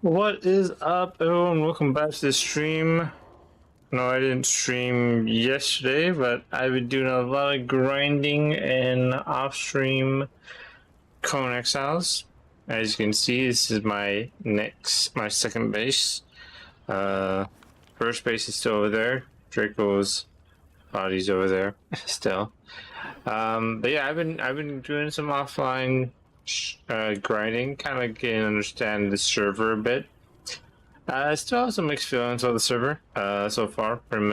What is up, everyone? Welcome back to the stream. No, I didn't stream yesterday, but I've been doing a lot of grinding and off-stream Cone Exiles. As you can see, this is my second base. First base is still over there. Draco's body's over there still. But yeah, I've been doing some offline grinding, kind of getting to understand the server a bit. I still have some mixed feelings about the server so far. Pretty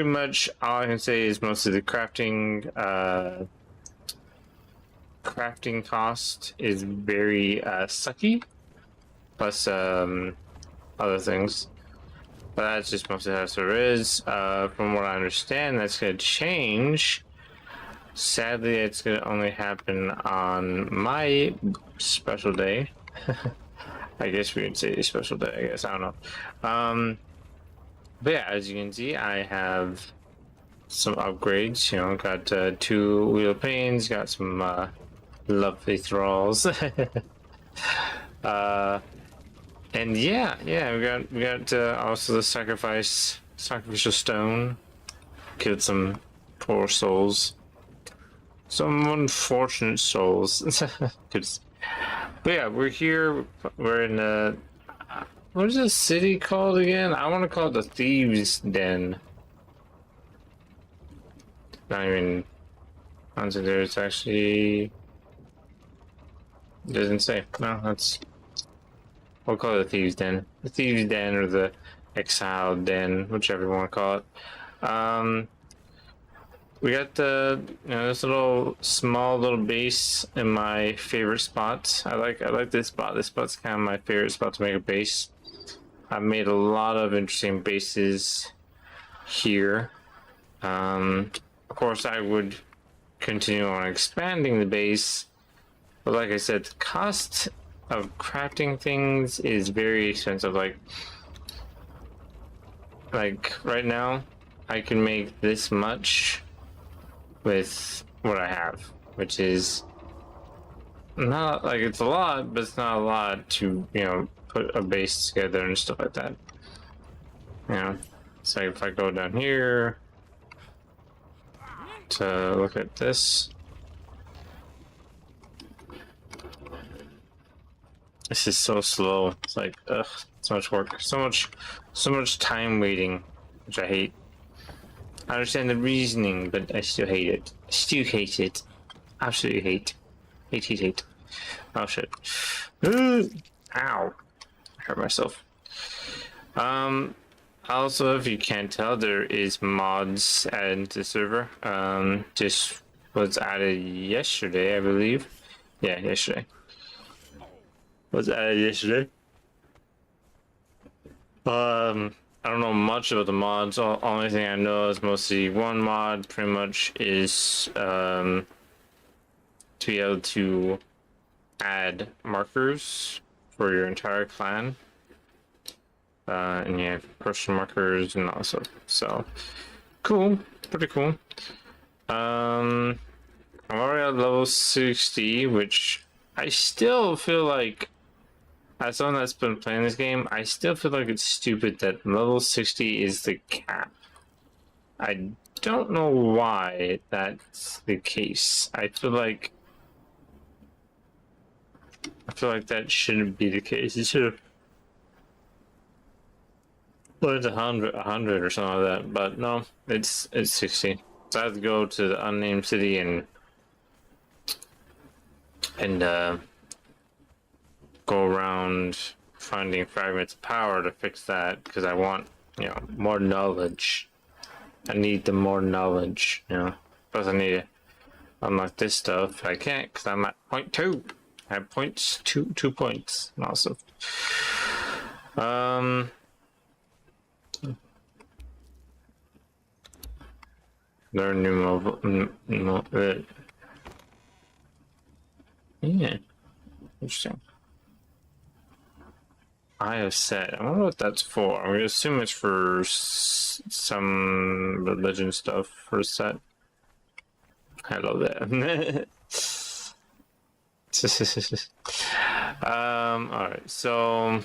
much all I can say is mostly the crafting cost is very sucky, plus other things. But that's just mostly how the server is. From what I understand, that's going to change. Sadly, it's going to only happen on my special day. I guess we could say a special day, I guess. I don't know. But yeah, as you can see, I have some upgrades. You know, got 2 wheel panes, got some lovely thralls. And yeah, we got also the sacrificial stone. Killed some poor souls. Some unfortunate souls. But yeah, we're here. We're in what is this city called again? I want to call it the Thieves' Den. Not even. I don't think there's actually. It doesn't say. No, that's. We'll call it the Thieves' Den. The Thieves' Den or the Exile Den, whichever you want to call it. We got this small little base in my favorite spot. I like this spot. This spot's kind of my favorite spot to make a base. I've made a lot of interesting bases here. Of course, I would continue on expanding the base, but like I said, the cost of crafting things is very expensive. Like right now, I can make this much with what I have, which is not like it's a lot, but it's not a lot to, you know, put a base together and stuff like that. You know, so if I go down here to look at this, this is so slow. It's like, ugh, so much work, so much time waiting, which I hate. I understand the reasoning, but I still hate it. Still hate it. Absolutely hate. Hate. Oh shit. Ow. I hurt myself. Also, if you can't tell, there is mods added to the server. Just was added yesterday, I believe. Yeah, yesterday. Was added yesterday. I don't know much about the mods. Only thing I know is mostly one mod pretty much is to be able to add markers for your entire clan. And you have personal markers and all stuff. So cool, pretty cool. I'm already at level 60, which I still feel like, as someone that's been playing this game, I still feel like it's stupid that level 60 is the cap. I don't know why that's the case. I feel like that shouldn't be the case. It should have put it 100 or something like that. But no, it's 60. So I have to go to the unnamed city and go around finding fragments of power to fix that, because I want, you know, more knowledge. I need the more knowledge, you know. Plus I need to unlock this stuff. I can't because I'm at point 2. I have points, two points. Awesome. Learn new mobile. Yeah, interesting. I have said. I wonder what that's for. I'm gonna assume it's for some religion stuff for a set. I love that. All right. So,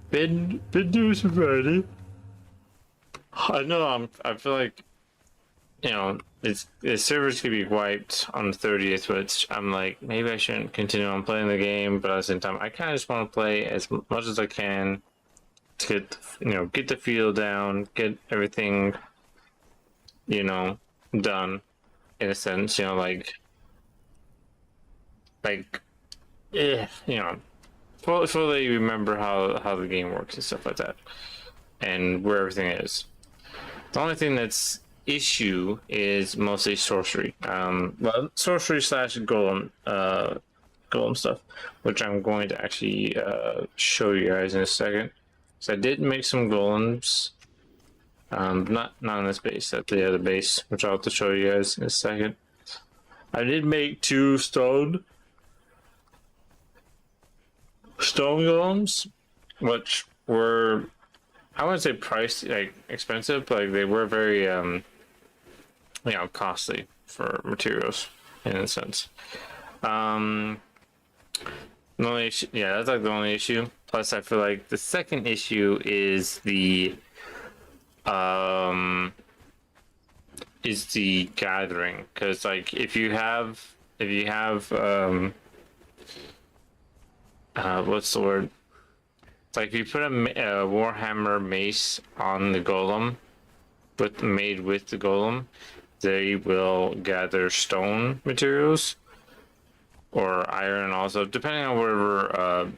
been doing some writing. I know. I feel like the servers could be wiped on the 30th, which I'm like, maybe I shouldn't continue on playing the game, but at the same time, I kind of just want to play as much as I can to get, get the feel down, get everything, done in a sense, yeah, fully remember how the game works and stuff like that, and where everything is. The only thing that's issue is mostly sorcery. Well, sorcery slash golem stuff, which I'm going to actually show you guys in a second. So I did make some golems, not on this base, at the other base, which I'll have to show you guys in a second. I did make 2 stone golems, which were, I wouldn't say priced like expensive, but like they were very costly for materials in a sense. The only issue, yeah, that's like the only issue. Plus, I feel like the second issue is the gathering, because like if you have what's the word? It's like if you put a Warhammer mace on the golem, made with the golem, they will gather stone materials or iron also, depending on whatever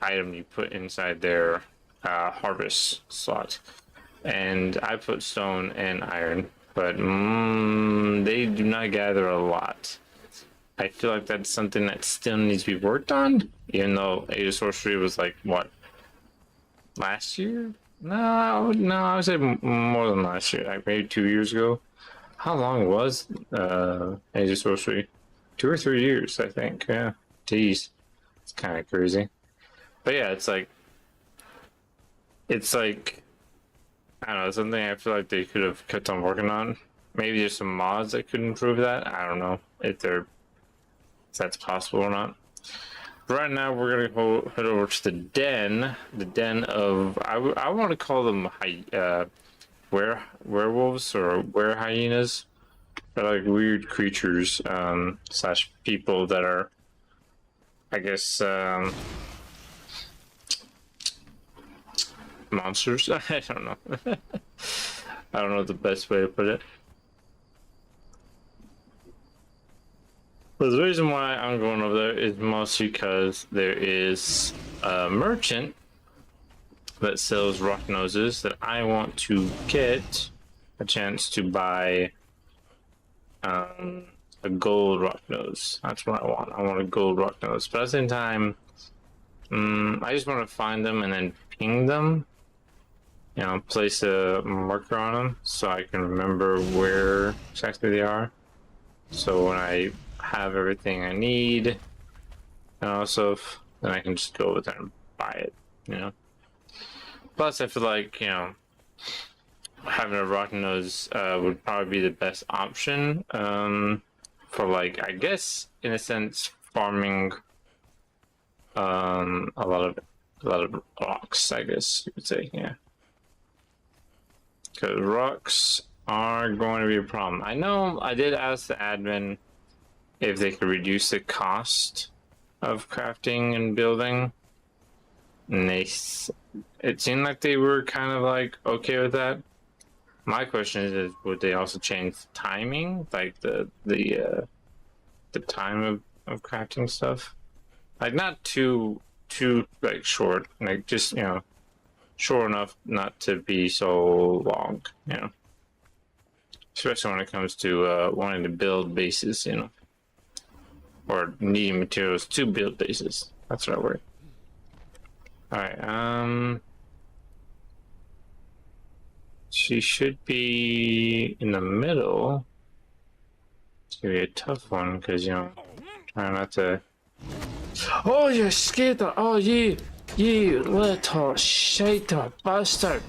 item you put inside their harvest slot. And I put stone and iron, but they do not gather a lot. I feel like that's something that still needs to be worked on, even though Age of Sorcery was like, what, last year? No, I would say more than last year, like maybe 2 years ago. How long was Age of Sorcery? 2 or 3 years, I think. Yeah, jeez, it's kind of crazy. But yeah, it's like I don't know, something I feel like they could have kept on working on. Maybe there's some mods that could improve that. I don't know if that's possible or not. Right now, we're gonna head over to the den. The den of I want to call them werewolves or hyenas. They're like weird creatures slash people that are, I guess, monsters. I don't know. I don't know the best way to put it. But the reason why I'm going over there is mostly because there is a merchant that sells rock noses that I want to get a chance to buy a gold rock nose. That's what I want. I want a gold rock nose. But at the same time, I just want to find them and then ping them. Place a marker on them so I can remember where exactly they are. So when I have everything I need, and also then I can just go over there and buy it. Plus, I feel like having a rotten nose would probably be the best option for, like, I guess in a sense, farming a lot of rocks. I guess you could say, yeah. Because rocks are going to be a problem. I know I did ask the admin if they could reduce the cost of crafting and building, and it seemed like they were kind of like okay with that. My question is would they also change the timing, like the time of crafting stuff, like not too like short, like just short enough not to be so long, especially when it comes to wanting to build bases, or needing materials to build bases. That's the right word. All right. She should be in the middle. It's gonna be a tough one because trying not to. Oh, you're scared! Oh, you little shit bastard!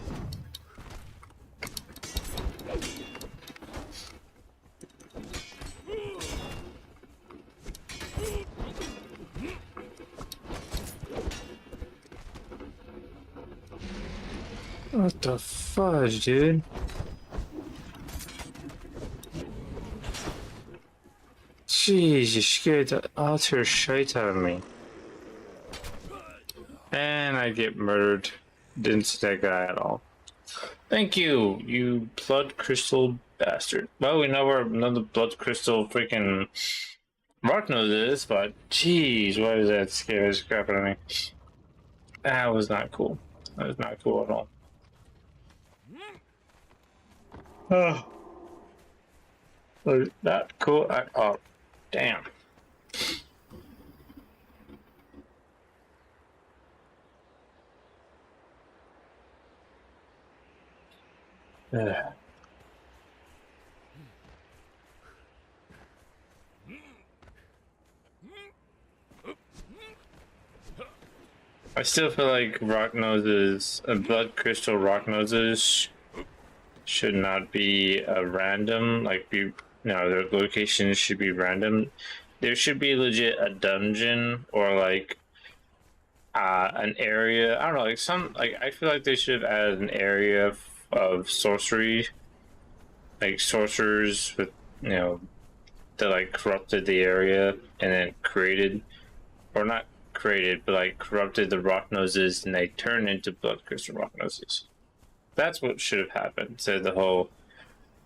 What the fudge, dude? Jeez, you scared the utter shit out of me. And I get murdered. Didn't see that guy at all. Thank you, you blood crystal bastard. Well, we know where another blood crystal freaking rock nose is, but jeez, why does that scare the crap out of me? That was not cool. That was not cool at all. Oh, was not cool at all. Damn. Ugh. I still feel like rock noses, blood crystal rock noses, should not be random. Like, their locations should be random. There should be legit a dungeon or like an area. I don't know, I feel like they should have added an area of sorcery, like sorcerers with that like corrupted the area and then created, or not created, but like corrupted the rock noses and they turned into blood crystal rock noses. That's what should have happened. So the whole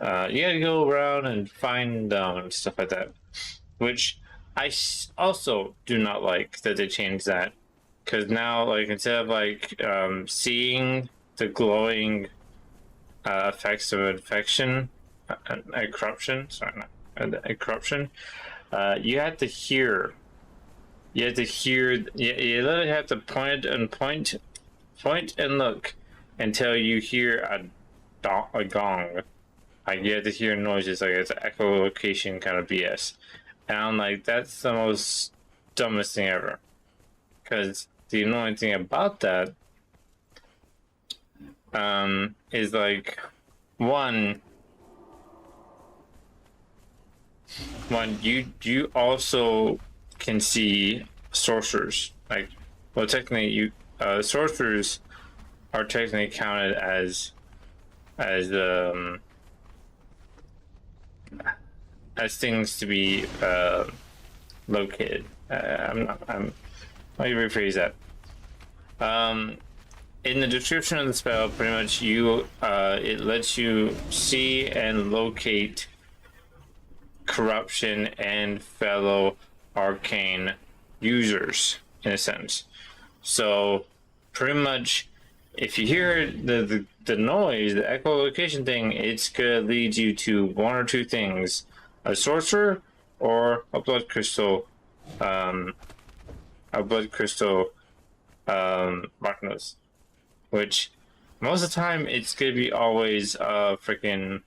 you gotta go around and find them and stuff like that, which I also do not like that they changed that, because now like instead of like seeing the glowing effects of infection, a corruption, sorry, not a corruption, you have to hear. You have to hear. You literally have to point and look until you hear a gong. Like you have to hear noises, like it's an echolocation kind of BS. And I'm like, that's the most dumbest thing ever. Because the annoying thing about that is like one you also can see sorcerers. Like, well, technically sorcerers are technically counted as things to be located. Let me rephrase that. In the description of the spell, pretty much it lets you see and locate corruption and fellow arcane users, in a sense. So pretty much if you hear the noise, the echolocation thing, it's gonna lead you to one or two things: a sorcerer or a blood crystal rocknose. Which most of the time it's gonna be always freaking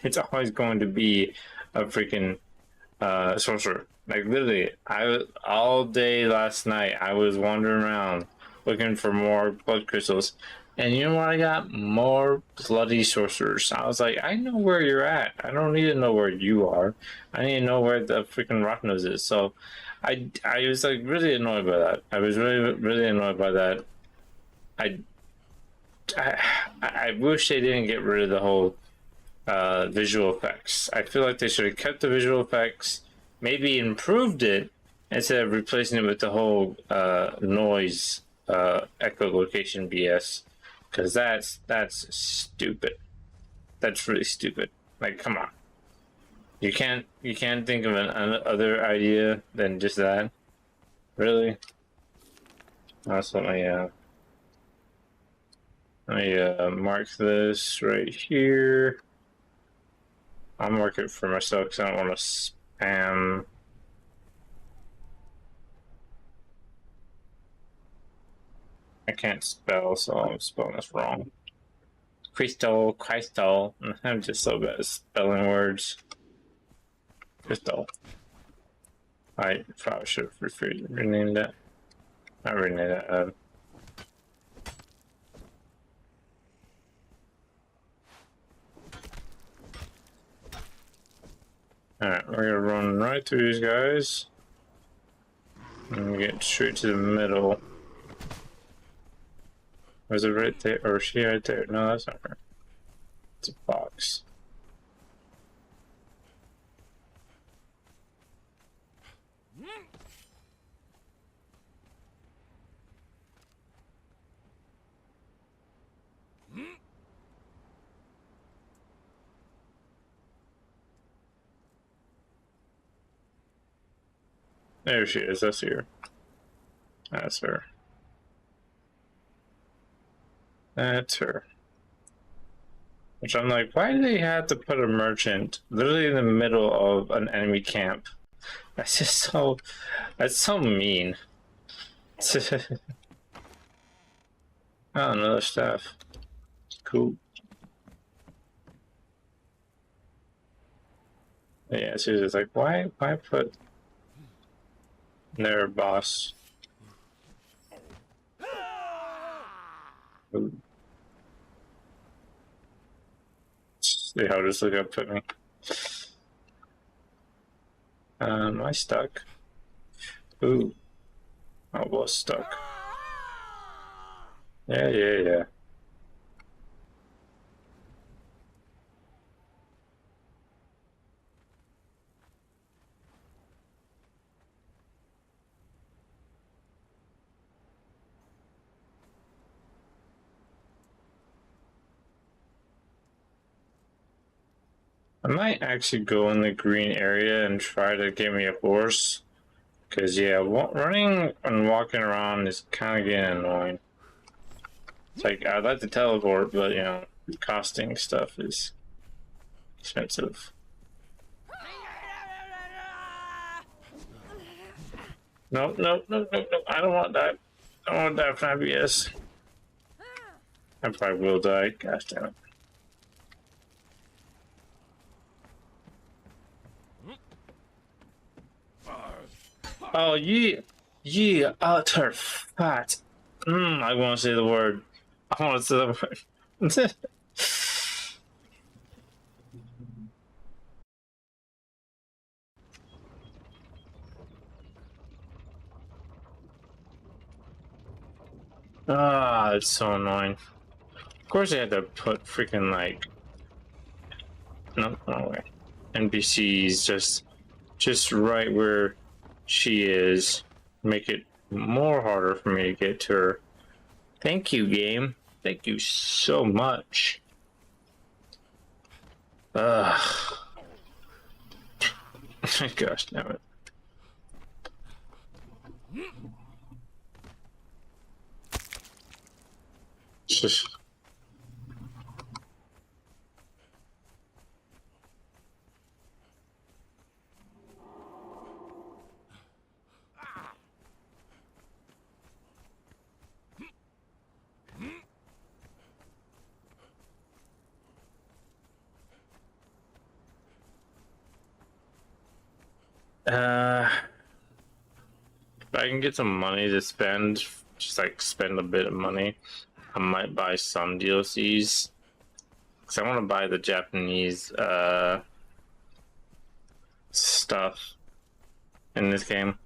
it's always going to be a freaking sorcerer. Like literally, all day last night I was wandering around looking for more blood crystals, and you know what? I got more bloody sorcerers. I was like, I know where you're at. I don't need to know where you are. I need to know where the freaking rock nose is. So, I was like really annoyed by that. I was really annoyed by that. I wish they didn't get rid of the whole visual effects. I feel like they should have kept the visual effects, maybe improved it instead of replacing it with the whole noise echolocation BS. Because that's stupid. That's really stupid. Like, come on. You can't think of an other idea than just that. Really? That's what let me mark this right here. I'll mark it for myself because I don't want to spam. I can't spell, so I'm spelling this wrong. Crystal. I'm just so bad at spelling words. Crystal. I probably should have renamed that. Not renamed that. Alright, we're gonna run right through these guys and get straight to the middle. Was it right there? Or is she right there? No, that's not her. It's a box. There she is. That's her. That's her. That's her. Which I'm like, why do they have to put a merchant literally in the middle of an enemy camp? That's just so. That's so mean. Oh, another staff. Cool. Yeah, so it's like, why put their boss? Ooh. See how this look up at me. Am I stuck? Ooh. I was stuck. Yeah. I might actually go in the green area and try to get me a horse. Because, yeah, running and walking around is kind of getting annoying. It's like, I'd like to teleport, but, you know, costing stuff is expensive. No. I don't want that. I don't want that from IBS. I probably will die. Gosh damn it. Oh, ye utter fat. I want to say the word. I want to say the word. Ah, it's so annoying. Of course, they had to put freaking like no way. NPCs just right where she is, make it more harder for me to get to her. Thank you, game. Thank you so much. Ugh. Gosh damn it. Just if I can get some money to spend, just like spend a bit of money, I might buy some DLCs. Cause I want to buy the Japanese stuff in this game.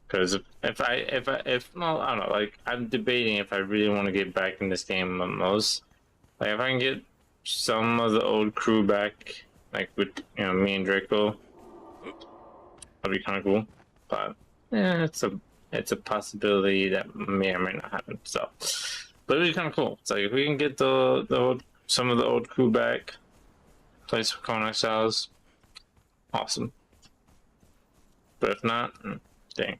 Because if well, I don't know, like I'm debating if I really want to get back in this game most. Like if I can get some of the old crew back, like with me and Draco, that'd be kind of cool. But yeah, it's a possibility that may or may not happen. So, but it'd be kind of cool. It's like if we can get some of the old crew back, play some Exiles, awesome. But if not, dang.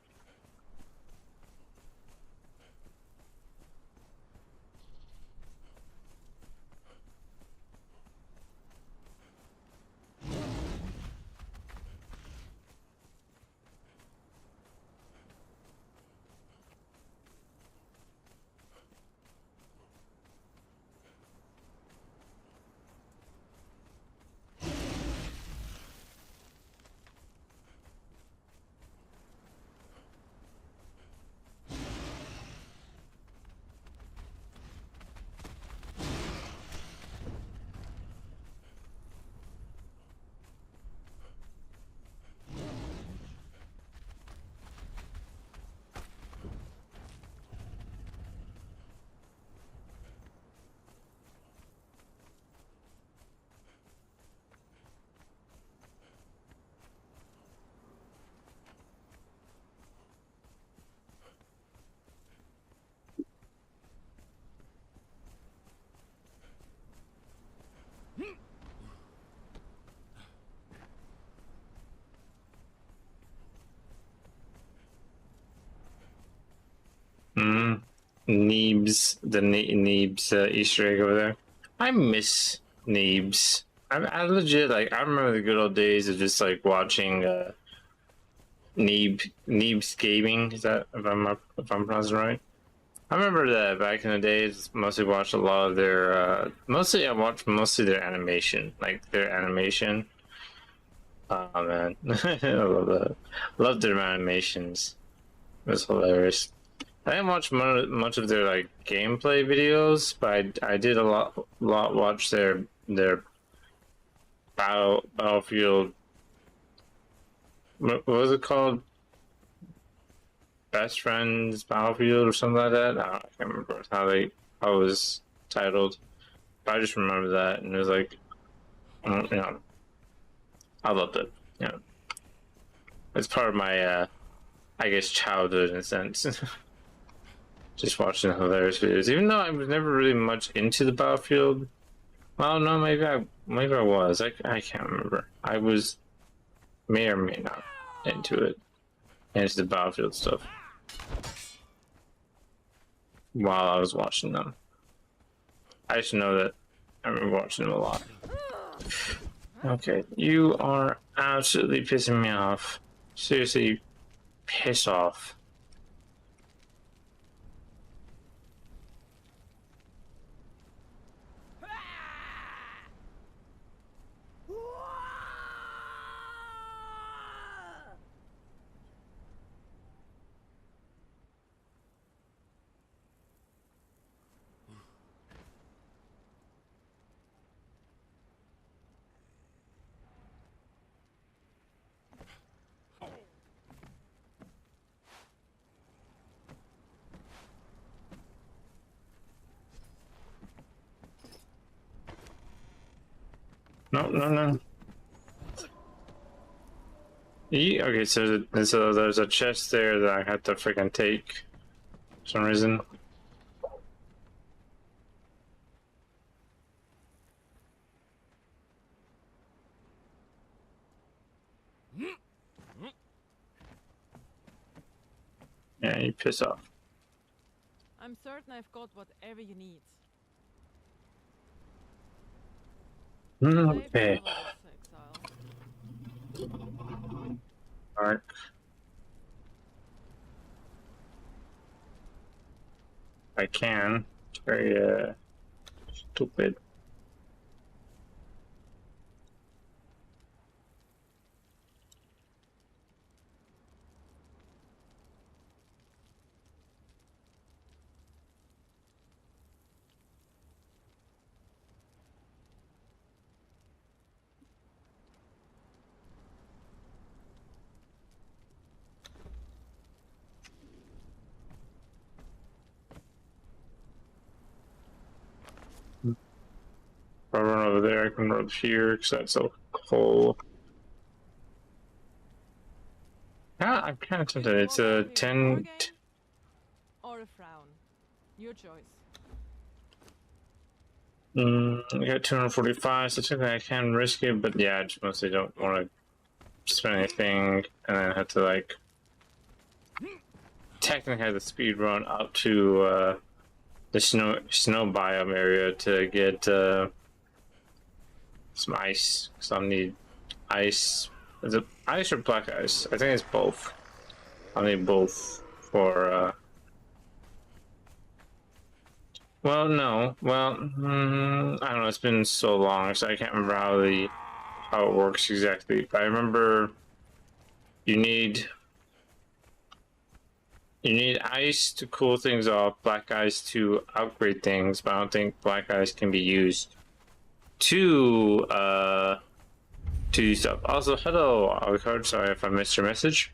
Neebs, the Neebs Easter egg over there. I miss Neebs. I legit like. I remember the good old days of just like watching Neebs gaming. Is that if I'm pronouncing it right? I remember that back in the days. Mostly watched a lot of their. Mostly I watched mostly their animation, like their animation. Oh man, I love that. Loved their animations. It was hilarious. I didn't watch much of their like gameplay videos, but I did a lot watch their battlefield. What was it called? Best Friends Battlefield or something like that. I can't remember how it was titled. But I just remember that, and it was like, you know, I loved it. You know, it's part of my I guess childhood in a sense. Just watching hilarious videos, even though I was never really much into the Battlefield. Well, no, maybe I was. I can't remember. I was may or may not into it, into the Battlefield stuff while I was watching them. I just know that I remember watching them a lot. Okay, you are absolutely pissing me off. Seriously, piss off. No, no, no. Okay, so there's a chest there that I had to freaking take for some reason. Yeah, you piss off. I'm certain I've got whatever you need. Okay. Alright. I can. It's very stupid. If I run over there, I can run here because that's a hole. Yeah, I'm kind of tempted. It's a 10. Or a frown. Your choice. I got 245, so technically I can risk it, but yeah, I just mostly don't want to spend anything and then have to like technically have the speed run up to the snow biome area to get some ice. Because I'll need ice. Is it ice or black ice? I think it's both. I'll need both for well, no. Well, I don't know. It's been so long, so I can't remember how it works exactly. But I remember you need ice to cool things off, black ice to upgrade things. But I don't think black ice can be used to do stuff. Also, hello, Alucard. Sorry if I missed your message.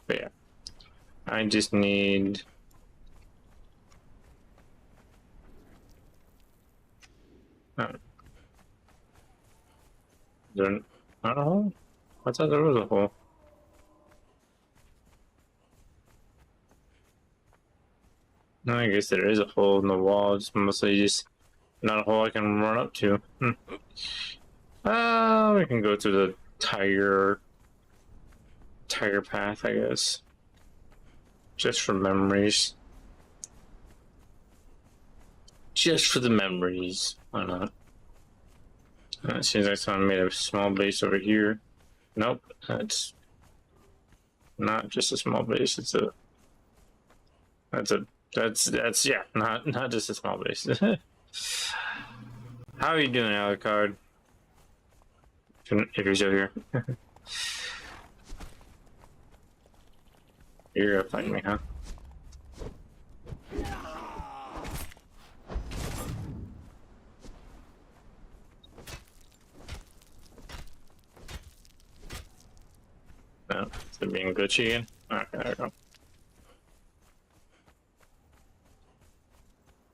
But yeah, I just need. Is there not a hole? I thought there was a hole. No, I guess there is a hole in the wall. It's mostly just not a hole I can run up to. We can go to the tiger path, I guess. Just for memories. Just for the memories. Why not? It seems like someone made a small base over here. Nope, that's not just a small base. It's a. That's yeah. Not just a small base. How are you doing, Alucard? If you're still here. You're gonna fight me, huh? No, is it being glitchy again? Okay, there we go.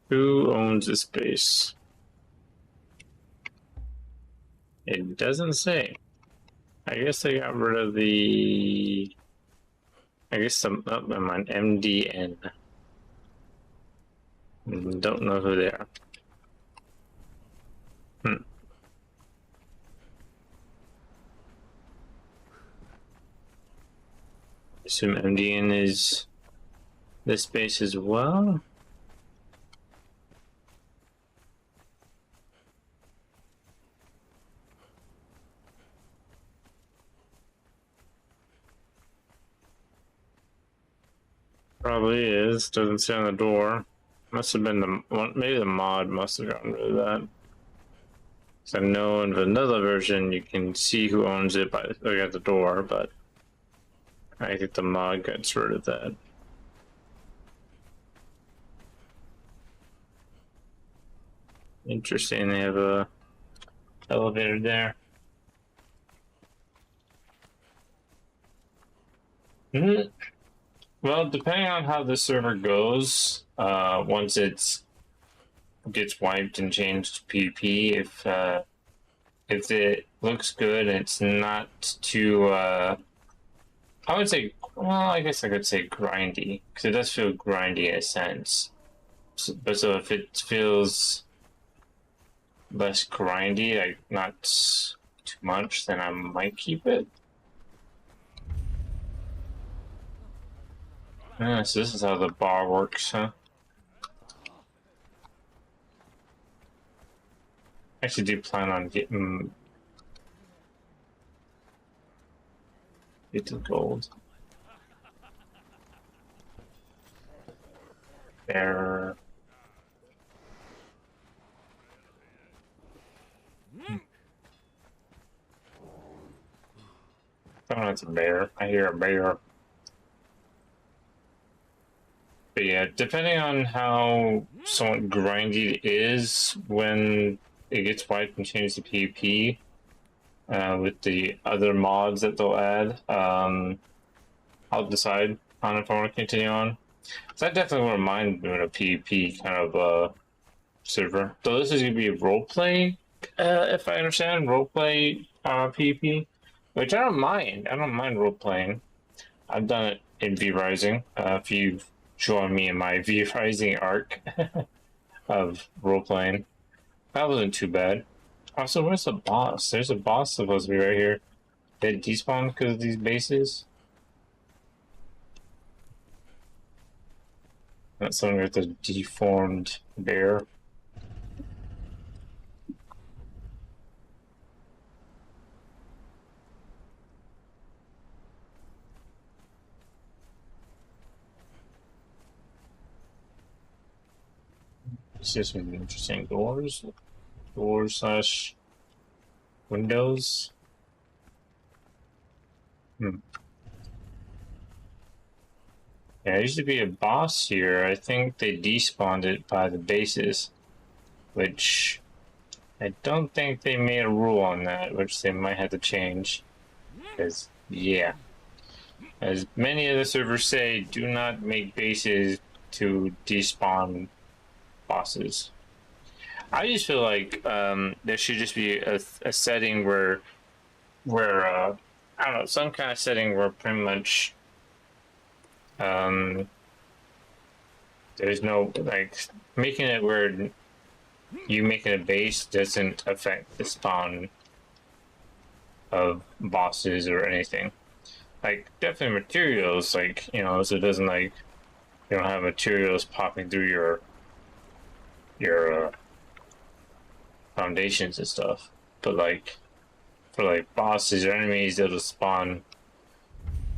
Who owns this base? It doesn't say. I guess they got rid of the. I guess some. Oh, never mind. MDN. Don't know who they are. Assume MDN is this base as well. Probably is. Doesn't say on the door. Must have been the one. Maybe the mod must have gotten rid of that. So I know in vanilla version you can see who owns it by looking at the door, but I think the mod gets rid of that. Interesting. They have a elevator there. Well, depending on how the server goes, once it gets wiped and changed to PvP, if it looks good and it's not too, I would say, well, I guess I could say grindy, because it does feel grindy in a sense. So if it feels less grindy, like not too much, then I might keep it. So this is how the bar works, huh? I actually do plan on getting the gold. There. Oh, it's a bear. I hear a bear. But yeah, depending on how somewhat grindy it is when it gets wiped and changed to PvP, with the other mods that they'll add, I'll decide on if I want to continue on. So I definitely wouldn't mind doing a PvP kind of server. Though this is going to be a roleplay, if I understand, roleplay PvP, which I don't mind. I don't mind roleplaying. I've done it in V Rising. If you've joined me in my V Rising arc of roleplaying, that wasn't too bad. Also, where's the boss? There's a boss supposed to be right here. They despawned because of these bases. That's something with a deformed bear. See some interesting doors. Doors slash windows. Yeah, there used to be a boss here. I think they despawned it by the bases, which I don't think they made a rule on that, which they might have to change. Because, yeah, as many of the servers say, do not make bases to despawn bosses. I just feel like there should just be a setting where I don't know, some kind of setting where pretty much there's no, like, making it where you making a base doesn't affect the spawn of bosses or anything. Like, definitely materials, like, you know, so it doesn't, like, you don't have materials popping through your foundations and stuff. But like for like bosses or enemies, they'll just spawn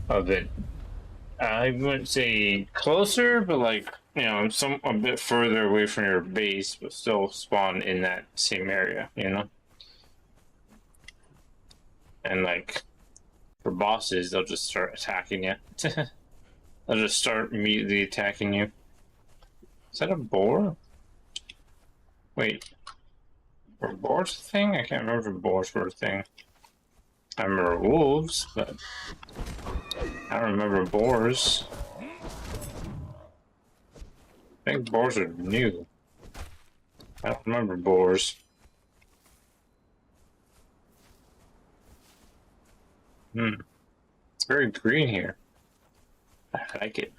a bit. I wouldn't say closer, but like some a bit further away from your base, but still spawn in that same area. And like for bosses, they'll just start attacking you. They'll just start immediately attacking you. Is that a boar? Wait, were boars a thing? I can't remember if boars were a thing. I remember wolves, but I don't remember boars. I think boars are new. I don't remember boars. It's very green here. I like it.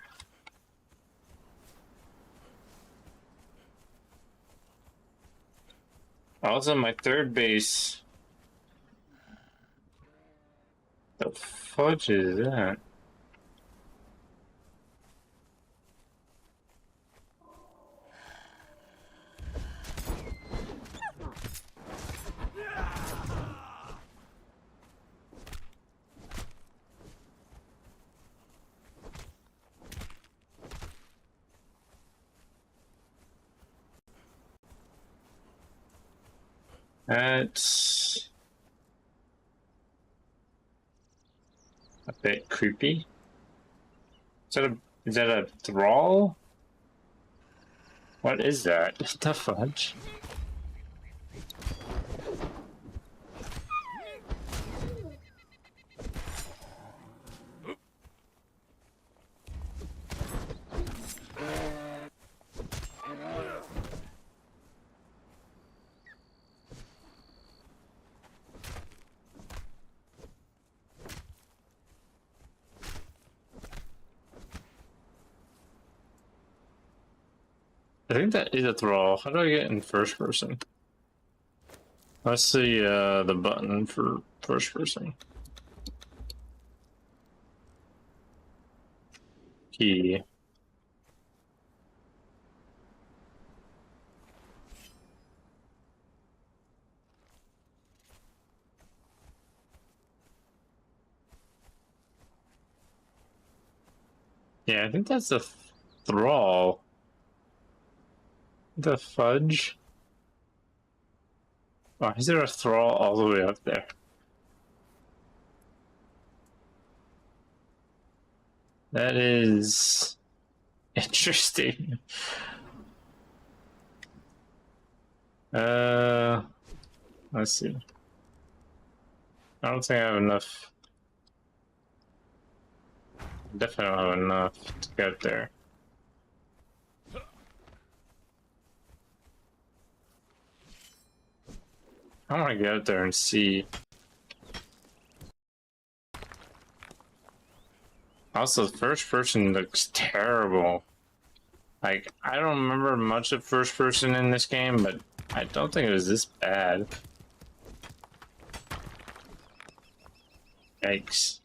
Also, my third base. The fudge is that? That's a bit creepy. Is that a thrall? What is that? What the fudge? I think that is a thrall. How do I get in first person? Let's see the button for first person. Key. Yeah, I think that's a thrall. The fudge? Why is there a thrall all the way up there? That is interesting. Let's see. I don't think I have enough. Definitely don't have enough to get there. I want to get out there and see. Also, the first person looks terrible. Like, I don't remember much of first person in this game, but I don't think it was this bad. Yikes.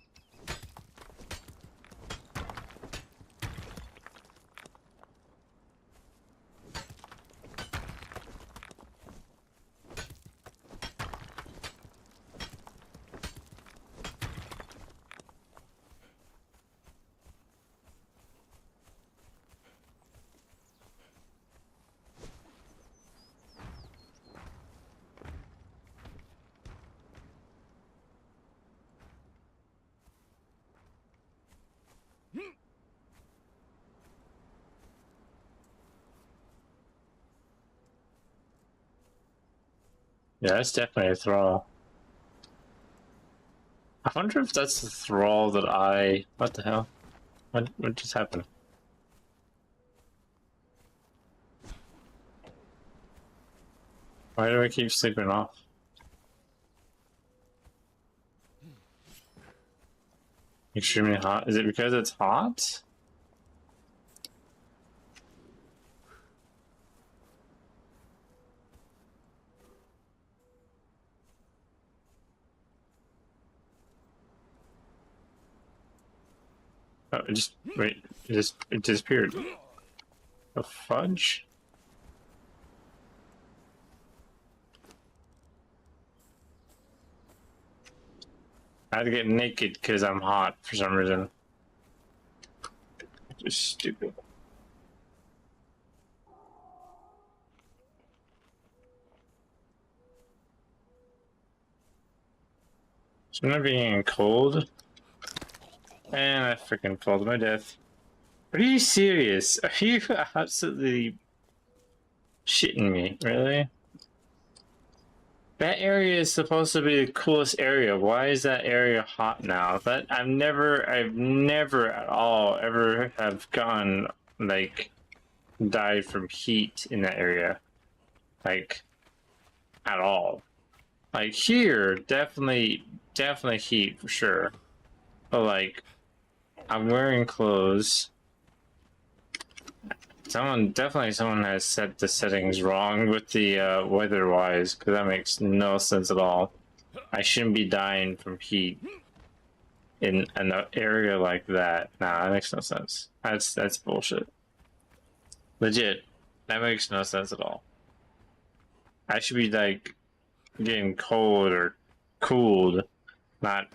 Yeah, that's definitely a thrall. I wonder if that's the thrall that I... What the hell? What just happened? Why do I keep sleeping off? Extremely hot. Is it because it's hot? Oh, it just wait. It disappeared. The fudge? I had to get naked because I'm hot for some reason. Just stupid. So I'm not being cold. And I freaking fell to my death. Are you serious? Are you absolutely shitting me? Really? That area is supposed to be the coolest area. Why is that area hot now? That I've never at all ever have gone like died from heat in that area. Like at all. Like here, definitely heat for sure. But like I'm wearing clothes. Someone has set the settings wrong with the weather-wise, because that makes no sense at all. I shouldn't be dying from heat in an area like that. Nah, that makes no sense. That's bullshit. Legit, that makes no sense at all. I should be like getting cold or cooled, not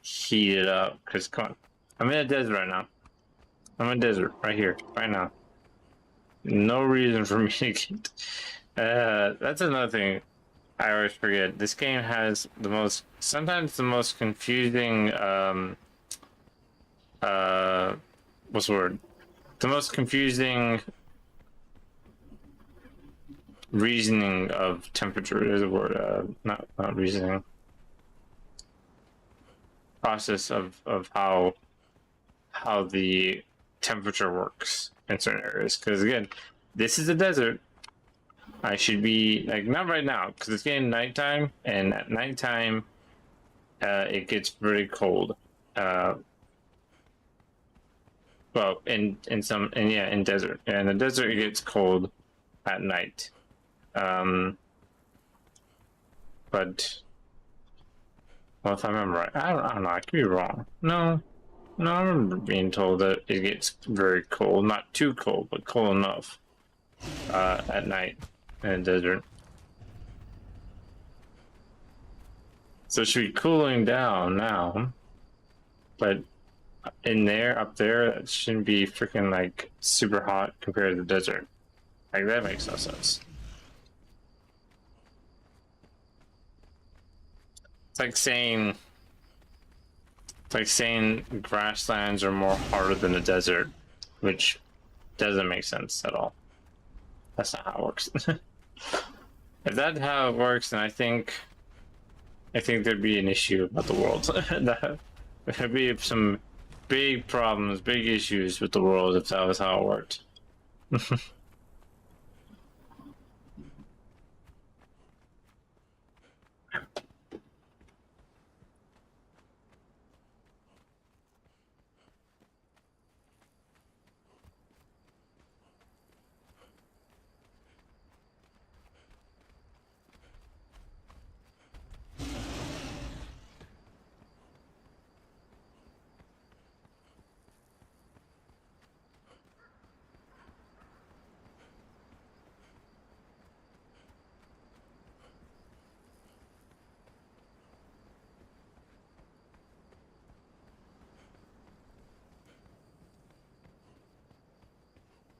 heated up. Cause come on, I'm in a desert right now. I'm in a desert right here, right now. No reason for me to get. That's another thing I always forget. This game has sometimes the most confusing, what's the word? The most confusing reasoning of temperature is a word. Not reasoning. Process of how the temperature works in certain areas. Because again, this is a desert. I should be like not right now because it's getting nighttime, and at nighttime, it gets very cold. Well, in desert. Yeah, in the desert it gets cold at night. But well, if I remember right, I don't know. I could be wrong. No, I remember being told that it gets very cold, not too cold, but cold enough at night in the desert. So it should be cooling down now, but up there, it shouldn't be freaking like super hot compared to the desert. Like that makes no sense. It's like saying grasslands are more harder than the desert, which doesn't make sense at all. That's not how it works. If that's how it works, then I think there'd be an issue about the world. There'd be some big problems, big issues with the world if that was how it worked.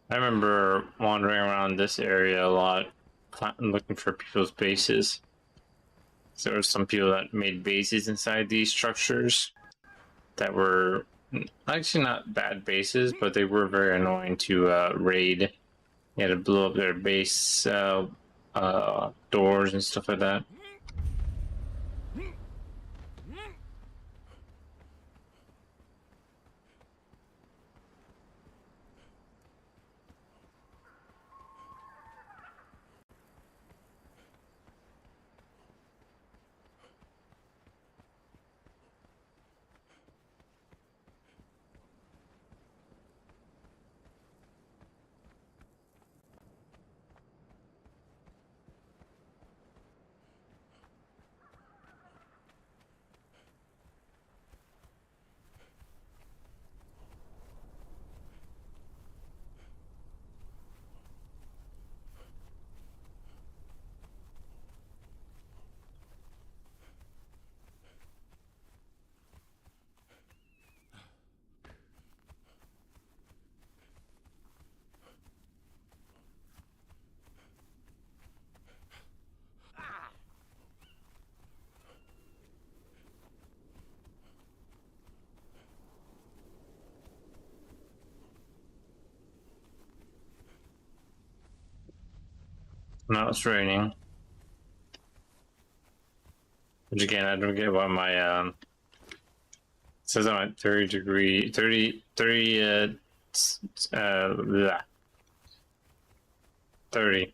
I remember wandering around this area a lot, looking for people's bases. So there were some people that made bases inside these structures that were actually not bad bases, but they were very annoying to raid. You had to blow up their base doors and stuff like that. Now it's raining. Which again, I don't get why my it says I'm at 30,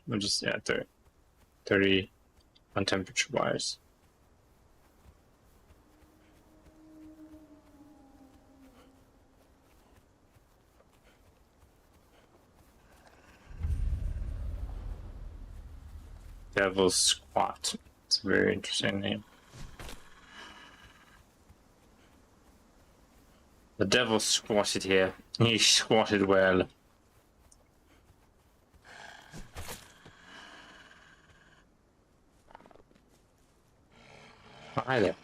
which is, yeah, 30 on temperature wise. Devil's Squat. It's a very interesting name. The devil squatted here. He squatted well. Oh, hi there.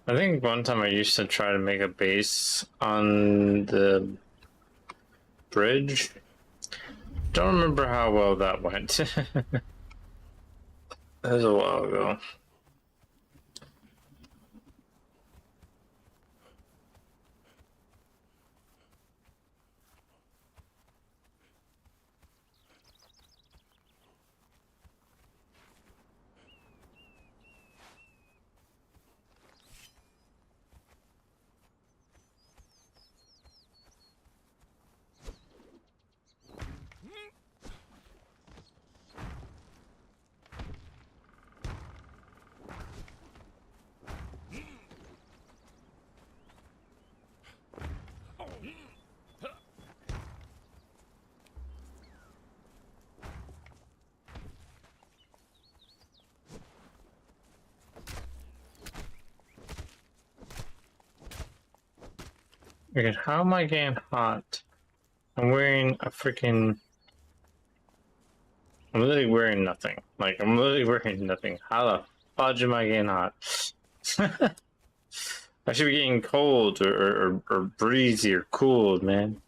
I think one time I used to try to make a base on the bridge. Don't remember how well that went. That was a while ago. Okay, how am I getting hot? I'm wearing a freaking... I'm literally wearing nothing. Like, I'm literally wearing nothing. How the fudge am I getting hot? I should be getting cold or breezy or cooled, man.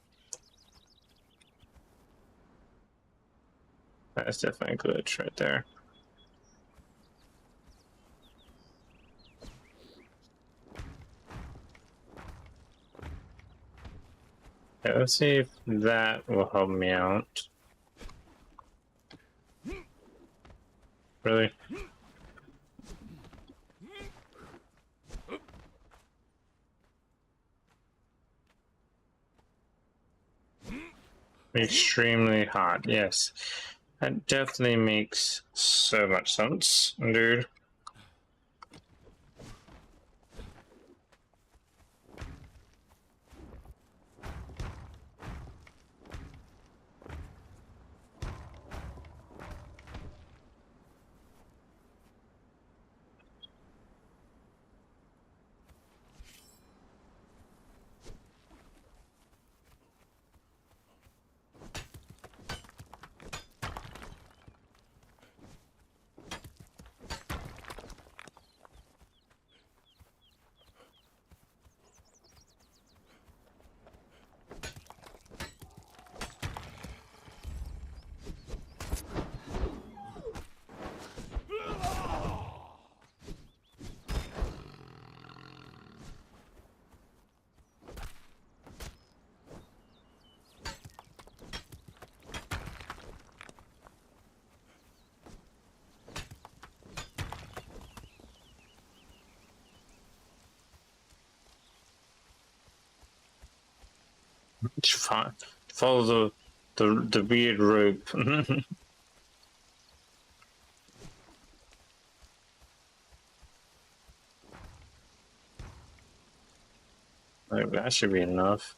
That's definitely a glitch right there. Okay, let's see if that will help me out. Really? Extremely hot, yes. That definitely makes so much sense, dude. Follow the weird rope. Like, that should be enough.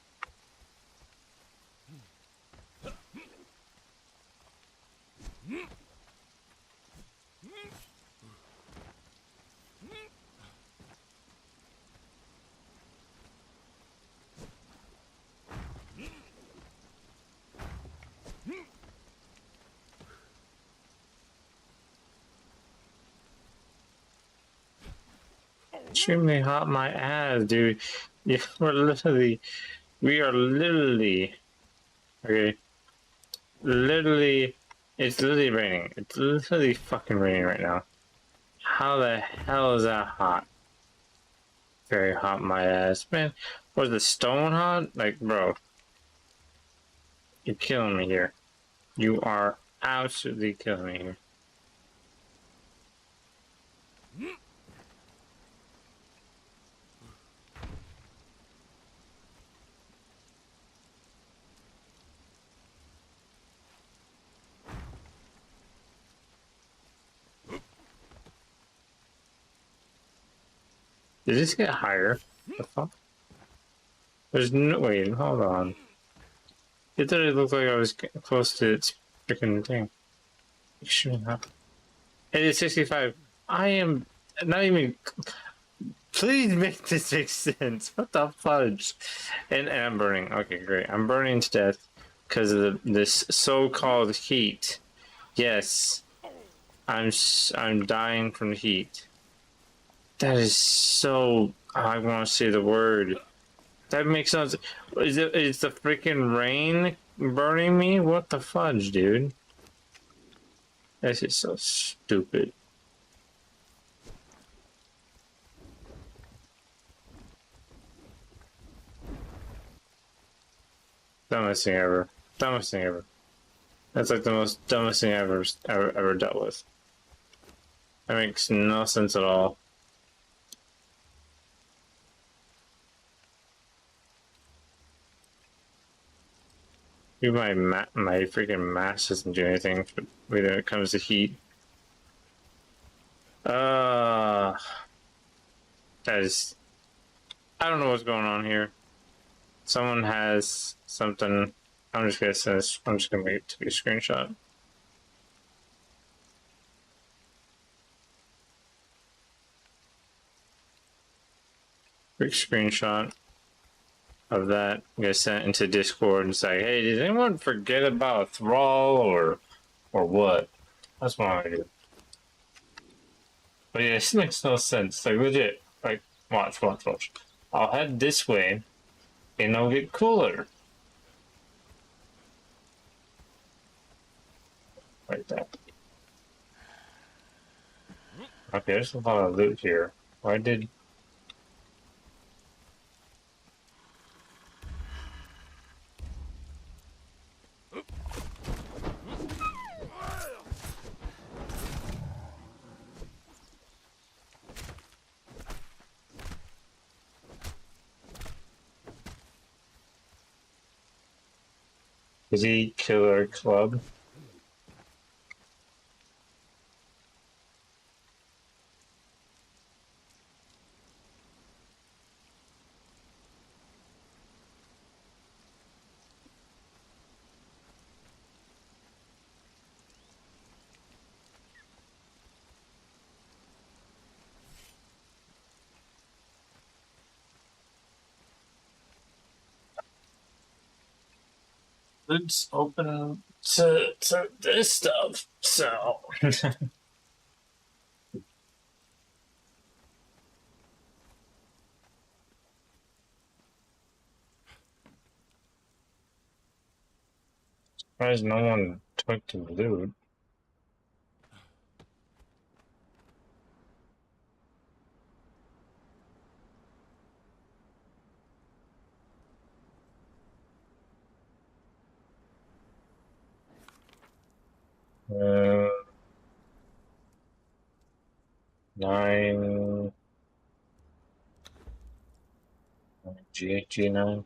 Extremely hot my ass, dude. Yeah, we are literally, okay, literally, it's literally raining. It's literally fucking raining right now. How the hell is that hot? Very hot my ass, man. Was the stone hot? Like, bro, you're killing me here. You are absolutely killing me here. Did this get higher? The fuck? There's no way. Hold on. It didn't look like I was getting close to its freaking thing. Extremely hot. It is 65. I am not even. Please make this make sense. What the fudge? And I'm burning. Okay, great. I'm burning to death because of this so-called heat. Yes, I'm dying from the heat. That is so. I want to say the word. That makes sense. Is the freaking rain burning me? What the fudge, dude? This is so stupid. Dumbest thing ever. Dumbest thing ever. That's like the most dumbest thing I've ever dealt with. That makes no sense at all. Even my freaking mask doesn't do anything when it comes to heat. That is. I don't know what's going on here. Someone has something. I'm just gonna send this. I'm just gonna make it to be a screenshot. Quick screenshot of that. I'm gonna send it into Discord and say, "Hey, did anyone forget about Thrall or what?" That's what I'm gonna do. But yeah, this makes no sense. Like legit. Like watch. I'll head this way, and it'll get cooler. Like that. Okay, there's a lot of loot here. Why did? Is he Killer Club? It's open to this stuff. So surprised no one took the loot. Uh, 9 G9.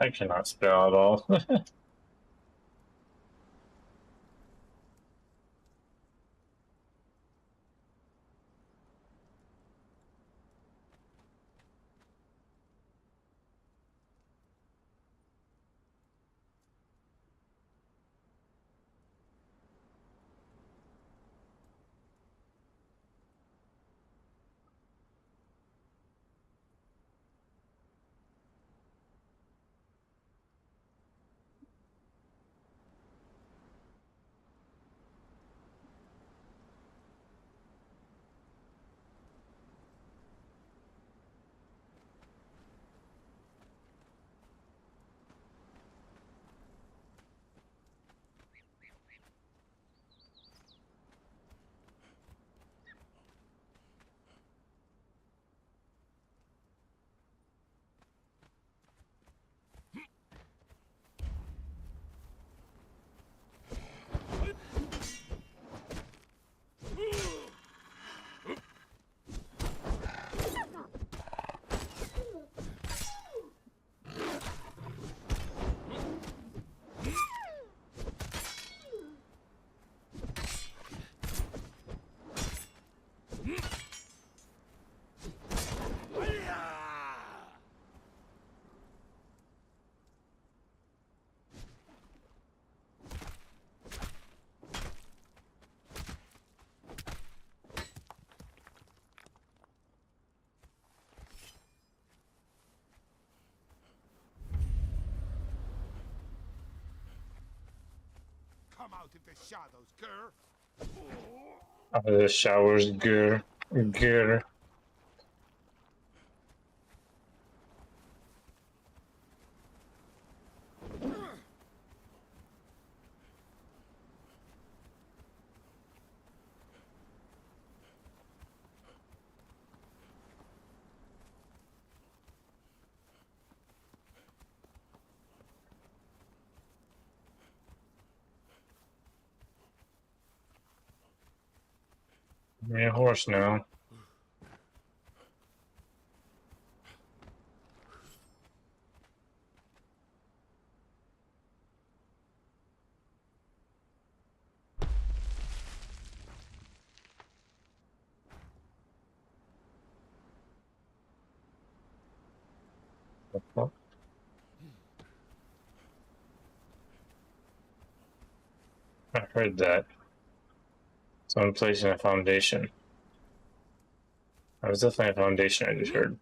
I cannot spell at all. Come out of the shadows, girl. Out of the showers, grr, grr. Give me a horse now. I heard that. Someone placing a foundation. That was definitely a foundation I just heard.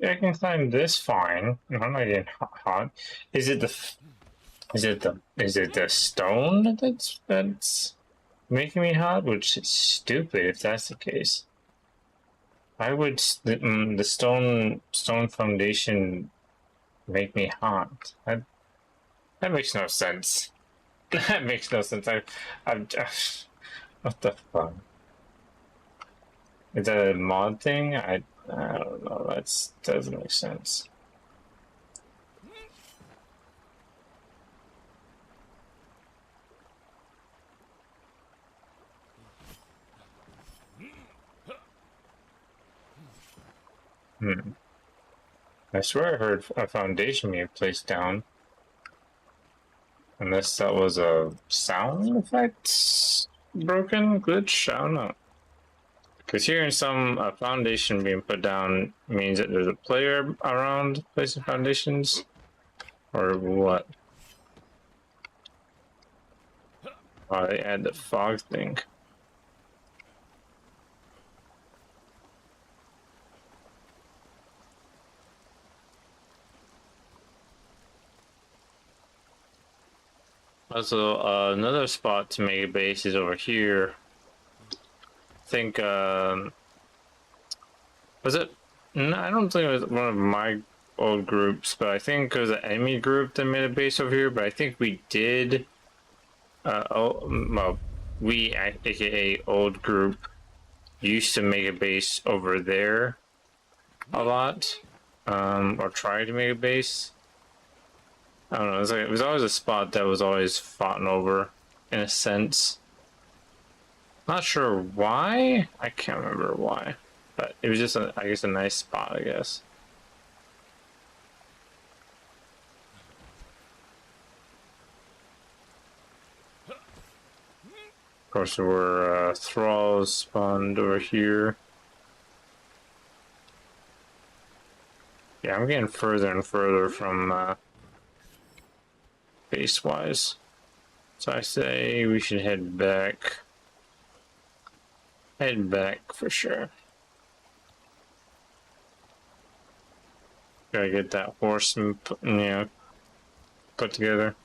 Yeah, I can climb this fine. I'm not getting hot. Is it the stone that's making me hot? Which is stupid if that's the case. Why would the stone foundation make me hot? That makes no sense. That makes no sense. I'm just, what the fuck? Is that a mod thing? I don't know. That doesn't make sense. Hmm. I swear I heard a foundation being placed down. Unless that was a sound effect broken glitch? I don't know. Because hearing some foundation being put down means that there's a player around placing foundations, or what? Oh, they add the fog thing. Also, another spot to make a base is over here. I think, was it? No, I don't think it was one of my old groups, but I think it was an enemy group that made a base over here. But I think we did. Well, we, aka old group, used to make a base over there a lot, or try to make a base. I don't know. It was always a spot that was always fought over, in a sense. Not sure why. I can't remember why, but it was just, I guess, a nice spot. I guess. Of course, there were thralls spawned over here. Yeah, I'm getting further and further from base-wise. So I say we should head back. Head back for sure. Gotta get that horse, put together.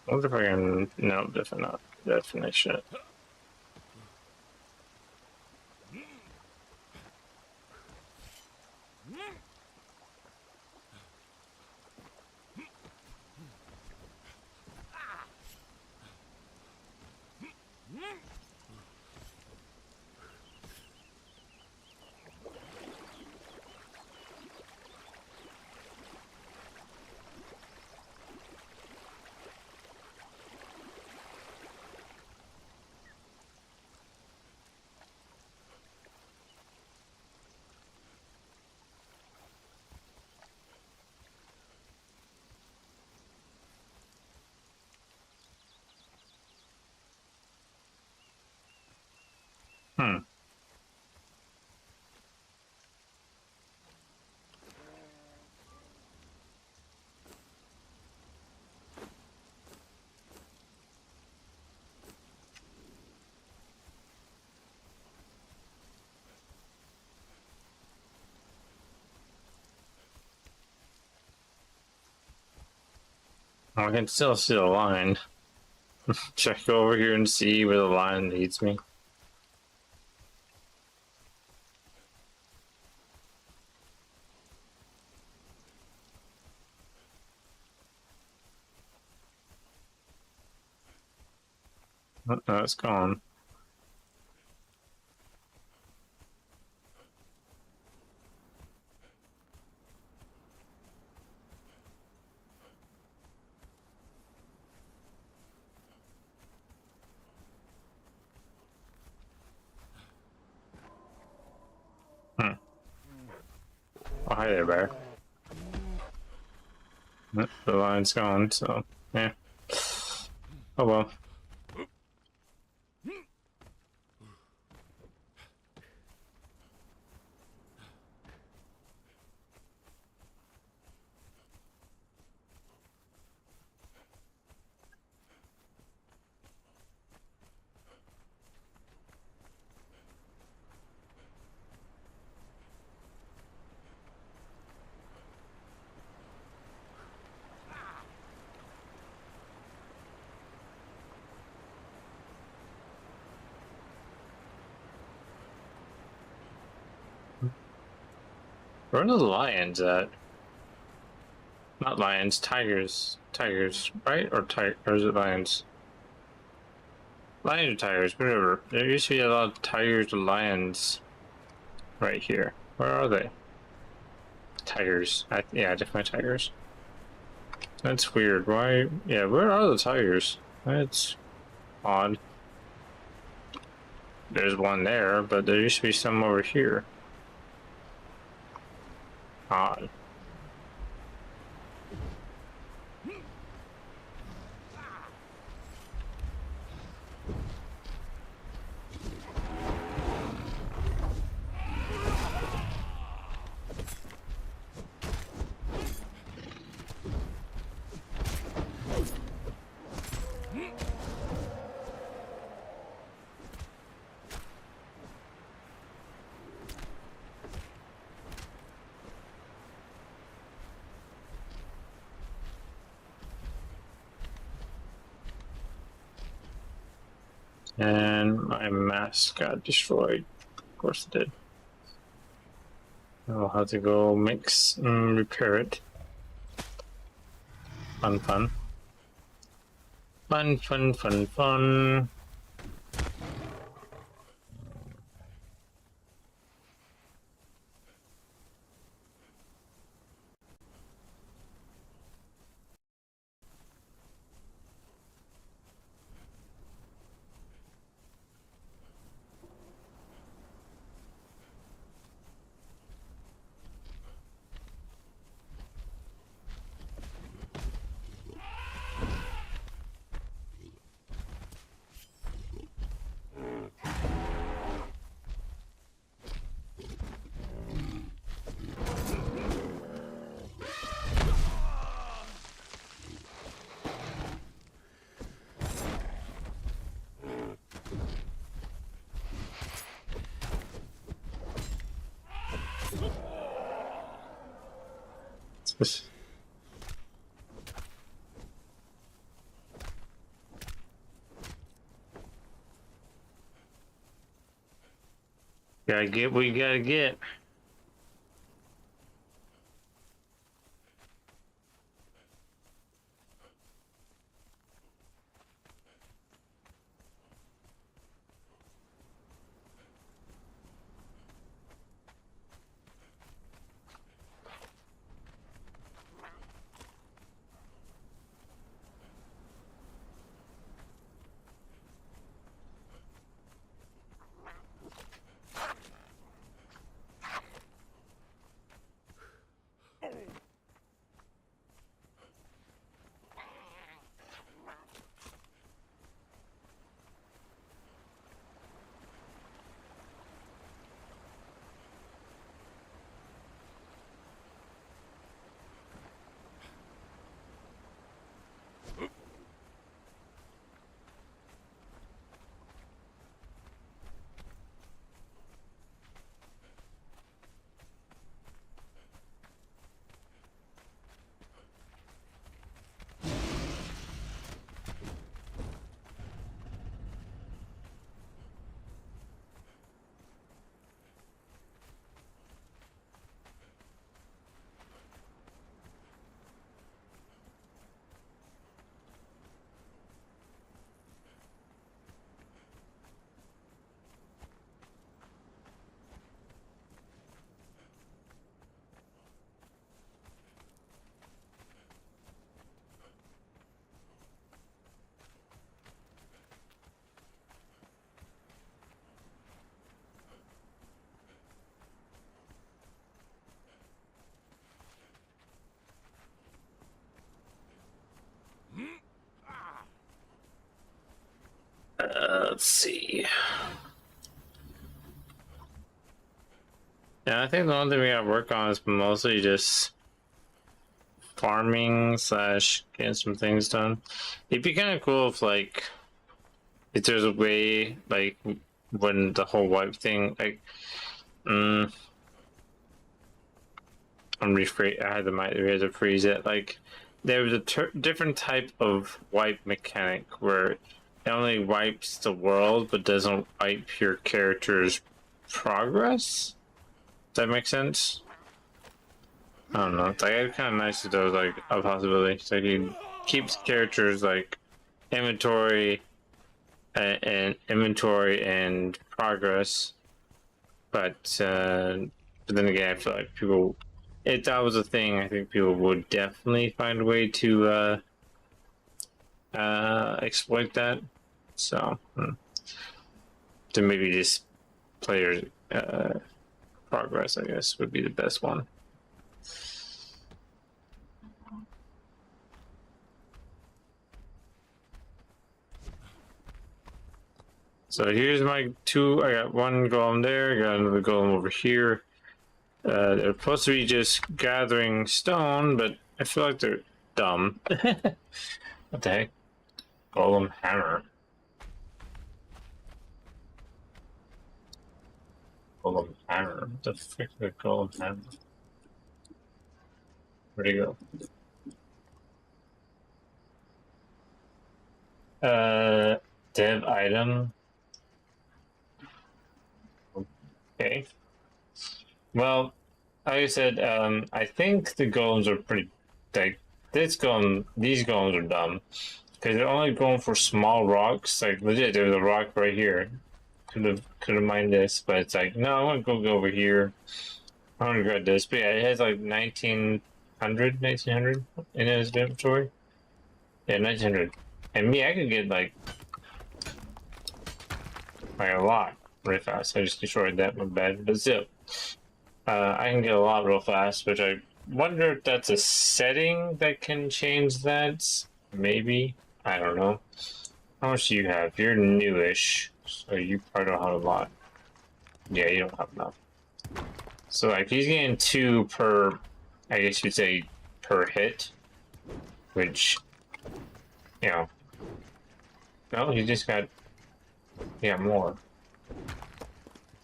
I wonder if I can. No, definitely not. Definitely shit. Hmm. I can still see the line. Check over here and see where the line leads me. Oh, no, it's gone. Hmm. Oh, hi there, bear. The line's gone, so yeah. Oh well. Where are the lions at? Not lions, tigers. Tigers, right? Or is it lions? Lions or tigers, whatever. There used to be a lot of tigers or lions right here. Where are they? Tigers. Yeah, definitely tigers. That's weird. Why? Yeah, where are the tigers? That's odd. There's one there, but there used to be some over here. Odd. And my mask got destroyed. Of course it did. I'll have to go mix and repair it. Fun, fun. Fun, fun, fun, fun. Gotta get what you gotta get. Let's see. Yeah, I think the only thing we gotta work on is mostly just farming slash getting some things done. It'd be kind of cool if, like, if there's a way, like, when the whole wipe thing, like, I'm rephrase. I had to freeze it. Like, there was a different type of wipe mechanic where it only wipes the world but doesn't wipe your character's progress. Does that make sense? I don't know. It's like it's kind of nice if there was like a possibility. It's like it keeps characters like inventory and inventory and progress, but then again, I feel like people, if that was a thing, I think people would definitely find a way to exploit that. So, to maybe just player progress, I guess, would be the best one. So here's my two. I got one golem there. I got another golem over here. They're supposed to be just gathering stone, but I feel like they're dumb. What the heck? Golem hammer. Golem hammer. What the frick is a golem hammer? Where'd he go? Dev item. Okay. Well, like I said, I think the golems are pretty like these golems are dumb because they're only going for small rocks. Like legit, there's a rock right here. Could have mined this, but it's like no, I want to go over here. I want to grab this, but yeah, it has like 1900 in his inventory. Yeah, 1900, and me, I could get like a lot really fast. I just destroyed that, my bad. But still, I can get a lot real fast, which I wonder if that's a setting that can change that. Maybe. I don't know. How much do you have? You're newish, so you probably don't have a lot. Yeah, you don't have enough. So like he's getting 2 per, I guess you'd say, per hit, which, you know, no, he just got, more.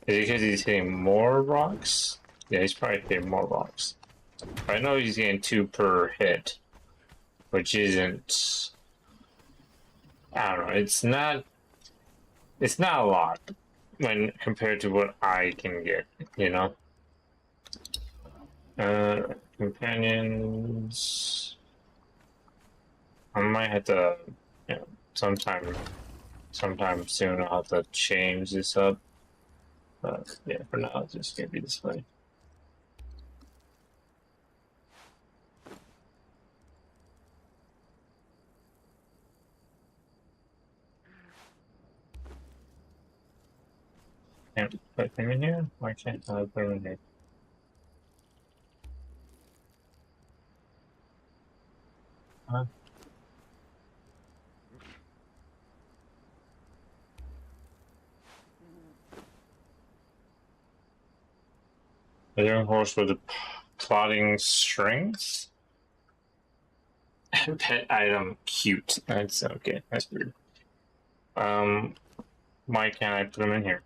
Is it because he's hitting more rocks? Yeah, he's probably hitting more rocks. I know he's getting 2 per hit, which isn't, I don't know, it's not a lot when compared to what I can get, you know? Companions, I might have to, sometime soon I'll have to change this up. But yeah, for now it's just gonna be this way. Can't put them in here? Why can't I put them in here? Huh? The young horse with the plotting strength? Pet item cute. That's okay. That's weird. Why can't I put them in here?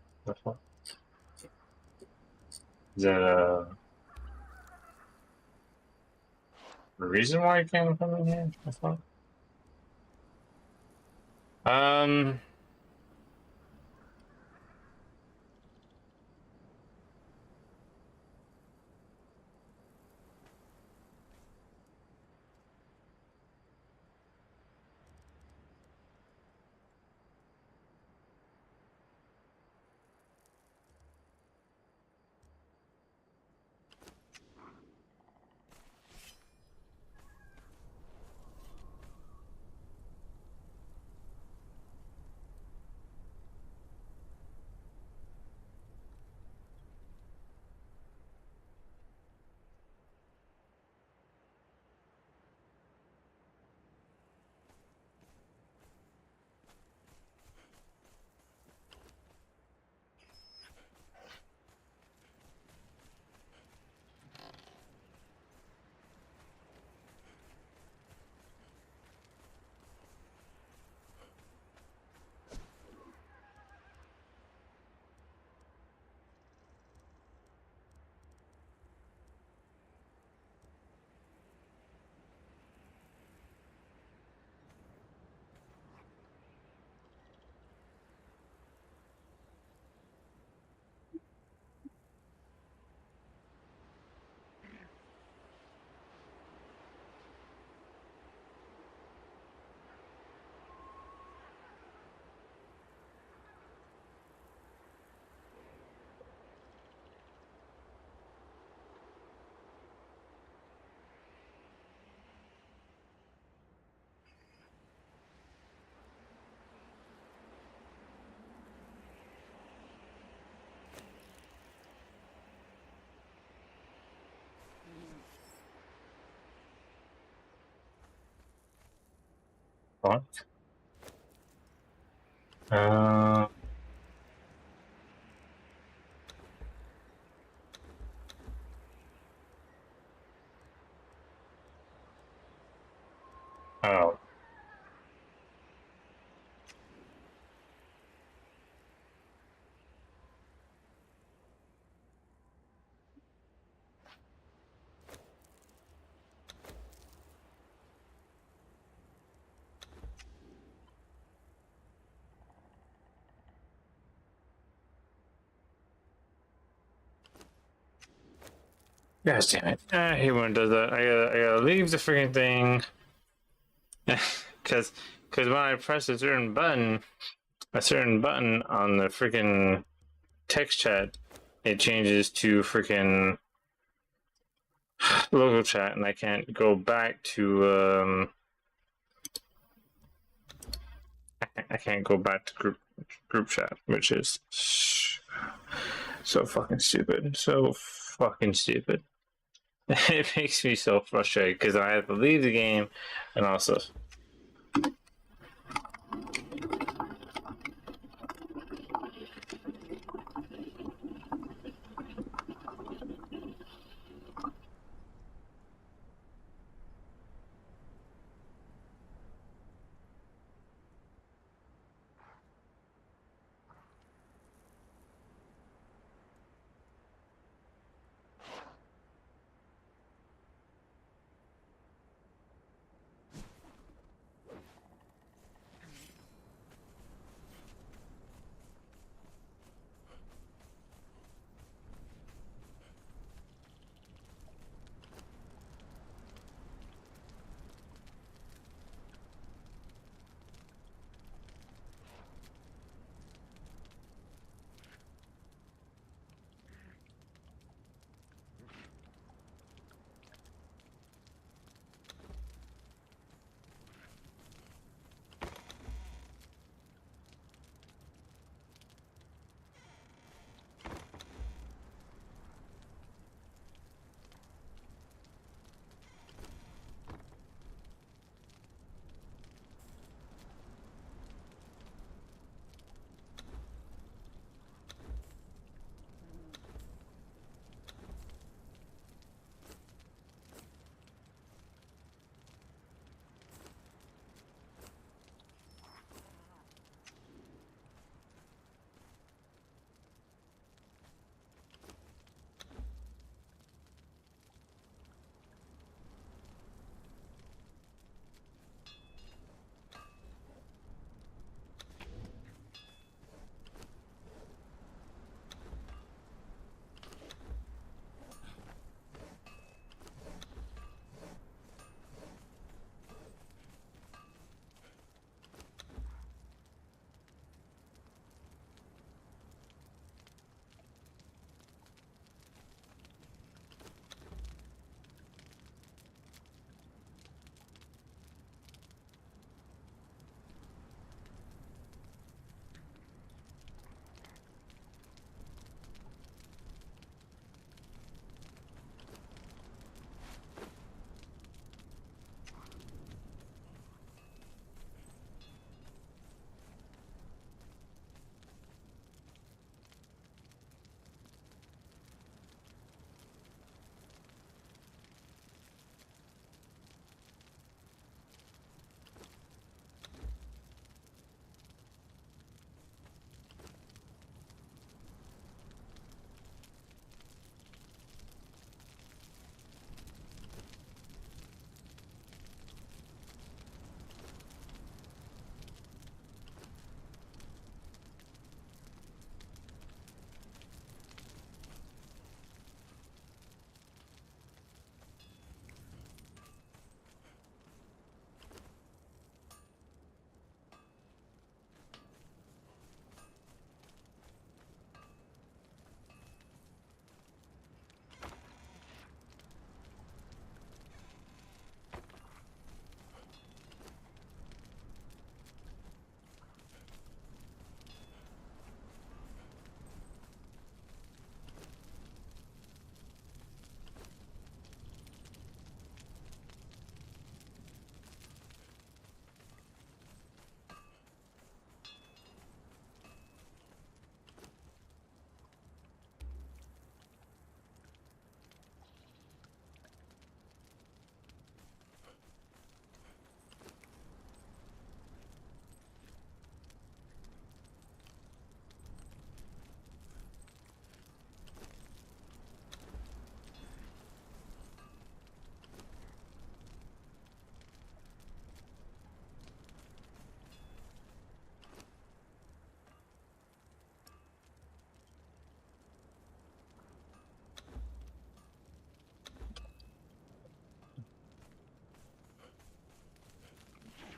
Is that a reason why I can't put them in here? I thought. Um. fuck? Uh. Oh. Gosh damn it. I hate when it does that. I gotta leave the freaking thing. Cause when I press a certain button on the freaking text chat, it changes to freaking local chat, and I can't go back to I can't go back to group chat, which is so fucking stupid. So fucking stupid. It makes me so frustrated because I have to leave the game, and also.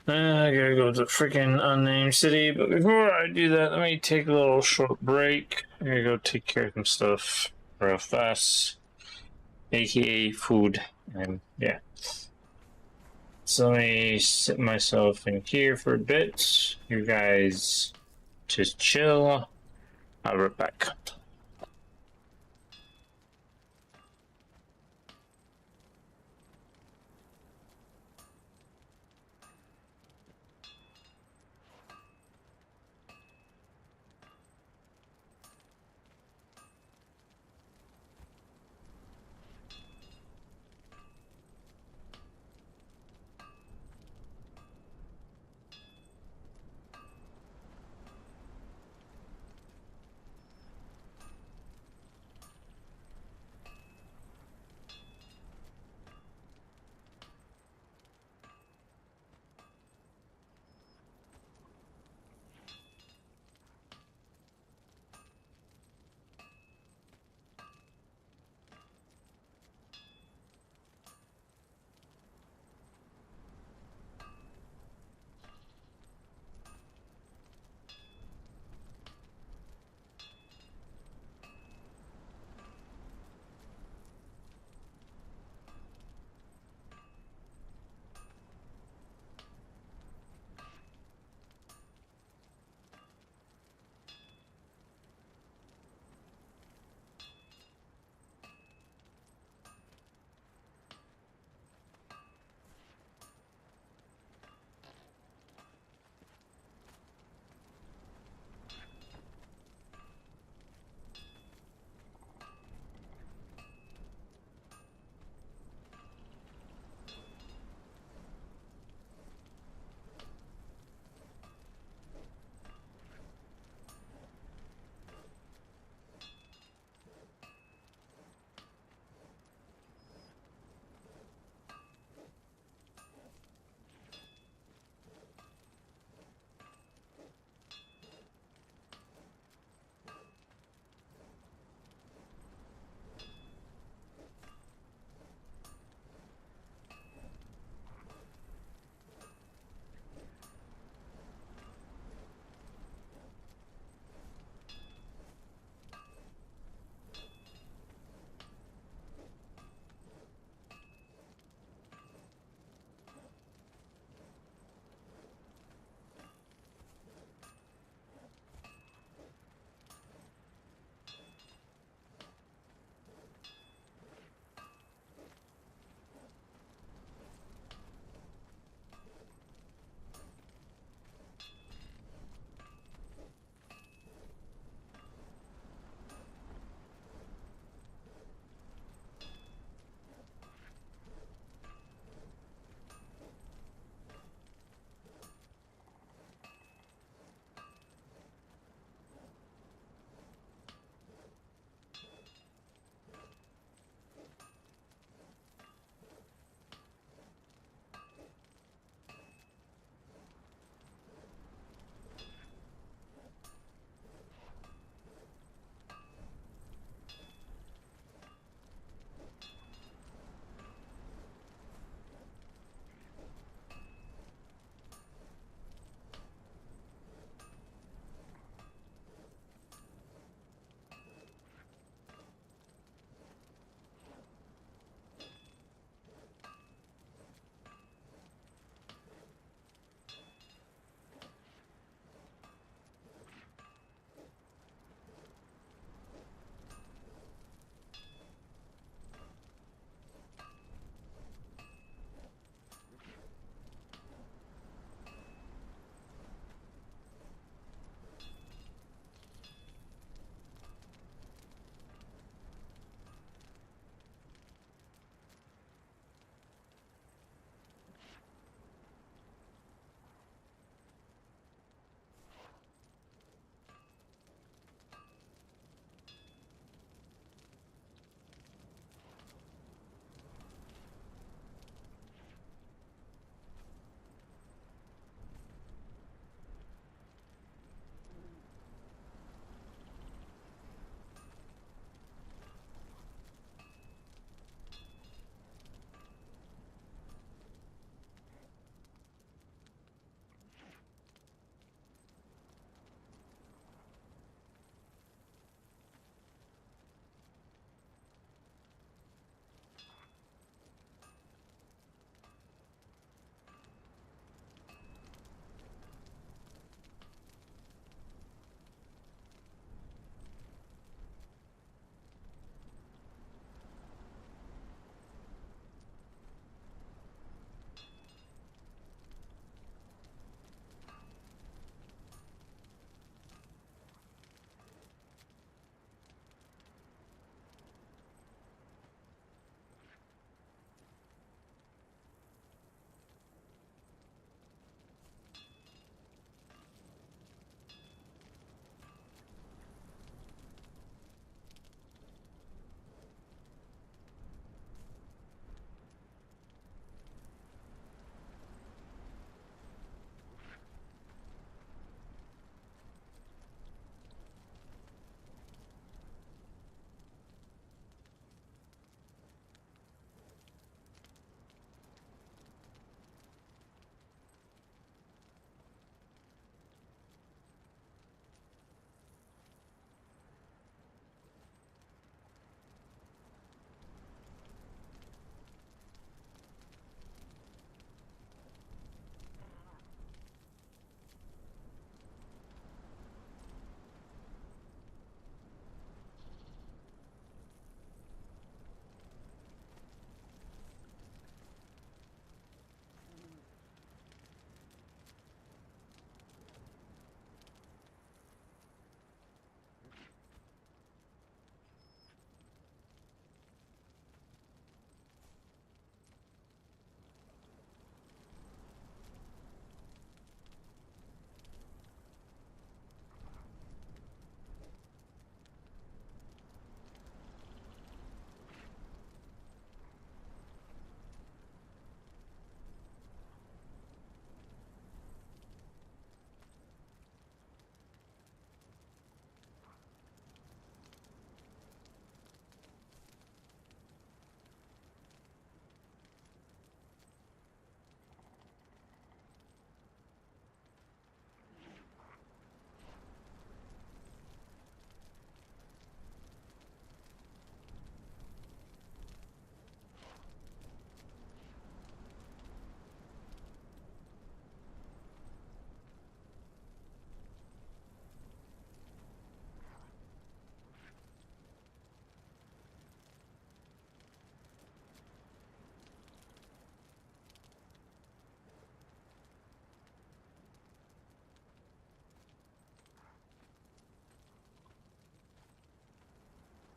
I gotta go to the freaking unnamed city, but before I do that, let me take a little short break. I gotta go take care of some stuff real fast, aka food, and yeah. So let me sit myself in here for a bit. You guys just chill. I'll be right back.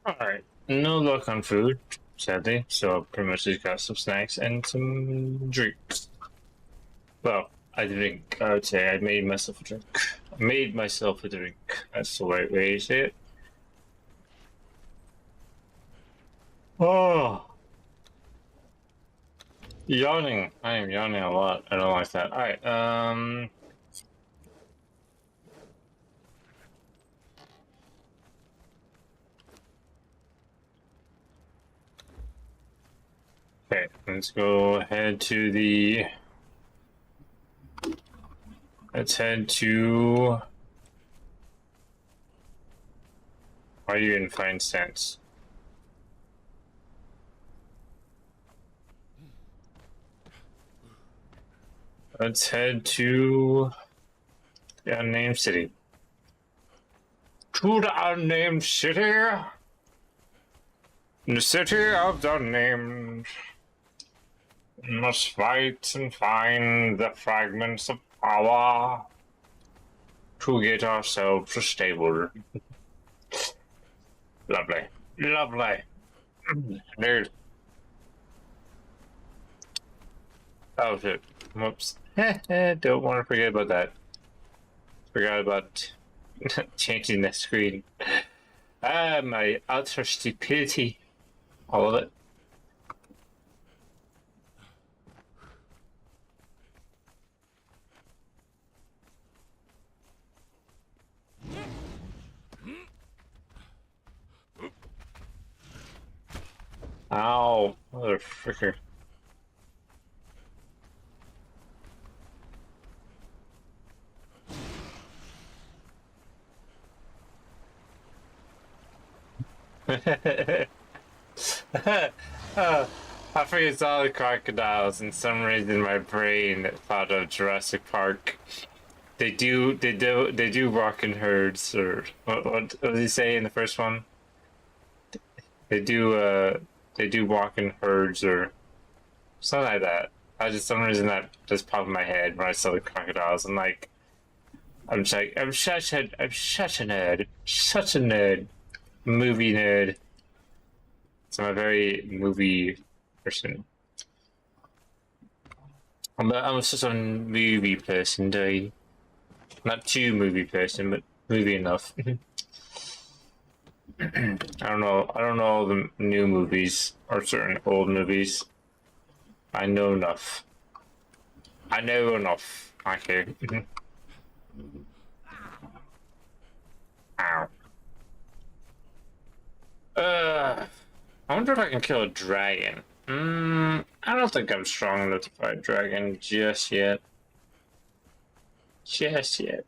Alright, no luck on food, sadly, so pretty much just got some snacks and some drinks. Well, I would say I made myself a drink. I made myself a drink. That's the right way to say it. Oh, yawning. I am yawning a lot. I don't like that. Alright, okay, let's go ahead to the... Let's head to... Why are you in fine sense? Let's head to the unnamed city. To the unnamed city? The city of the unnamed. We must fight and find the fragments of power to get ourselves a stable. Lovely. Lovely. Dude. Oh shit. Whoops. Don't want to forget about that. Forgot about changing the screen. Ah, my utter stupidity. All of it. Ow, motherfucker. I forget all the crocodiles, and some reason my brain thought of Jurassic Park. They do walk in herds, or what did he say in the first one? They do walk in herds or something like that. I just some reason that just popped in my head when I saw the crocodiles. I'm like, I'm such a nerd, such a nerd, movie nerd. So I'm a very movie person. I'm such a movie person, dude. Not too movie person, but movie enough. I don't know the new movies or certain old movies. I know enough. I know enough. Okay. Ow. I wonder if I can kill a dragon. I don't think I'm strong enough to fight a dragon just yet. Just yet.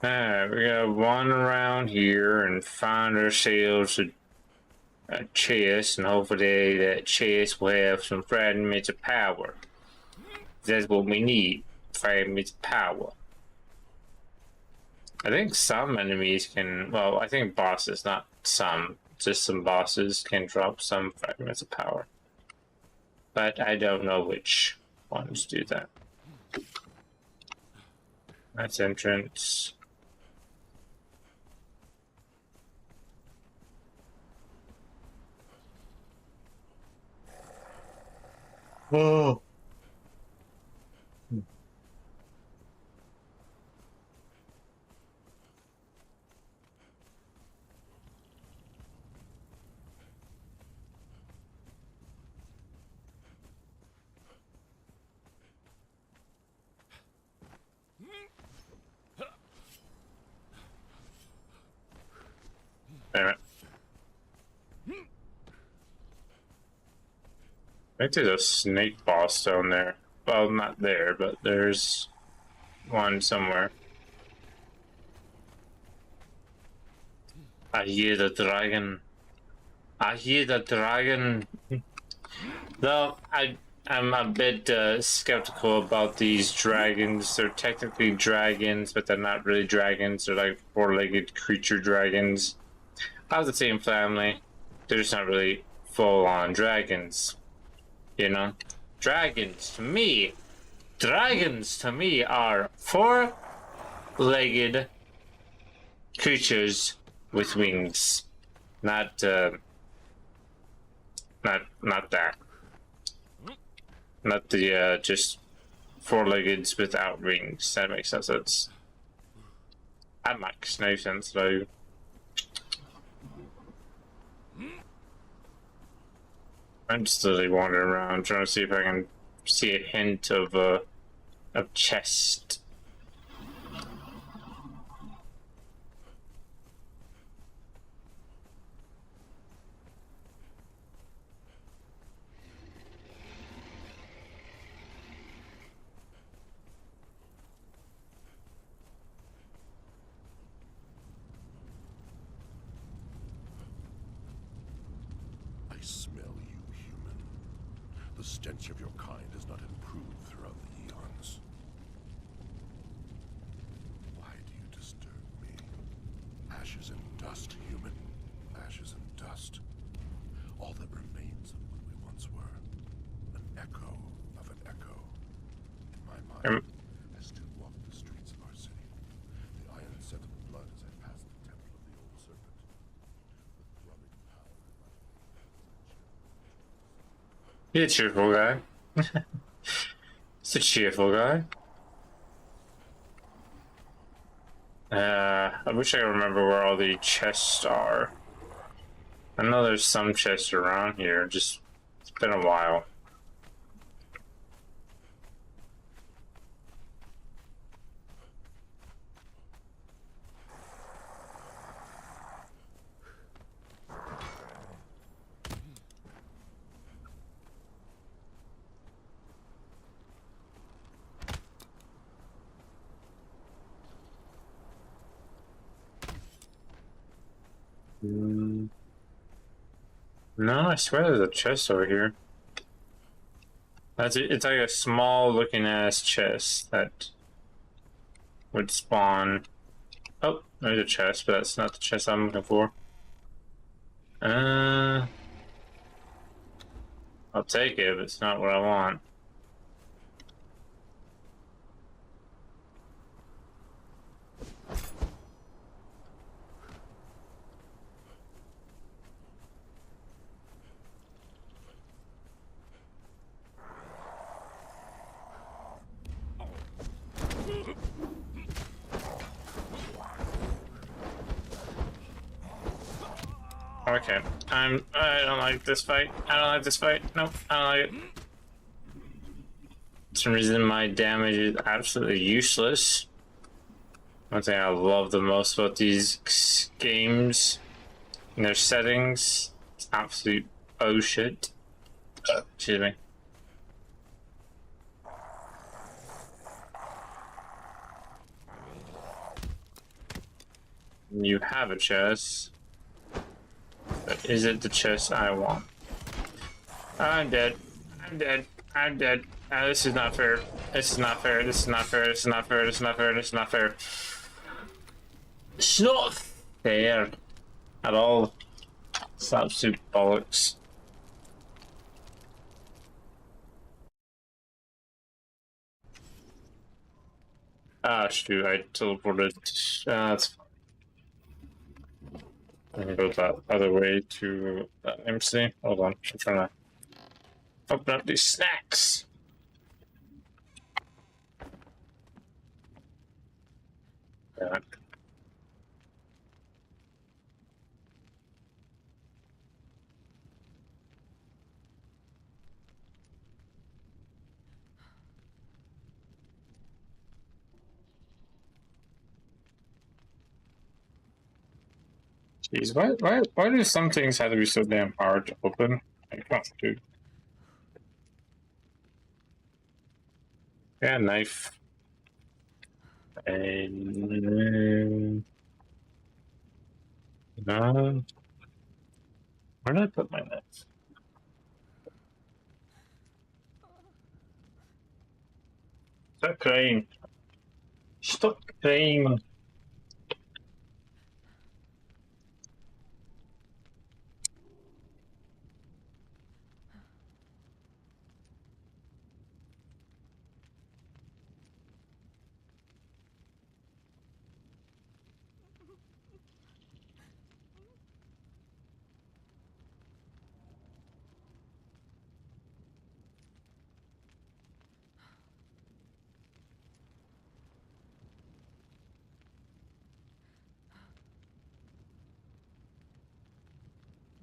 Alright, we got one around here and find ourselves a chest, and hopefully that chest will have some fragments of power. That's what we need, fragments of power. I think some enemies can, well, I think bosses, not some, just some bosses can drop some fragments of power. But I don't know which ones do that. That's entrance. Whoa. Damn it. I think there's a snake boss down there. Well, not there, but there's one somewhere. I hear the dragon. I hear the dragon. Though I'm a bit skeptical about these dragons. They're technically dragons, but they're not really dragons. They're like four-legged creature dragons. Of the same family. They're just not really full-on dragons. You know, dragons to me are four-legged creatures with wings, not not that, not the just four-legged without wings. That makes no sense. That makes no sense though. I'm just literally wandering around trying to see if I can see a hint of a chest. I smell you, human. The stench of your kind has not improved throughout the eons. Why do you disturb me? Ashes and dust, human. Ashes and dust. All that remains of what we once were. An echo of an echo. In my mind, I still walk the streets of our city. The iron scent of blood as I pass the temple of the old serpent. The throbbing power in my veins as I chill. He's a cheerful guy. He's a cheerful guy. I wish I could remember where all the chests are. I know there's some chests around here, just it's been a while. No, I swear there's a chest over here. It's like a small looking ass chest that would spawn. Oh, there's a chest, but that's not the chest I'm looking for. I'll take it, but it's not what I want. Okay, I don't like this fight. I don't like this fight. Nope, I don't like it. For some reason, my damage is absolutely useless. One thing I love the most about these games and their settings, it's absolute oh shit. Excuse me. You have a chest. But is it the chest I want? I'm dead. I'm dead. I'm dead. This is not fair. This is not fair. This is not fair. This is not fair. This is not fair. This is not fair. It's not fair at all. It's absolute bollocks. Ah, shoot, I teleported. That's fine. I can go that other way to that MC. Hold on, I'm trying to open up these snacks. Yeah. Jeez, why do some things have to be so damn hard to open? Like, come on, dude. Yeah, knife. And no. Where did I put my knife? Stop crying. Stop crying.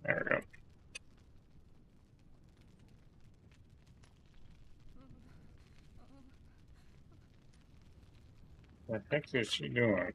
There we go. What the heck is she doing?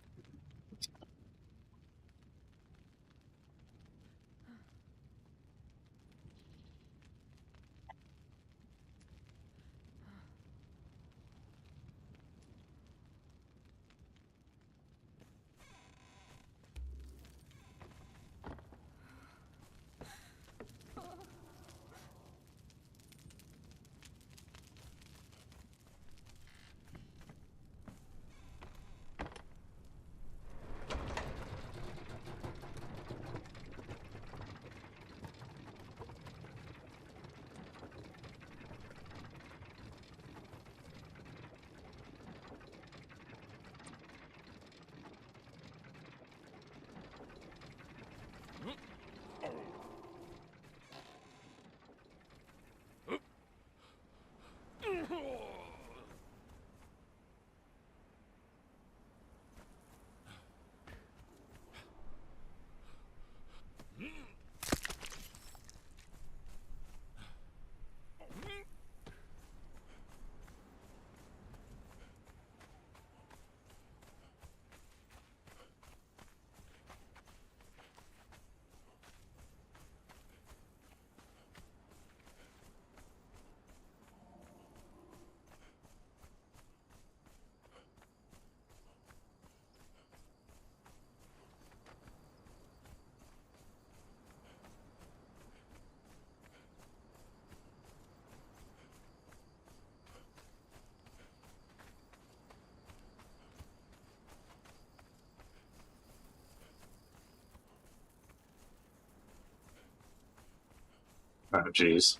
Oh, jeez.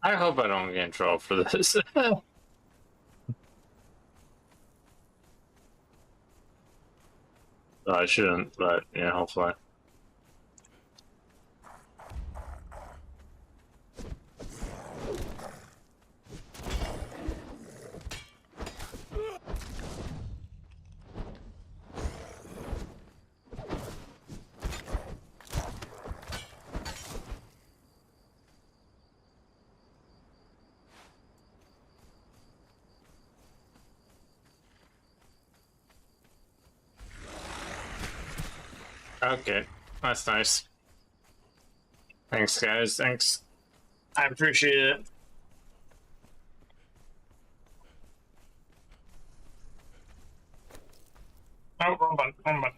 I hope I don't get in trouble for this. I shouldn't, but yeah, hopefully. Okay, that's nice. Thanks, guys. Thanks. I appreciate it. Oh, wrong button. Wrong button.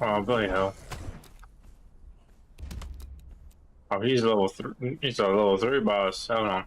Oh, bloody hell. Oh, he's level 3. He's a level 3 boss. Hold on.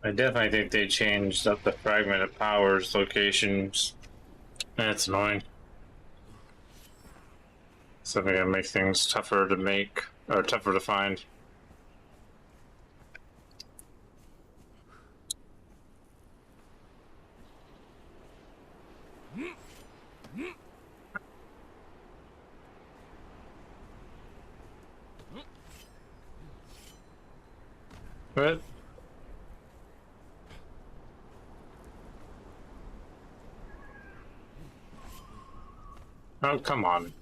I definitely think they changed up the fragment of powers locations. That's annoying. Something that makes things tougher to make, or tougher to find. What? Oh, come on.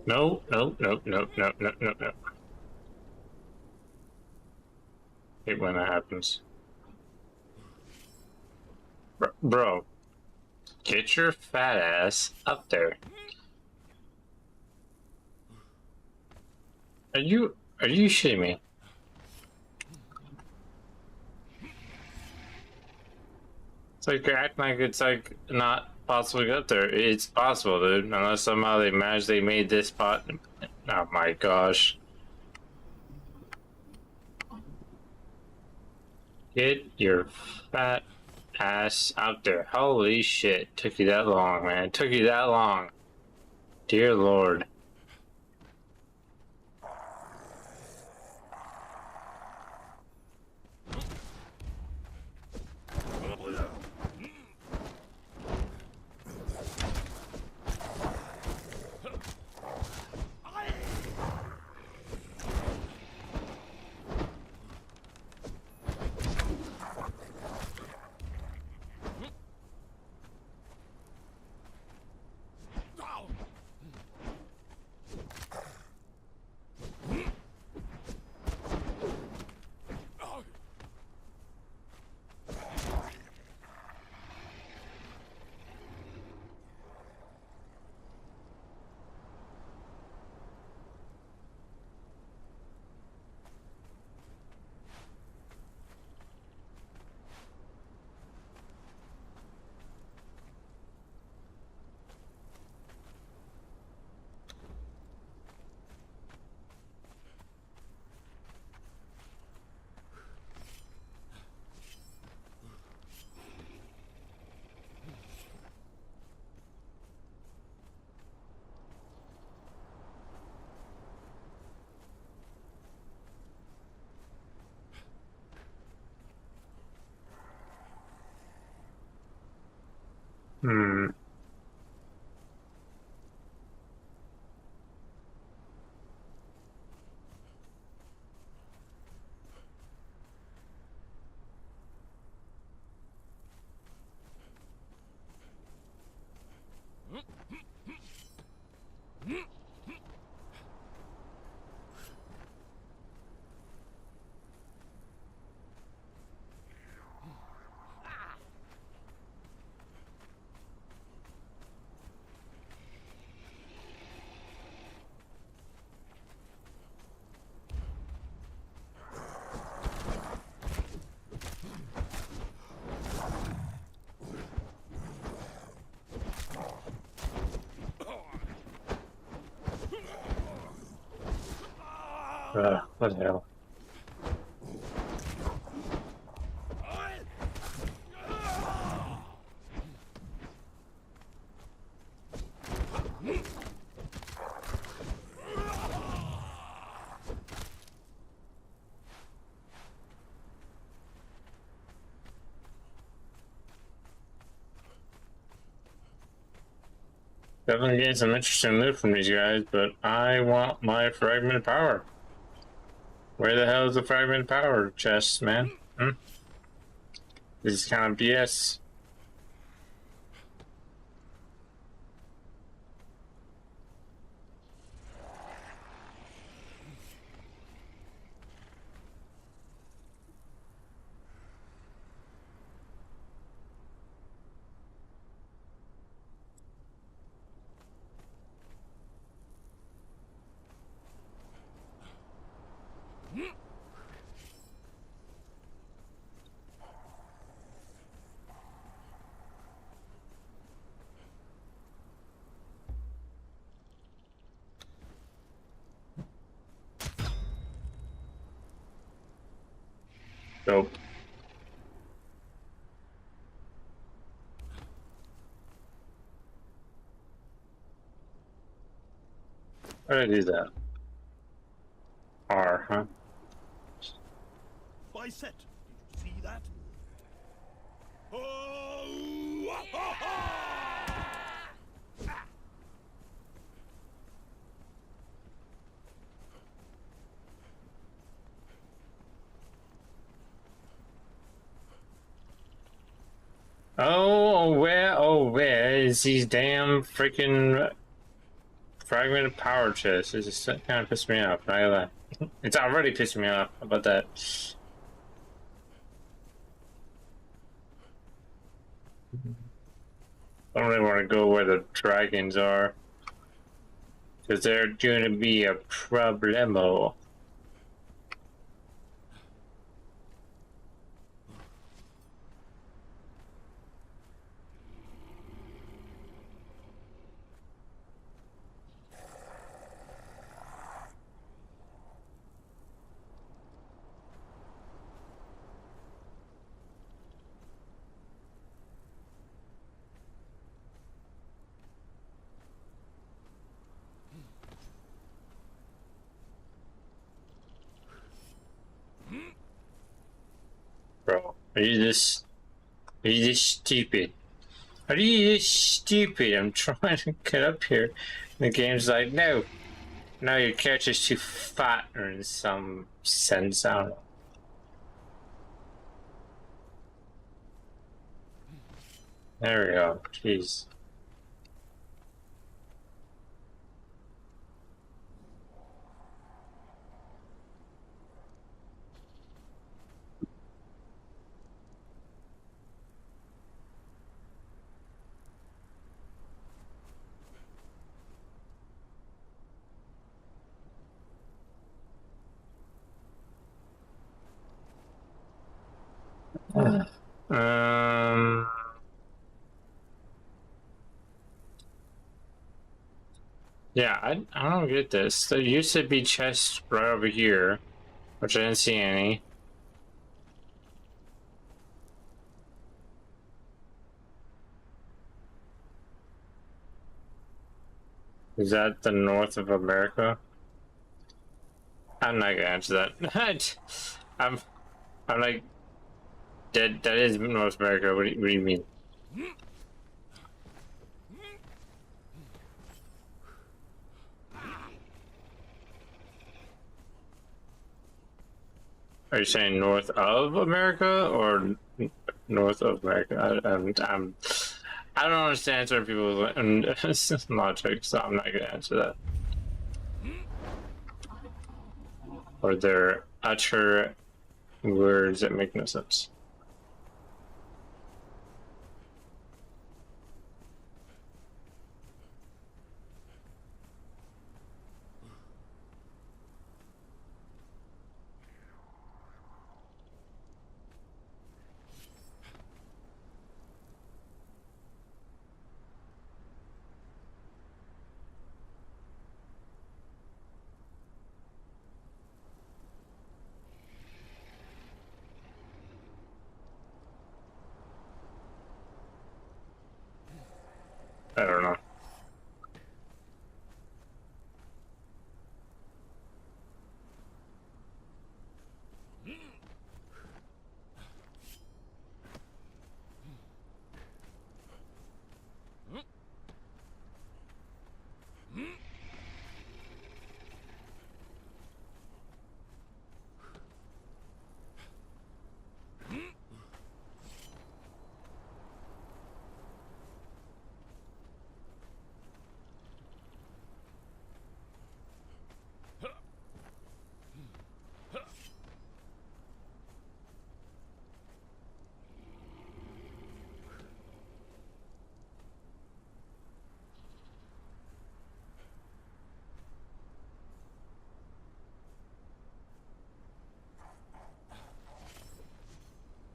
No, no, no, no, no, no, no, no. Hate when that happens. Bro, get your fat ass up there. Are you shitting me? It's like you're acting like it's like not possible to get up there. It's possible, dude. Unless somehow they magically made this spot. Oh my gosh. Get your fat ass out there. Holy shit. Took you that long, man. Took you that long. Dear Lord. What the hell? Definitely getting some interesting loot from these guys, but I want my fragment of power. Where the hell is the fragment of power chest, man? Hmm? This is kind of BS. Dope. How did I do that? R, huh? By set. Did you see that? Oh! Ha, ha! Where is these damn freaking fragmented power chests? This is kind of pissed me off. Not gonna lie. It's already pissed me off. How about that? I don't really want to go where the dragons are, because they're going to be a problemo. Bro, are you this stupid? Are you this stupid? I'm trying to get up here. The game's like, no, your character's too fat, or in some sense, I don't know. There we go. Jeez. Um. Yeah, I don't get this. There used to be chests right over here, which I didn't see any. Is that the north of America? I'm not gonna answer that. I'm I'm like that is North America. What do you mean? Are you saying north of America or north of America? I don't understand certain people's logic, so I'm not gonna answer that. Or their utter words that make no sense.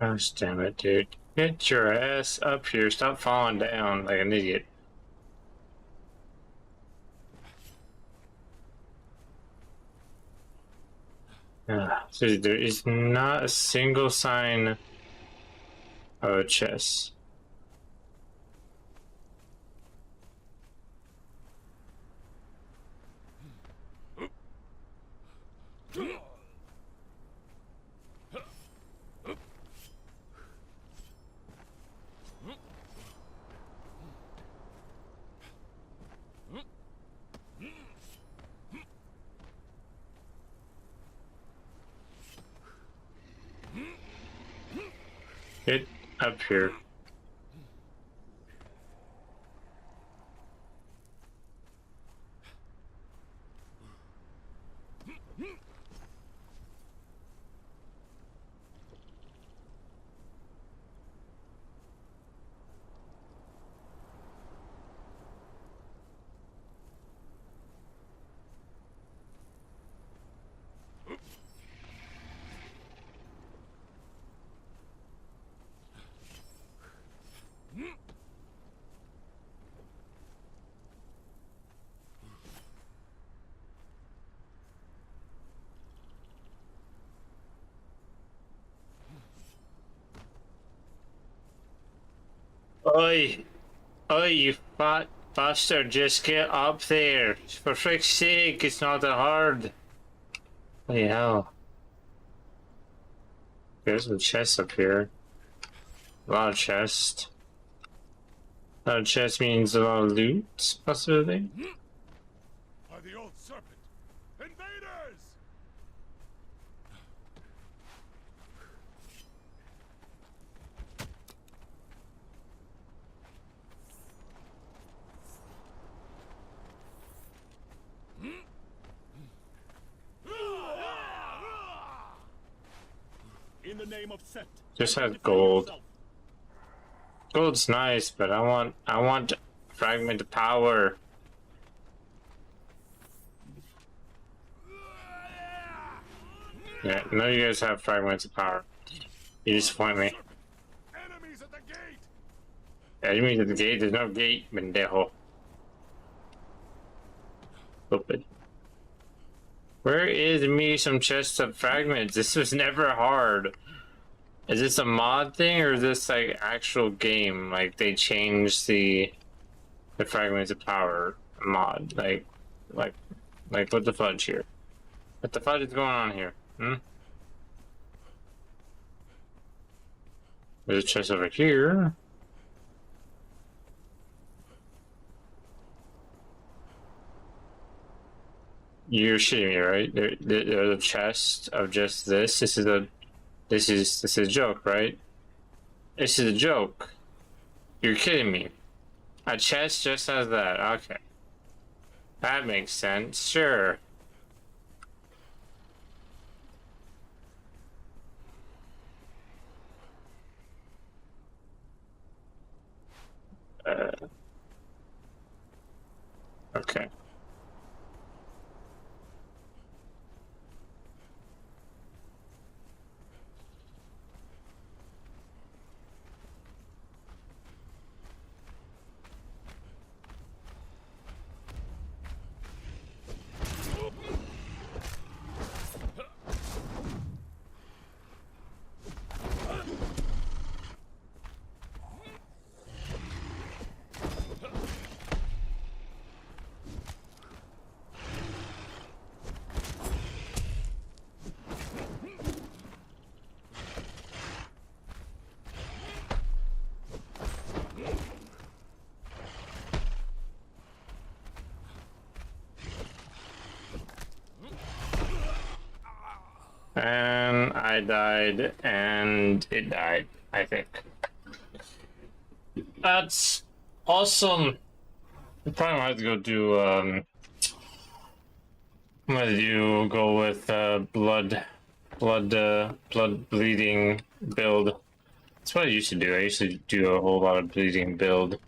Gosh damn it, dude. Get your ass up here. Stop falling down like an idiot. So there is not a single sign of a chest. Get up here. Oi! Oi, you fat bastard, just get up there. For frick's sake, it's not that hard. Holy hell. There's some chests up here. A lot of chests. A lot of chests means a lot of loot, possibly. By the old serpent! Invaders! In the name of Set. Just had defend gold. yourself. Gold's nice, but I want fragment of power. Yeah, none of you guys have fragments of power. You disappoint me. Enemies at the gate! Yeah, you mean at the gate? There's no gate, pendejo. Stupid. Where is me some chests of fragments? This was never hard. Is this a mod thing or is this like actual game? Like they changed the fragments of power mod. Like what the fudge here? What the fudge is going on here? Hmm? There's a chest over here. You're shitting me, right? There's a chest of just this. This is a joke, right? This is a joke. You're kidding me. A chest just has that. Okay. That makes sense. Sure. Okay. And I died, and it died, I think. That's awesome. I probably might have to go do, I'm gonna go with, blood bleeding build. That's what I used to do. I used to do a whole lot of bleeding build.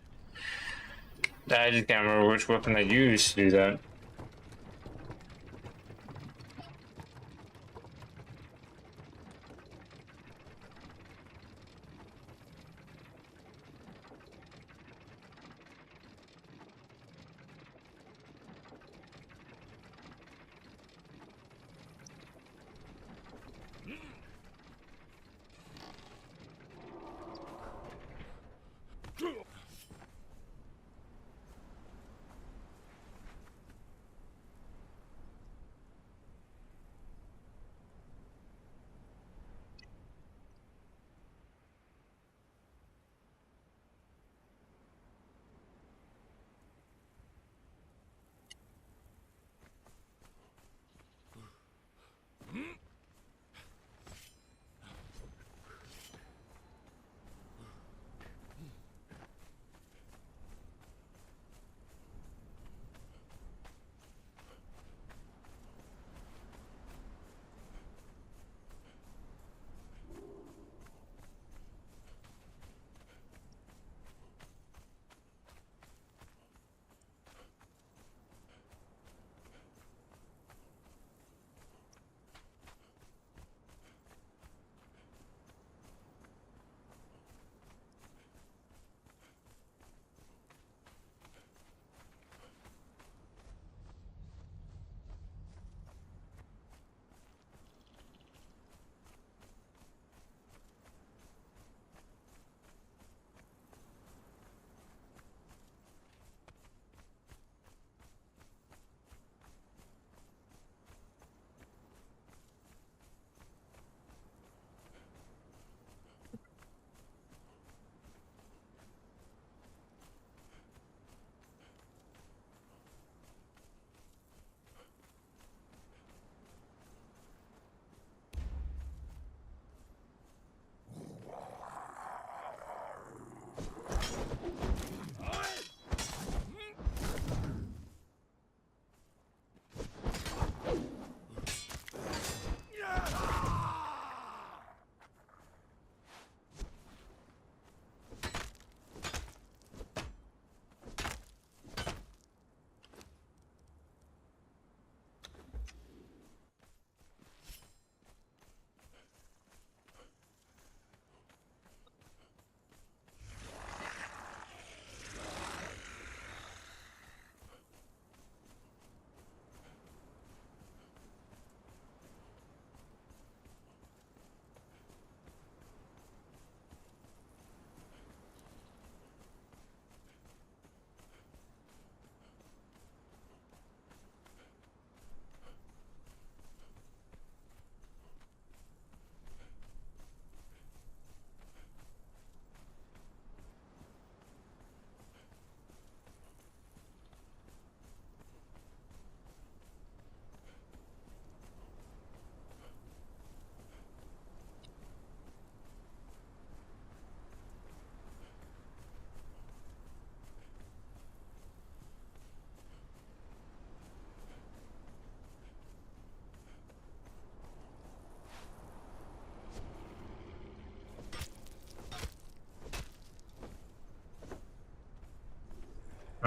I just can't remember which weapon I used to do that.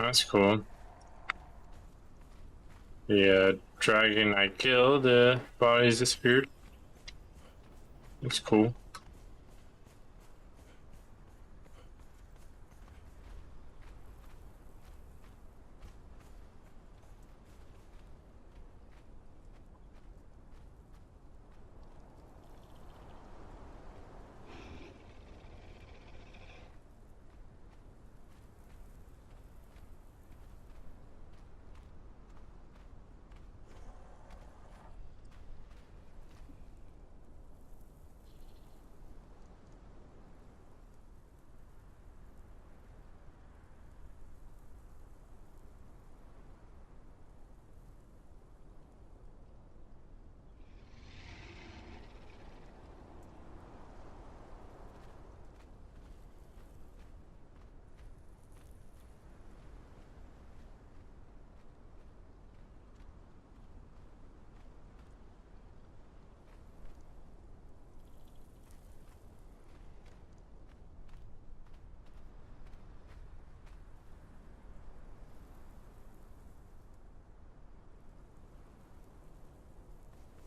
That's cool. The dragon I killed, the bodies disappeared. Looks cool.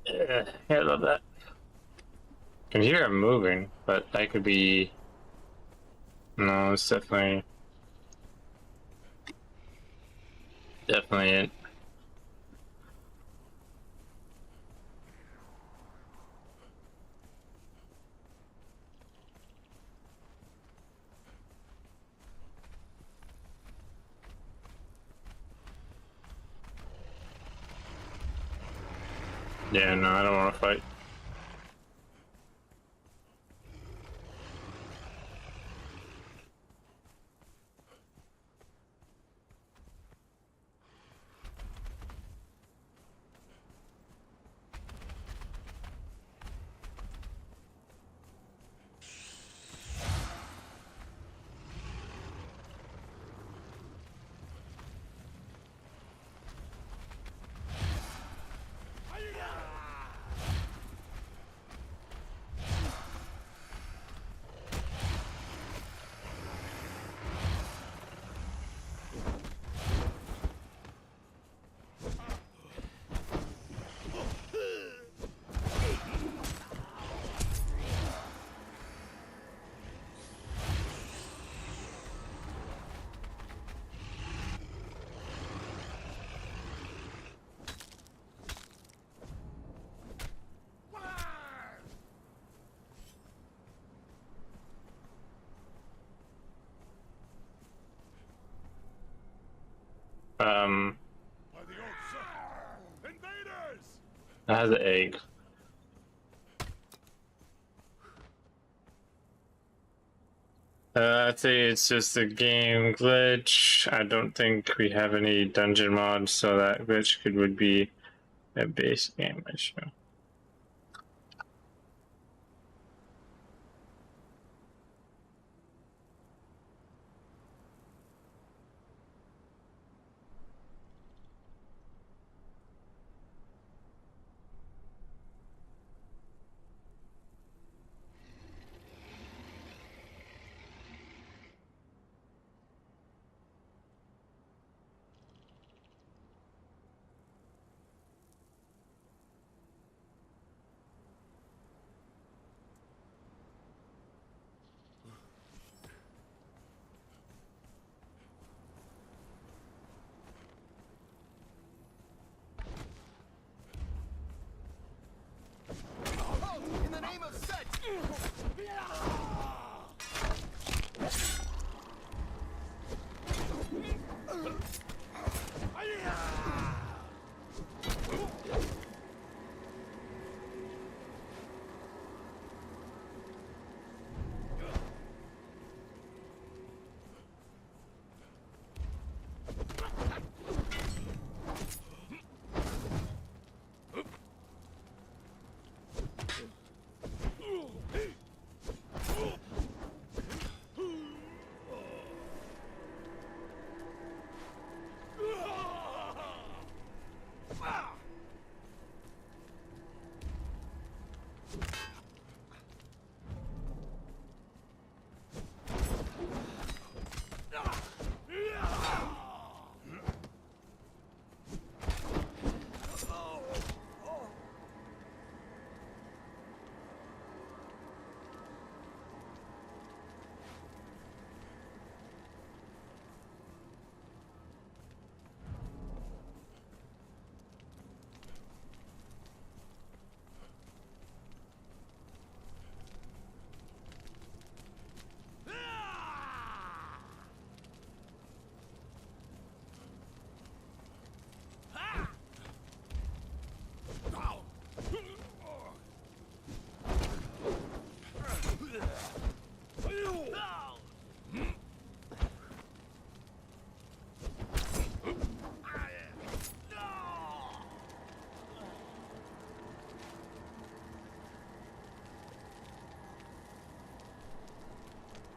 Yeah, I love that. Can hear him moving, but that could be. No, it's definitely it. Yeah, no, I don't want to fight. By the old sir. Invaders! It has an egg. I'd say it's just a game glitch. I don't think we have any dungeon mods, so that glitch would be a base game issue.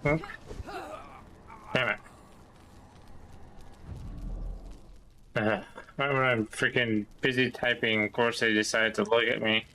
Damn it. When I'm freaking busy typing, of course they decide to look at me.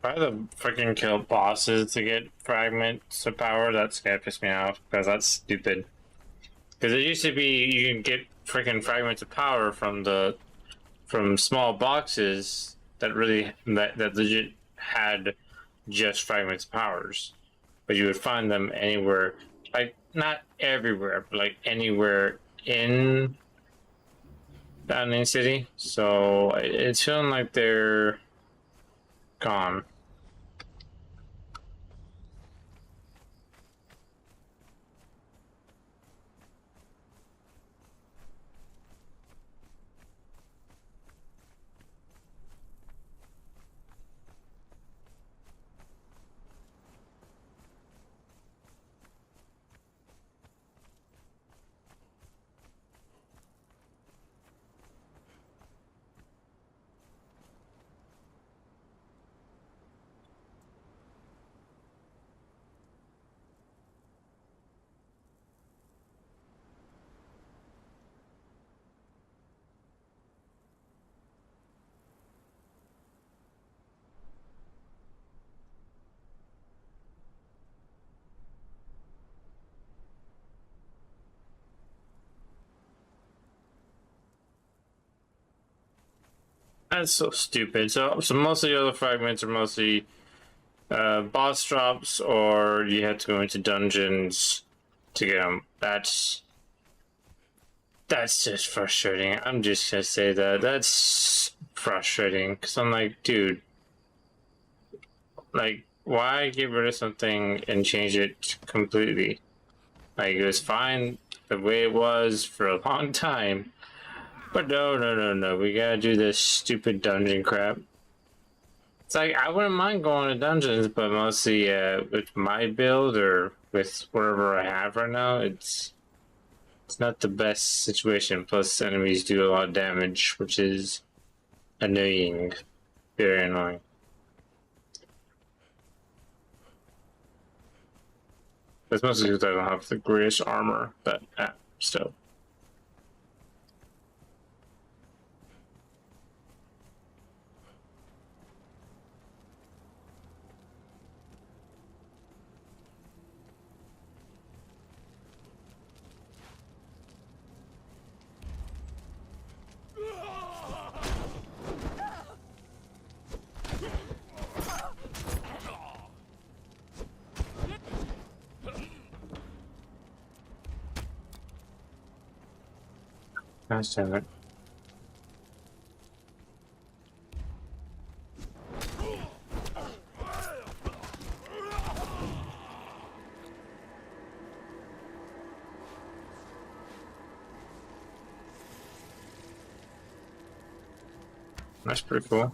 Try to freaking kill bosses to get fragments of power. That's gonna piss me off because that's stupid. Because it used to be you can get freaking fragments of power from small boxes that that legit had just fragments of powers, but you would find them anywhere, like not everywhere, but like anywhere in Founding City. So it's feeling like they're gone. That's so stupid. So most of the other fragments are mostly boss drops, or you have to go into dungeons to get them. That's just frustrating. I'm just gonna say that that's frustrating because I'm like, dude, like, why get rid of something and change it completely? Like, it was fine the way it was for a long time, but no, we gotta do this stupid dungeon crap. It's like, I wouldn't mind going to dungeons, but mostly with my build or with whatever I have right now, it's not the best situation. Plus, enemies do a lot of damage, which is annoying. Very annoying. That's mostly because I don't have the greatest armor, but still. Gosh damn it. That's pretty cool.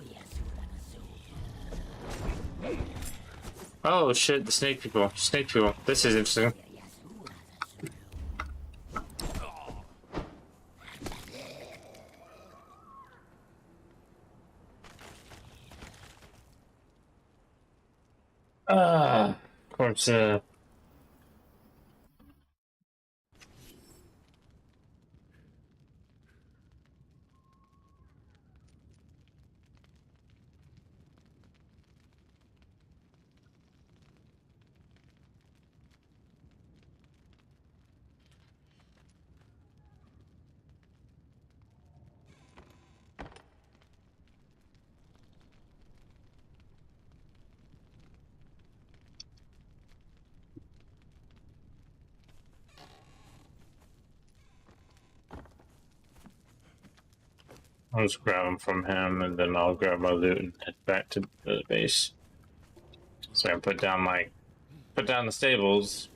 Oh shit, the snake people. Snake people. This is interesting. Of course, I'll just grab them from him, and then I'll grab my loot and head back to the base. So I can put down the stables.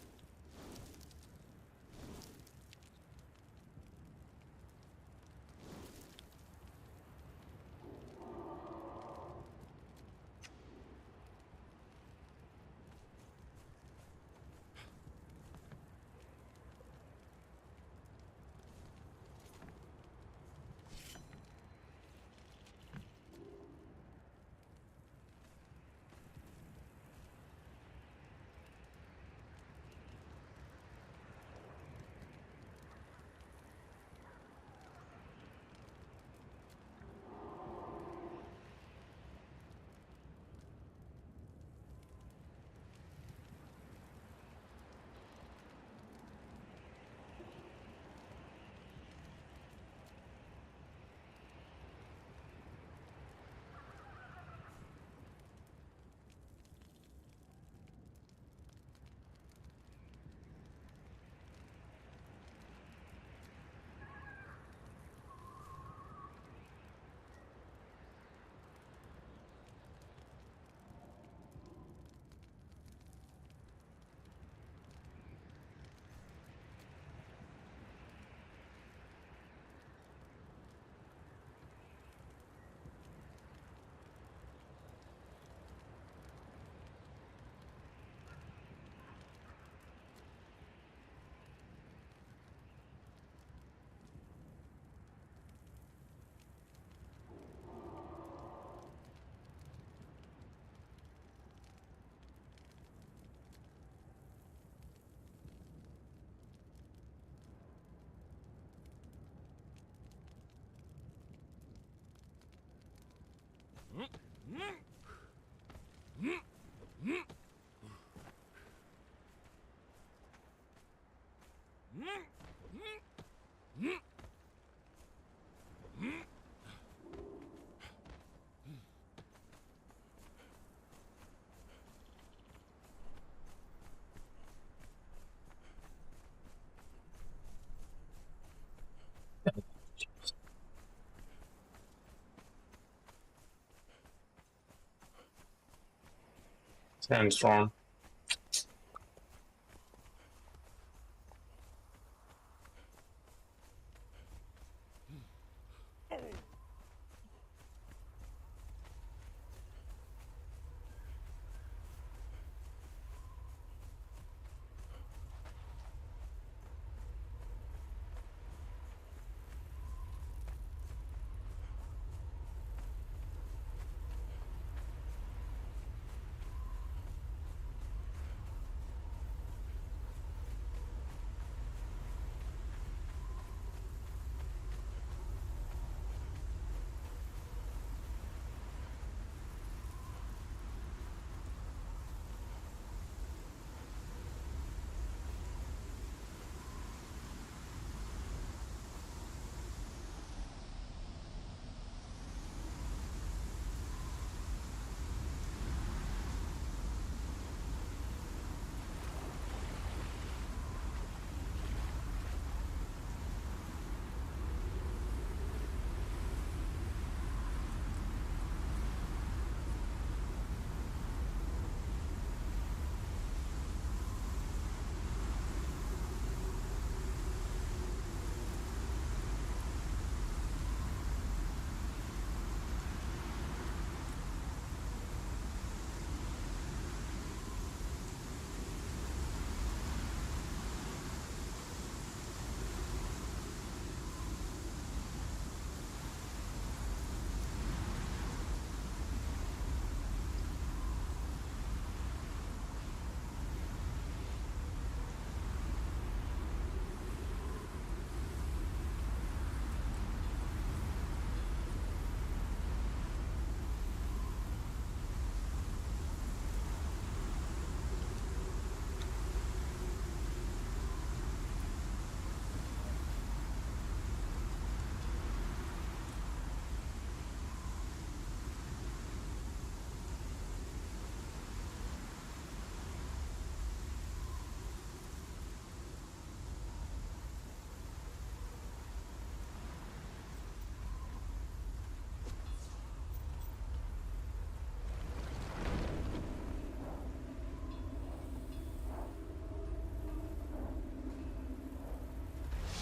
Sandstorm.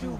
you.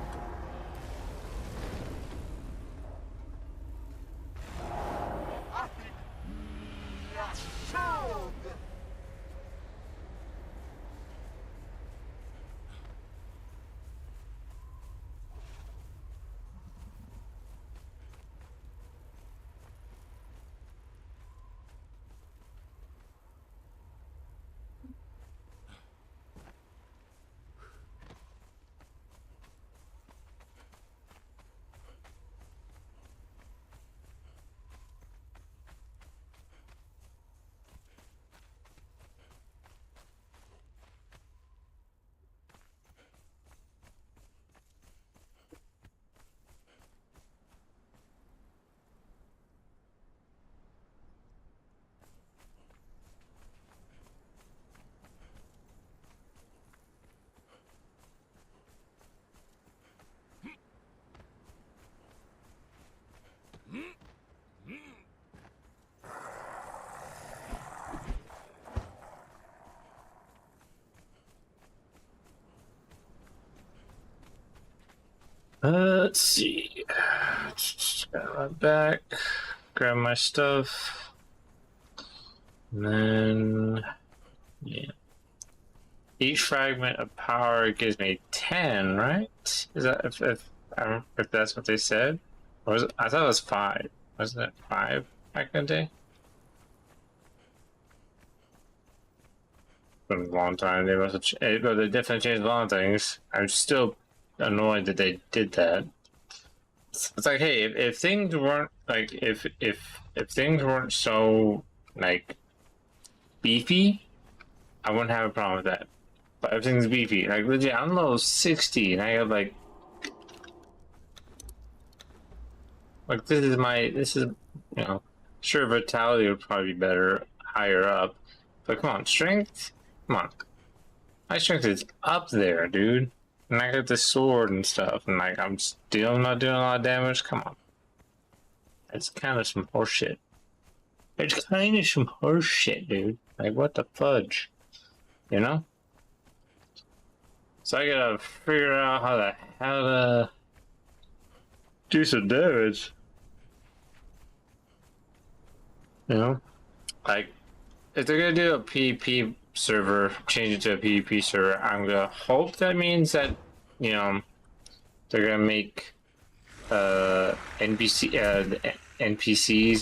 Let's see. Just gotta run back, grab my stuff, and then yeah. Each fragment of power gives me 10, right? Is that if that's what they said? Or was it, I thought it was 5. Wasn't it 5 back in the day? Been a long time. They must have, but they definitely changed a lot of things. I'm still annoyed that they did that. It's like, hey, if things weren't like if things weren't so like beefy, I wouldn't have a problem with that. But everything's beefy. Like legit, I'm level 60 and I have like this is you know, sure vitality would probably be better higher up. But come on, strength? Come on. My strength is up there, dude. And I got this sword and stuff, and like I'm still not doing a lot of damage. Come on. It's kind of some horseshit. It's kind of some horseshit, dude. Like, what the fudge? You know? So I gotta figure out how to do some damage. You know? Like, if they're gonna do a PvP server, change it to a PvP server, I'm gonna hope that means that, you know, they're gonna make NPCs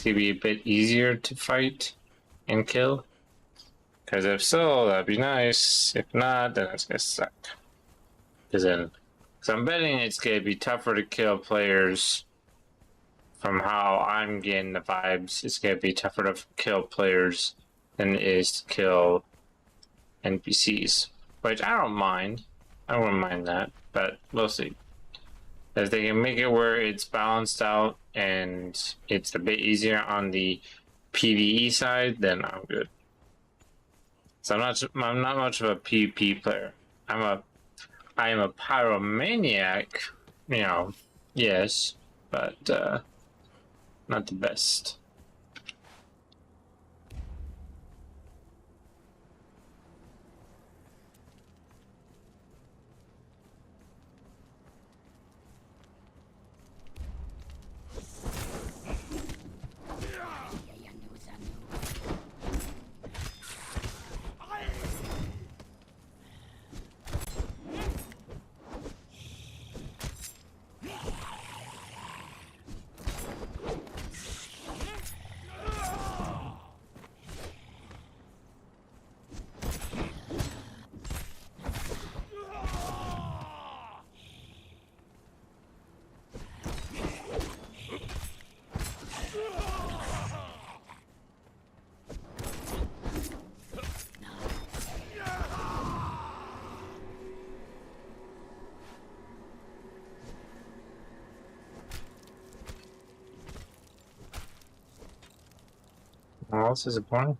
gonna be a bit easier to fight and kill. Because if so, that'd be nice. If not, then it's gonna suck. Because I'm betting it's gonna be tougher to kill players. From how I'm getting the vibes, it's gonna be tougher to kill players than it is to kill NPCs. Which I don't mind. I wouldn't mind that, but we'll see. If they can make it where it's balanced out and it's a bit easier on the PvE side, then I'm good. So I'm not much of a PvP player. I am a pyromaniac, you know, yes, but not the best. What else is a point?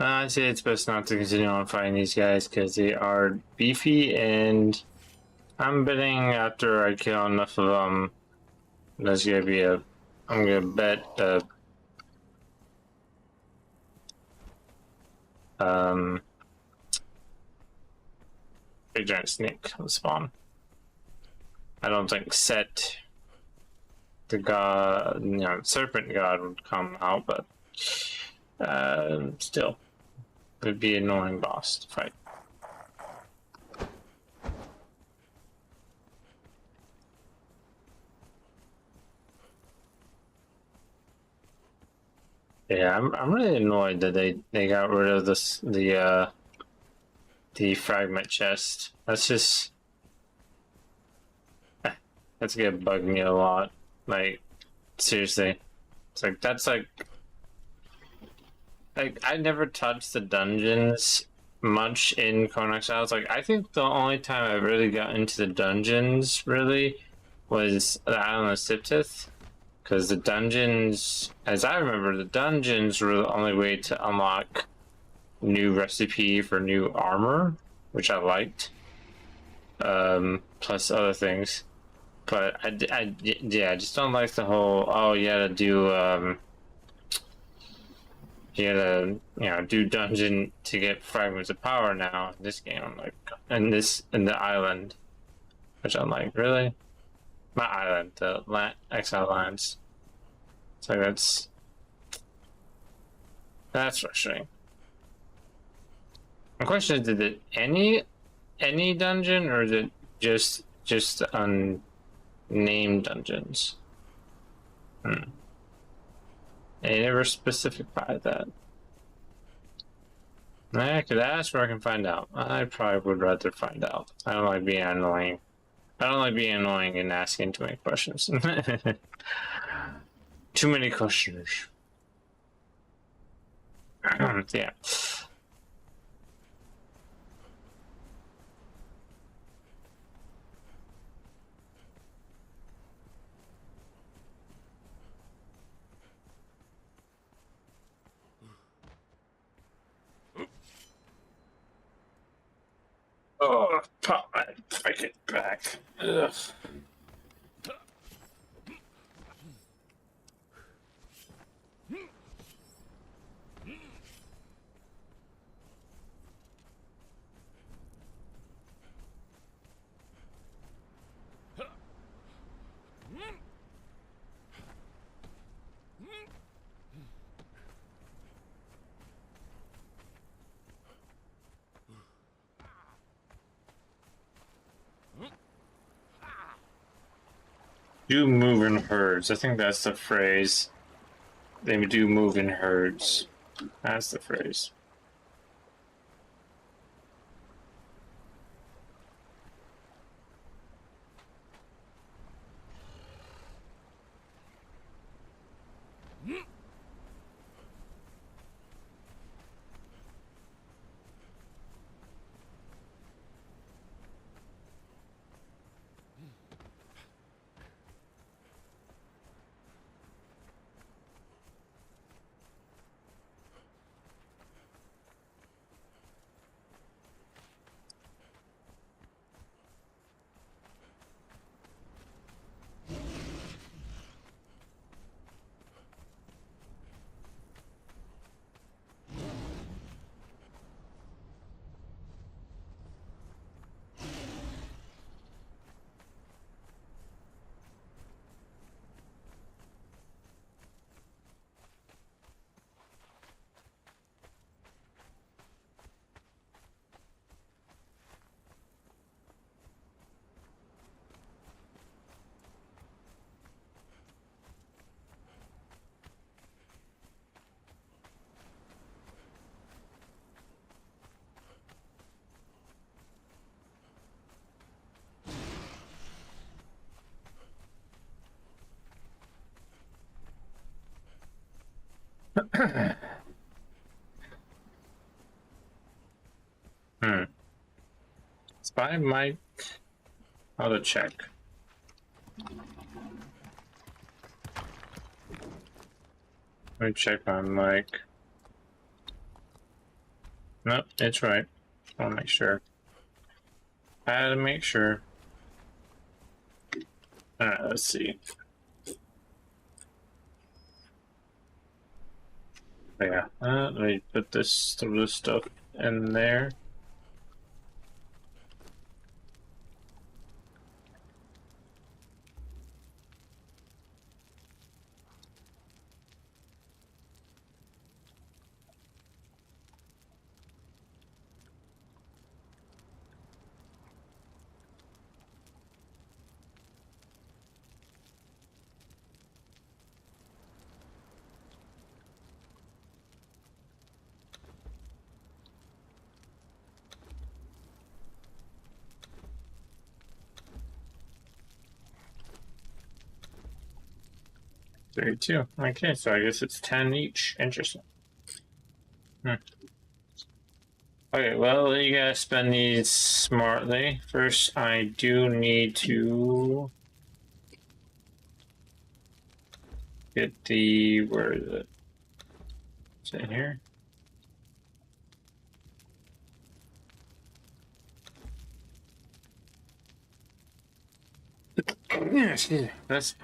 I'd say it's best not to continue on fighting these guys because they are beefy, and I'm betting after I kill enough of them, there's gonna be I'm gonna bet big giant snake will spawn. I don't think Set, the god, serpent god would come out, but still, it would be an annoying boss to fight. Yeah, I'm really annoyed that they got rid of the fragment chest. That's gonna bug me a lot. Like, seriously. It's like, that's like I never touched the dungeons much in Conan Exiles. Like, I think the only time I really got into the dungeons, really, was the Island of Siptith. Because the dungeons, as I remember, the dungeons were the only way to unlock new recipe for new armor, which I liked. Plus other things. But I just don't like the whole, oh, you gotta do, you gotta, do dungeon to get fragments of power now in this game. I'm like, in the island. Which I'm like, really? Not island, the Exile Lands. So that's frustrating. My question is, did it any dungeon, or is it just unnamed dungeons? They never specified that. I could ask, or I can find out. I probably would rather find out. I don't like being annoying. I don't like being annoying and asking too many questions. Too many questions. Yeah. Oh, pop my it back. Ugh. Do move in herds. I think that's the phrase. They do move in herds. That's the phrase. Spy mic. How to check. Let me check my mic. Nope, it's right. I want to make sure. I had to make sure. Alright, let's see. Yeah, let me put this stuff in there. 32. Okay, so I guess it's 10 each. Interesting. Okay, well, you gotta spend these smartly. First, I do need to get the, where is it? Is it here? That's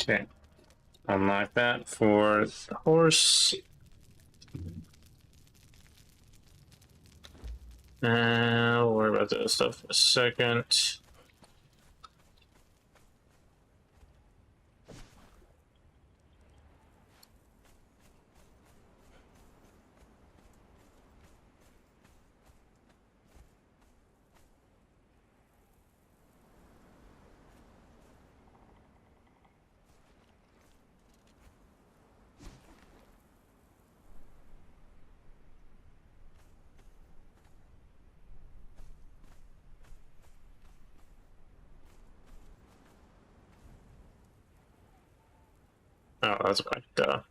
okay. Unlock that for the horse. We'll worry about that stuff in a second. Oh, that's quite duh.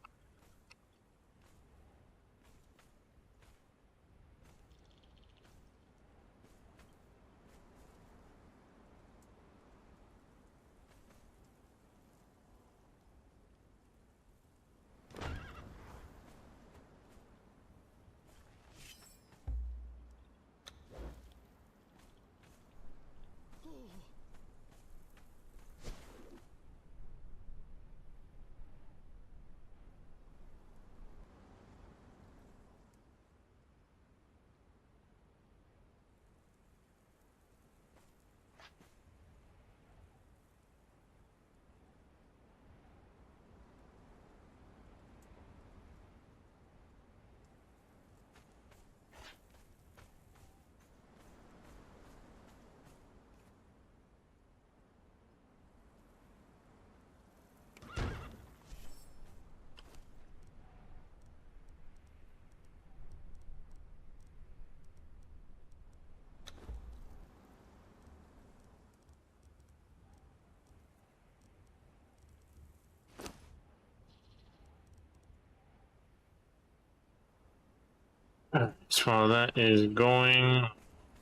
So while that is going,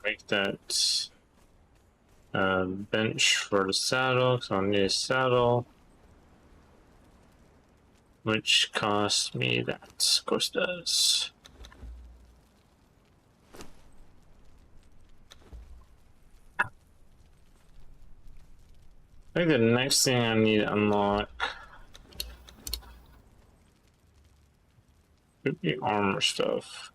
make that bench for the saddle, because I'll need a saddle, which costs me that. Of course, it does. I think the next thing I need to unlock could be armor stuff.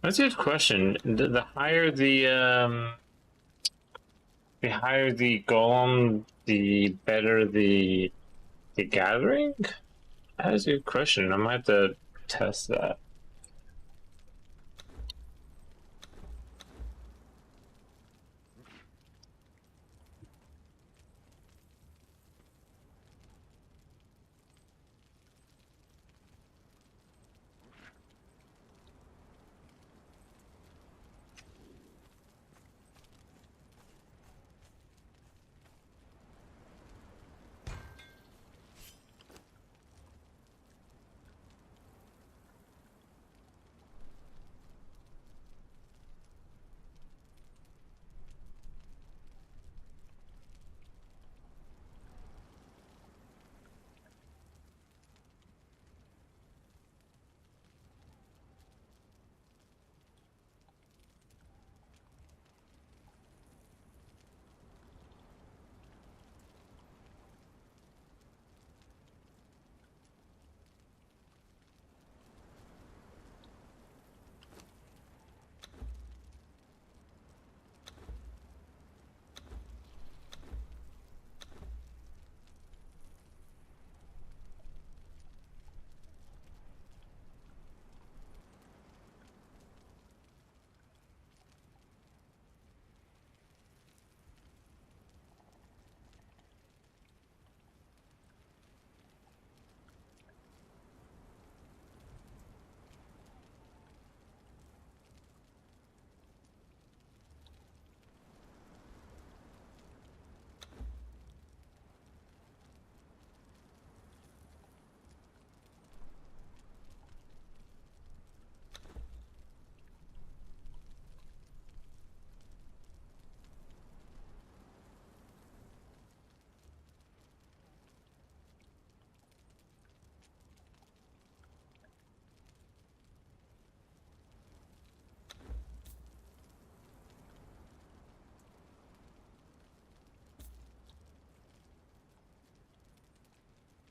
That's a good question. The higher the higher the golem, the better the gathering. That's a good question. I might have to test that.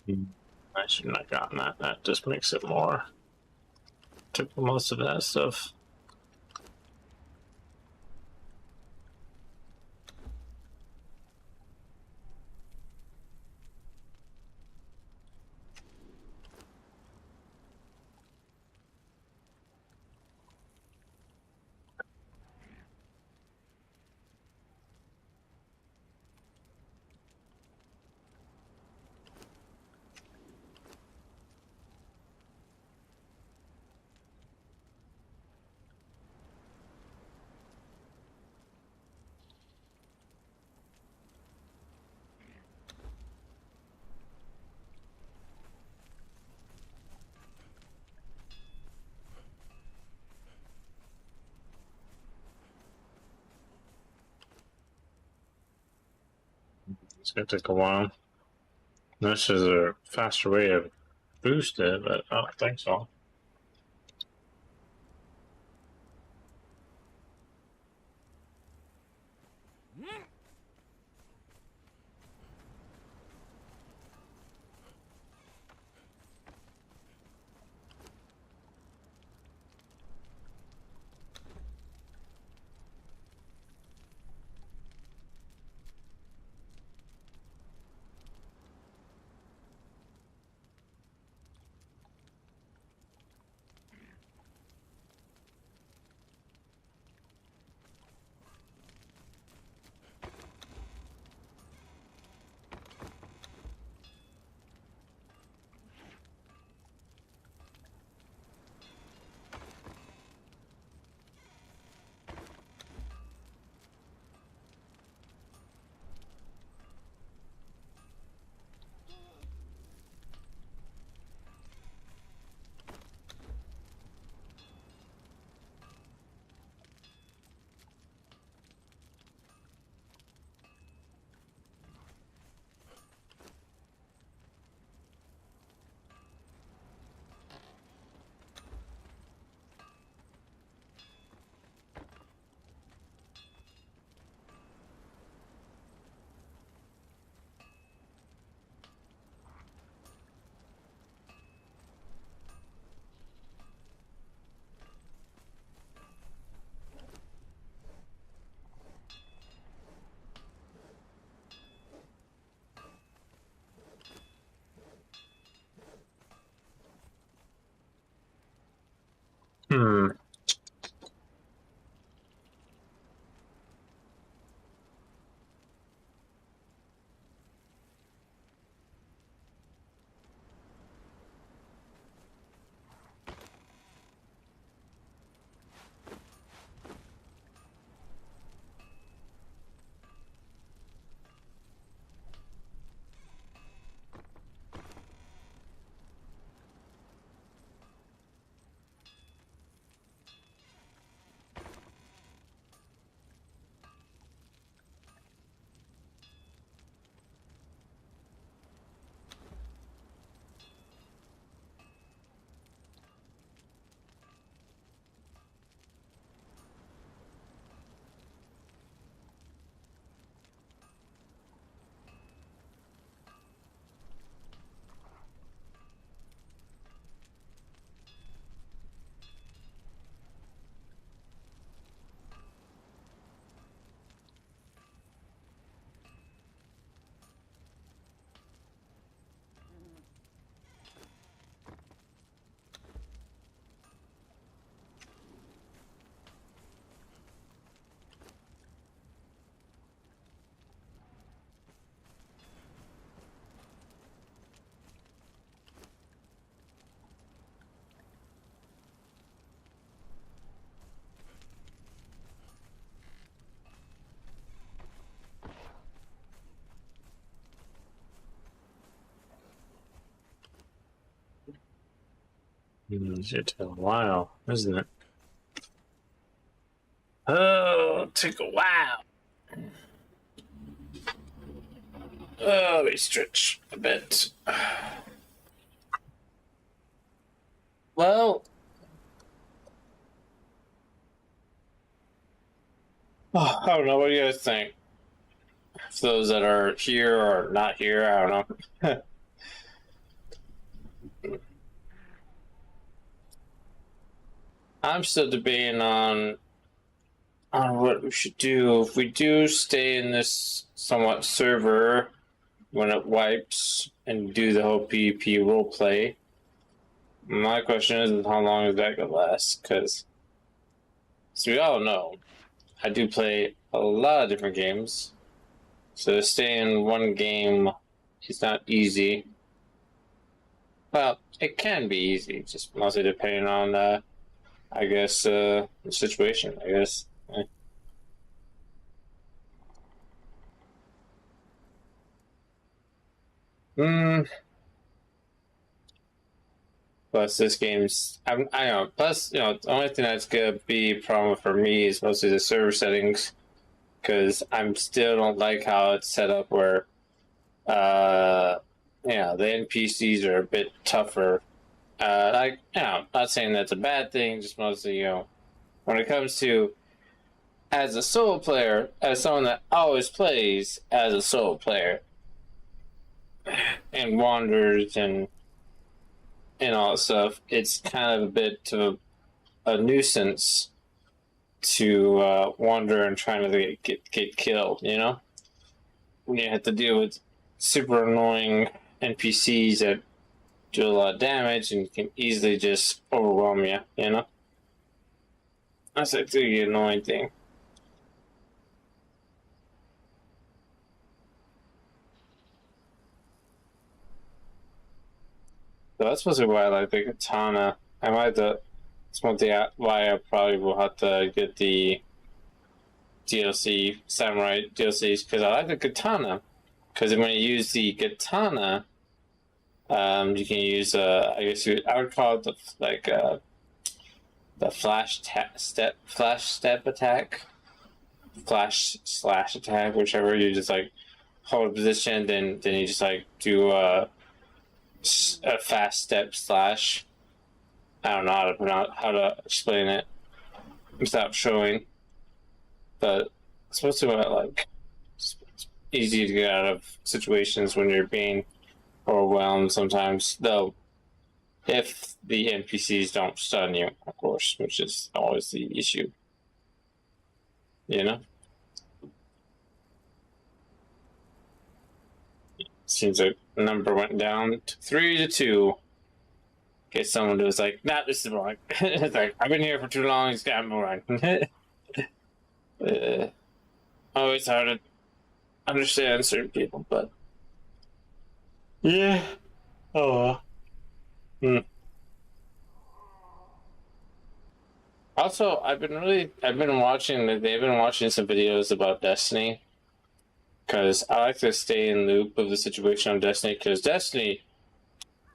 I shouldn't have gotten that. That just makes it more. Took most of that stuff. It's gonna take a while. This is a faster way to boost it, but I don't think so. Hmm. It took a while, isn't it? Oh, it took a while. Oh, we stretch a bit. Well, I don't know. What do you guys think? For those that are here or not here, I don't know. I'm still debating on what we should do. If we do stay in this somewhat server when it wipes and do the whole PvP roleplay, my question is how long is that gonna last? Because, as we all know, I do play a lot of different games, so to stay in one game is not easy. Well, it can be easy, just mostly depending on, I guess, the situation, I guess. Hmm. Plus, this game's I know. Plus, the only thing that's gonna be a problem for me is mostly the server settings, because I'm still don't like how it's set up. Where, the NPCs are a bit tougher. Not saying that's a bad thing. Just mostly, when it comes to as a solo player, as someone that always plays as a solo player and wanders and all that stuff, it's kind of a bit of a nuisance to wander and trying to get killed, When you have to deal with super annoying NPCs that do a lot of damage and can easily just overwhelm you. That's like the annoying thing. So that's supposed to be why I like the katana. I might have to. That's one thing why I probably will have to get the DLC, Samurai DLCs, because I like the katana. Because when you use the katana, you can use, I guess I would call it the flash step attack, flash slash attack, whichever. You just like hold a position, then you just like do a fast step slash. I don't know how to explain it without showing, but it's supposed to like it's easy to get out of situations when you're being overwhelmed sometimes. Though, if the NPCs don't stun you, of course, which is always the issue. Seems like the number went down to 3-2. Okay, someone was like, "Nah, this is wrong." It's like, I've been here for too long. It's got me wrong. Always hard to understand certain people, but yeah. Oh. Hmm. Also, I've been watching. They've been watching some videos about Destiny, because I like to stay in loop of the situation of Destiny. Because Destiny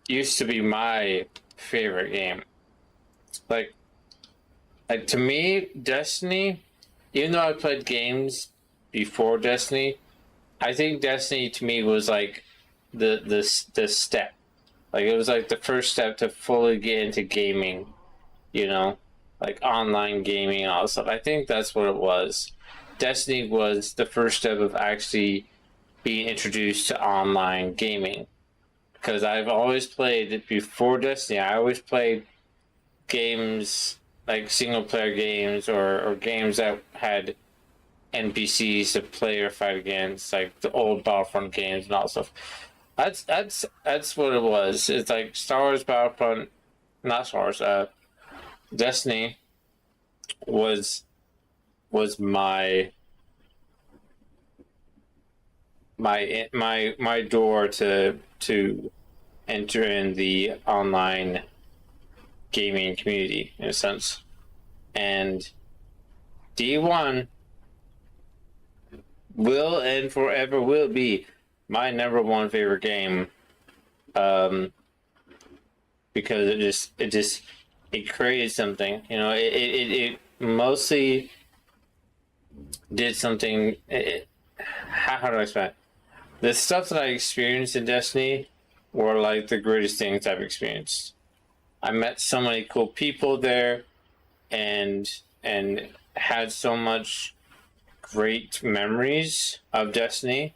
used to be my favorite game. Like to me, Destiny, even though I played games before Destiny, I think Destiny to me was like the step. Like it was like the first step to fully get into gaming, like online gaming and all that stuff. I think that's what it was. Destiny was the first step of actually being introduced to online gaming. Because I've always played before Destiny, I always played games like single player games or games that had NPCs to play or fight against, like the old Battlefront games and all that stuff. That's what it was. It's like Star Wars Battlefront, not Star Wars. Destiny was my door to enter in the online gaming community in a sense. And D1 will and forever will be my number one favorite game, because it created something. It mostly did something. How do I explain it? The stuff that I experienced in Destiny were like the greatest things I've experienced. I met so many cool people there, and had so much great memories of Destiny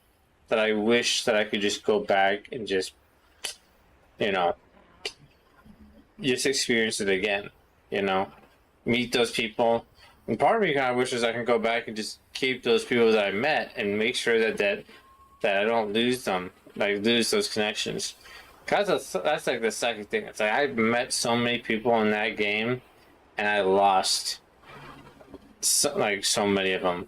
that I wish that I could just go back and just experience it again. meet those people. And part of me kind of wishes I can go back and just keep those people that I met and make sure that I don't lose them, like lose those connections. Cause that's like the second thing. It's like I met so many people in that game, and I lost so many of them.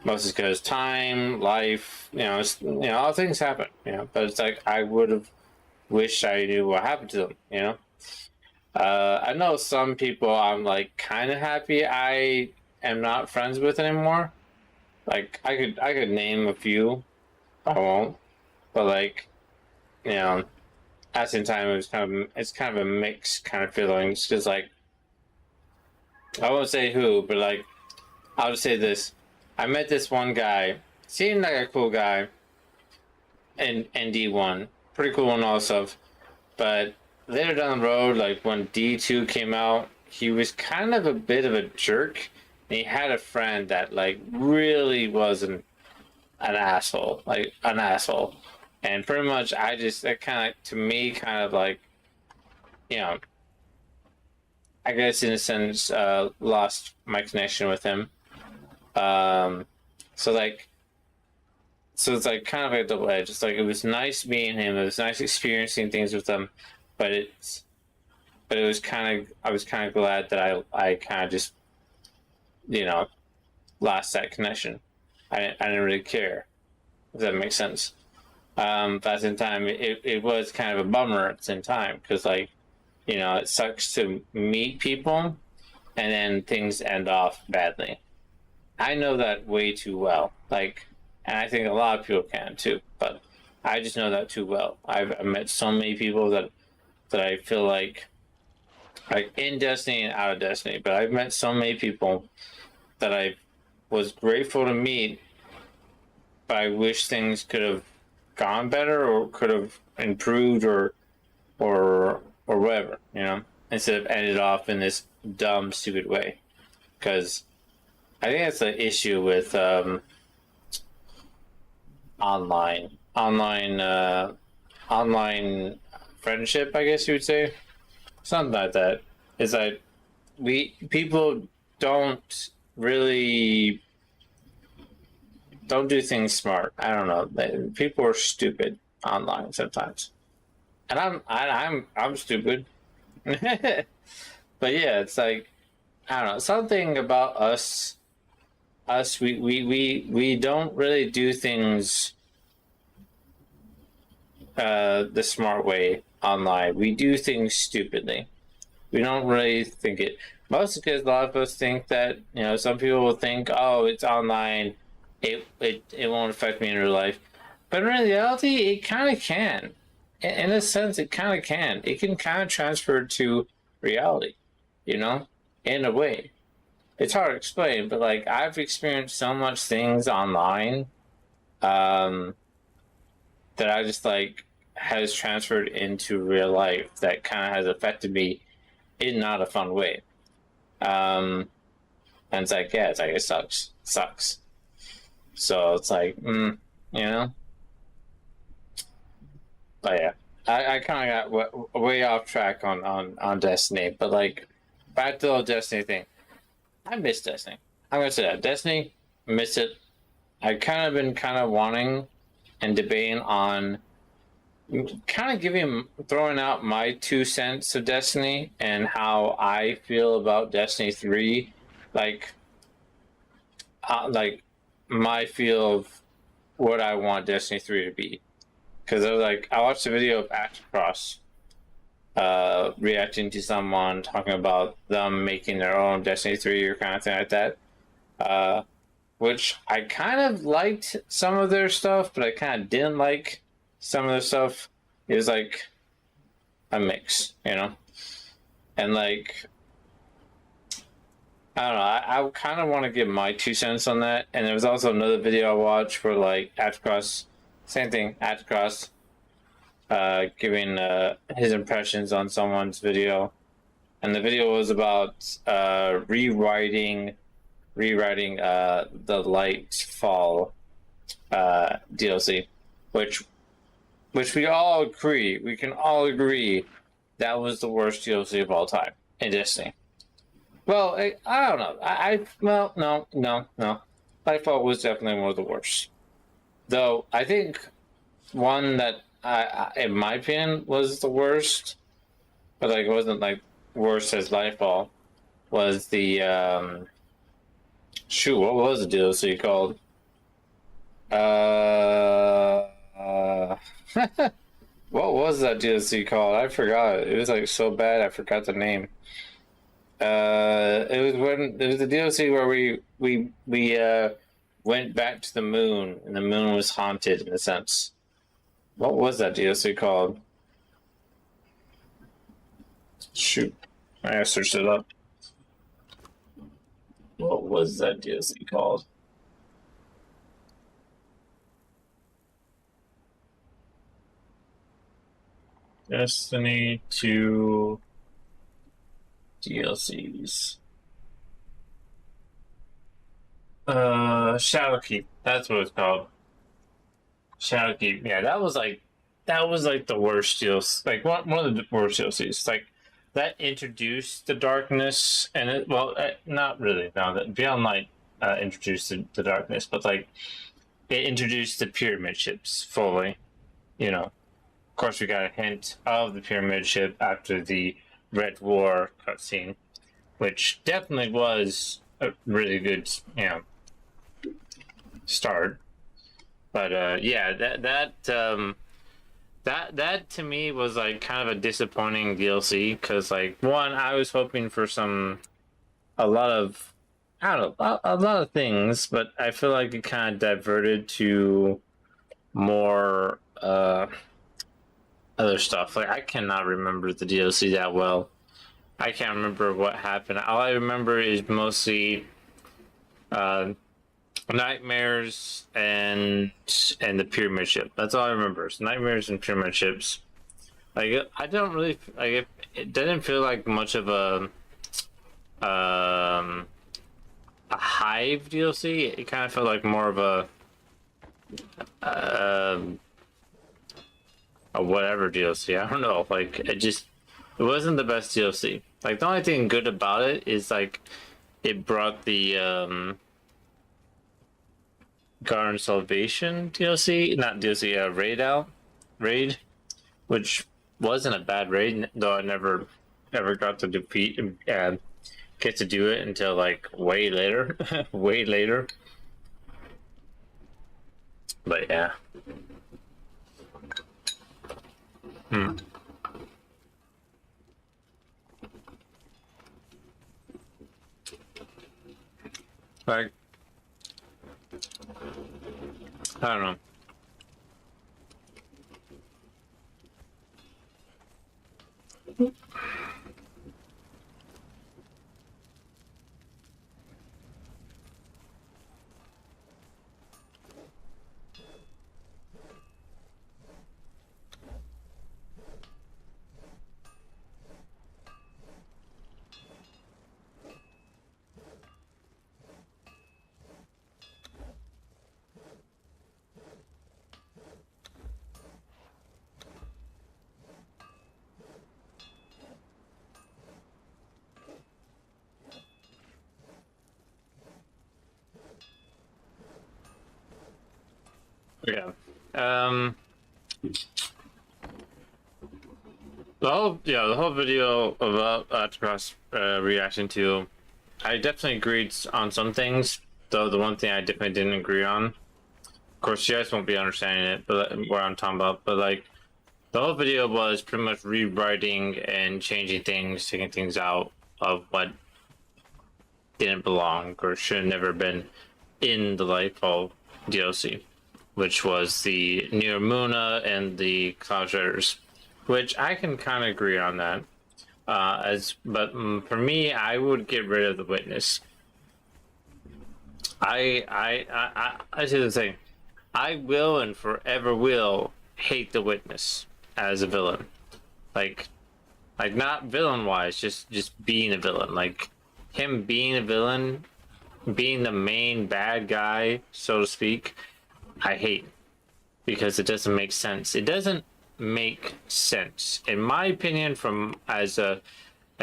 Mostly because time, life, all things happen, But it's like I would have wished I knew what happened to them, I know some people I'm like kind of happy I am not friends with anymore. Like I could name a few, I won't, but like, at the same time it's kind of a mixed kind of feelings because like I won't say who, but like I'll just say this: I met this one guy, seemed like a cool guy, in D1, pretty cool and all stuff, but later down the road, like when D2 came out, he was kind of a bit of a jerk. And he had a friend that like really wasn't an asshole, And pretty much that kind of, to me, kind of like, I guess in a sense, lost my connection with him. So it's like kind of like a double edge. It's like it was nice meeting him. It was nice experiencing things with him, but it was I was kind of glad that I kind of just lost that connection. I didn't really care, if that makes sense. But at the same time, it was kind of a bummer at the same time because like it sucks to meet people and then things end off badly. I know that way too well. Like, and I think a lot of people can too, but I just know that too well. I've met so many people that I feel like in Destiny and out of Destiny, but I've met so many people that I was grateful to meet, but I wish things could have gone better or could have improved or whatever, instead of ended off in this dumb, stupid way. Because I think that's the issue with online friendship, I guess you would say. Something like that. Is like people don't really don't do things smart. I don't know. People are stupid online sometimes, and I'm stupid. But yeah, it's like I don't know, something about us. We don't really do things the smart way online. We do things stupidly. We don't really think it. Mostly because a lot of us think that some people will think, oh, it's online, it won't affect me in real life, but in reality, it kind of can. In a sense, it kind of can. It can kind of transfer to reality, in a way. It's hard to explain, but like I've experienced so much things online that I just like has transferred into real life that kind of has affected me in not a fun way. And it's like, yeah, it sucks. So it's like, but yeah, I kind of got way off track on Destiny, but like back to the Destiny thing. I miss Destiny. I'm gonna say that Destiny, miss it. I kind of been wanting and debating on kind of throwing out my 2 cents of Destiny and how I feel about Destiny 3, like my feel of what I want Destiny 3 to be. Because I watched a video of Across reacting to someone talking about them making their own Destiny 3 or kind of thing like that. Which I kind of liked some of their stuff, but I kind of didn't like some of their stuff. It was like a mix, And like, I don't know, I kind of want to give my 2 cents on that. And there was also another video I watched where like Across, same thing, Across, giving his impressions on someone's video, and the video was about rewriting the Lightfall DLC, which we all agree, we can all agree that was the worst DLC of all time in Destiny. Well, I don't know. Well, no. Lightfall was definitely one of the worst. Though I think one that in my opinion, was the worst, but like it wasn't like worse as Lightfall. Was the shoot? What was the DLC called? Uh, what was that DLC called? I forgot. It was like so bad. I forgot the name. It was the DLC where we went back to the moon, and the moon was haunted in a sense. What was that DLC called? Shoot, I gotta search it up. What was that DLC called? Destiny 2 DLCs. Shadowkeep. That's what it's called. Shadowkeep. Yeah, that was like the worst DLC. Like one of the worst DLCs. Like that introduced the darkness, and not really. No, that Beyond Light introduced the darkness, but like it introduced the pyramid ships fully. You know, of course, we got a hint of the pyramid ship after the Red War cutscene, which definitely was a really good, start. But yeah, that to me was like kind of a disappointing DLC because like one, I was hoping for a lot of I don't know a lot of things, but I feel like it kind of diverted to more other stuff. Like I cannot remember the DLC that well. I can't remember what happened. All I remember is mostly uh, nightmares and the pyramid ship. That's all I remember. It's nightmares and pyramid ships. Like I don't really like it didn't feel like much of a Hive DLC. It kind of felt like more of a whatever DLC. I don't know. Like it wasn't the best DLC. Like the only thing good about it is like it brought the Garden Salvation DLC, not DLC, raid, which wasn't a bad raid, though I never ever got to defeat and get to do it until like way later, way later. But yeah. Like, I don't know. Yeah. The whole video about Atacross reaction to, I definitely agreed on some things. Though the one thing I definitely didn't agree on, of course, you guys won't be understanding it, but what I'm talking about. But like, the whole video was pretty much rewriting and changing things, taking things out of what didn't belong or should have never been in the Lightfall DLC, which was the Near Muna and the Cloud Shredders, which I can kind of agree on that. For me, I would get rid of the Witness. I say the thing. I will and forever will hate the Witness as a villain, like not villain wise, just being a villain, like him being a villain, being the main bad guy, so to speak. I hate because it doesn't make sense. It doesn't make sense, in my opinion, from as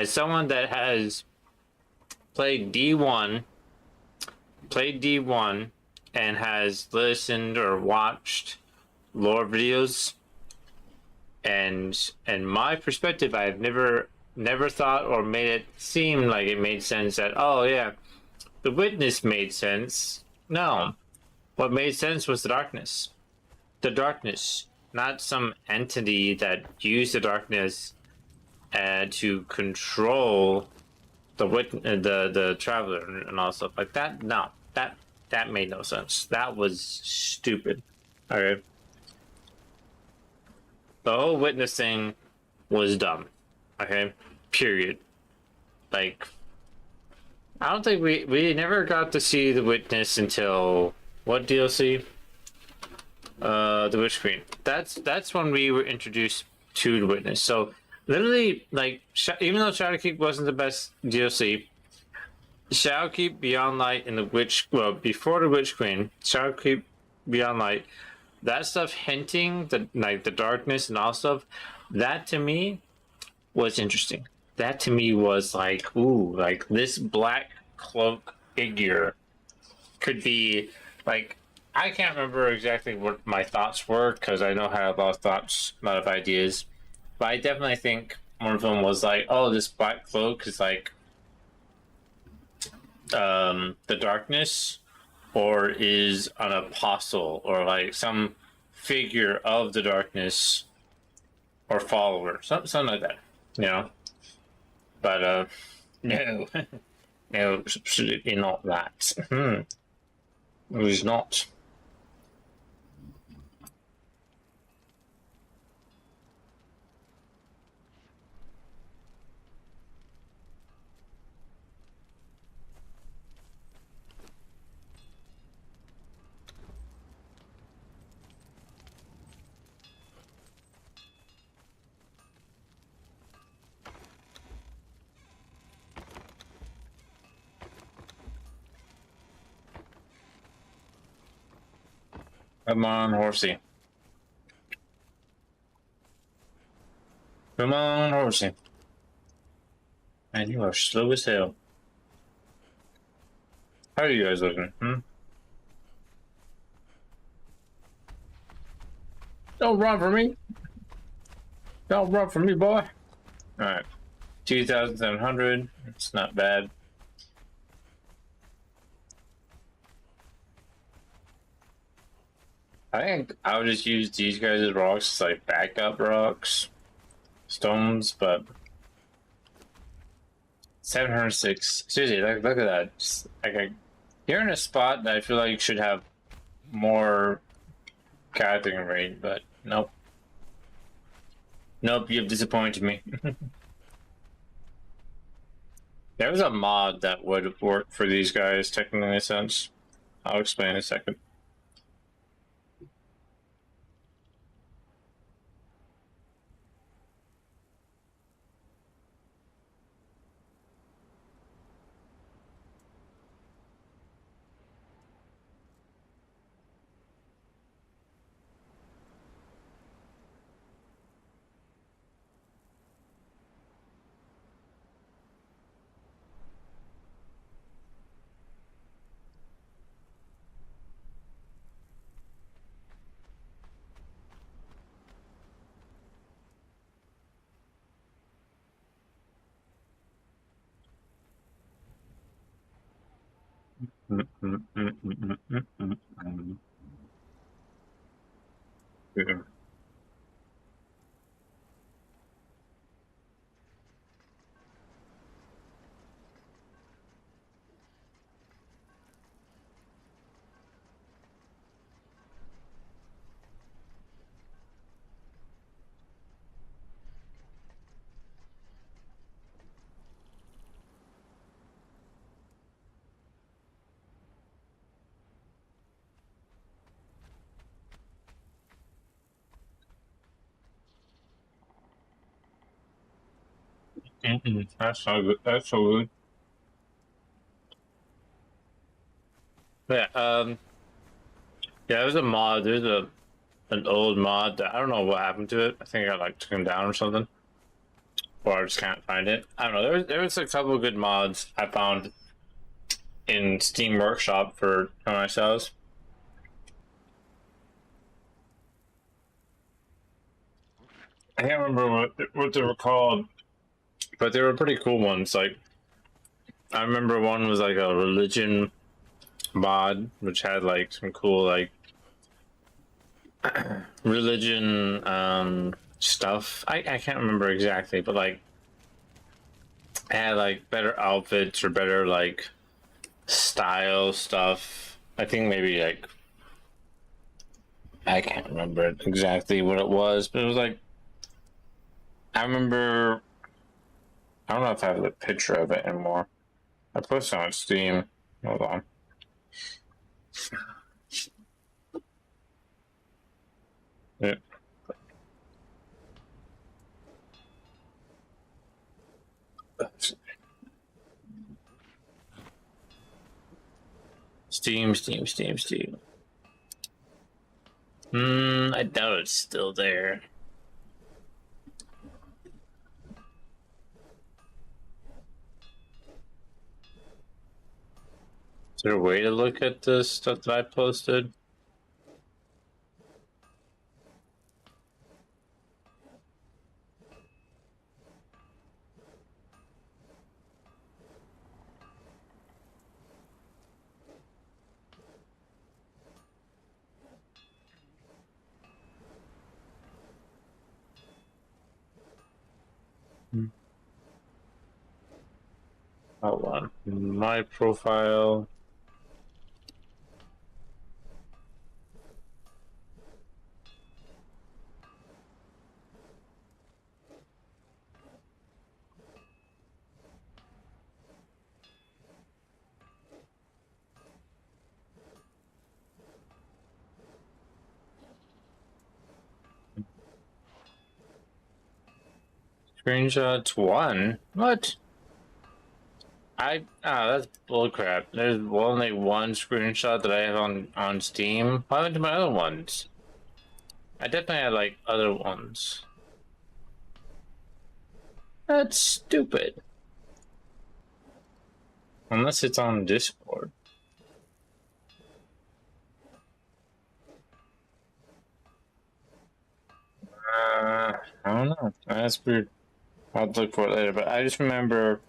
someone that has played D1, and has listened or watched lore videos, and my perspective, I've never thought or made it seem like it made sense that, oh yeah, the witness made sense. No, what made sense was the darkness. The darkness, not some entity that used the darkness to control the traveler and all stuff like that. No, that made no sense. That was stupid. Okay, the whole witness thing was dumb. Okay, period. Like, I don't think we never got to see the witness until what DLC? The Witch Queen. That's when we were introduced to the witness. So literally, like, even though Shadowkeep wasn't the best DLC, Shadowkeep Beyond Light and the Witch, well, before the Witch Queen, Shadowkeep Beyond Light, that stuff hinting the like the darkness and all stuff, that to me was interesting. That to me was like, ooh, like this black cloak figure could be like, I can't remember exactly what my thoughts were because I know I had a lot of thoughts, a lot of ideas, but I definitely think one of them was like, oh, this black cloak is like the darkness, or is an apostle, or like some figure of the darkness, or follower, something like that, you know. But no, no, absolutely not that. It was not. Come on, horsey. Come on, horsey. Man, you are slow as hell. How are you guys looking? Don't run for me. Don't run for me, boy. Alright. 2,700. It's not bad. I think I would just use these guys as rocks, like backup rocks, stones, but 706. Seriously, look at that. Just, like, you're in a spot that I feel like should have more gathering rate, but nope. Nope, you've disappointed me. There was a mod that would work for these guys, technically, in a sense. I'll explain in a second. Yeah. That's so good. That's so good. Yeah, yeah, there's a mod. There's an old mod that I don't know what happened to it. I think I like took him down or something, or I just can't find it. I don't know. There was a couple of good mods I found in Steam Workshop for Exiles. I can't remember what they were called, but they were pretty cool ones. Like I remember one was like a religion mod, which had like some cool like religion stuff. I can't remember exactly, but like it had like better outfits or better like style stuff. I think maybe like I can't remember exactly what it was, but it was like I remember. I don't know if I have the picture of it anymore. I posted it on Steam. Hold on. Yeah. Steam. I doubt it's still there. Is there a way to look at the stuff that I posted? Hold on. My profile. Screenshots 1? What? That's bullcrap. There's only one screenshot that I have on Steam. What happened to my other ones? I definitely had like other ones. That's stupid. Unless it's on Discord. I don't know. That's weird. I'll look for it later. But I just remember.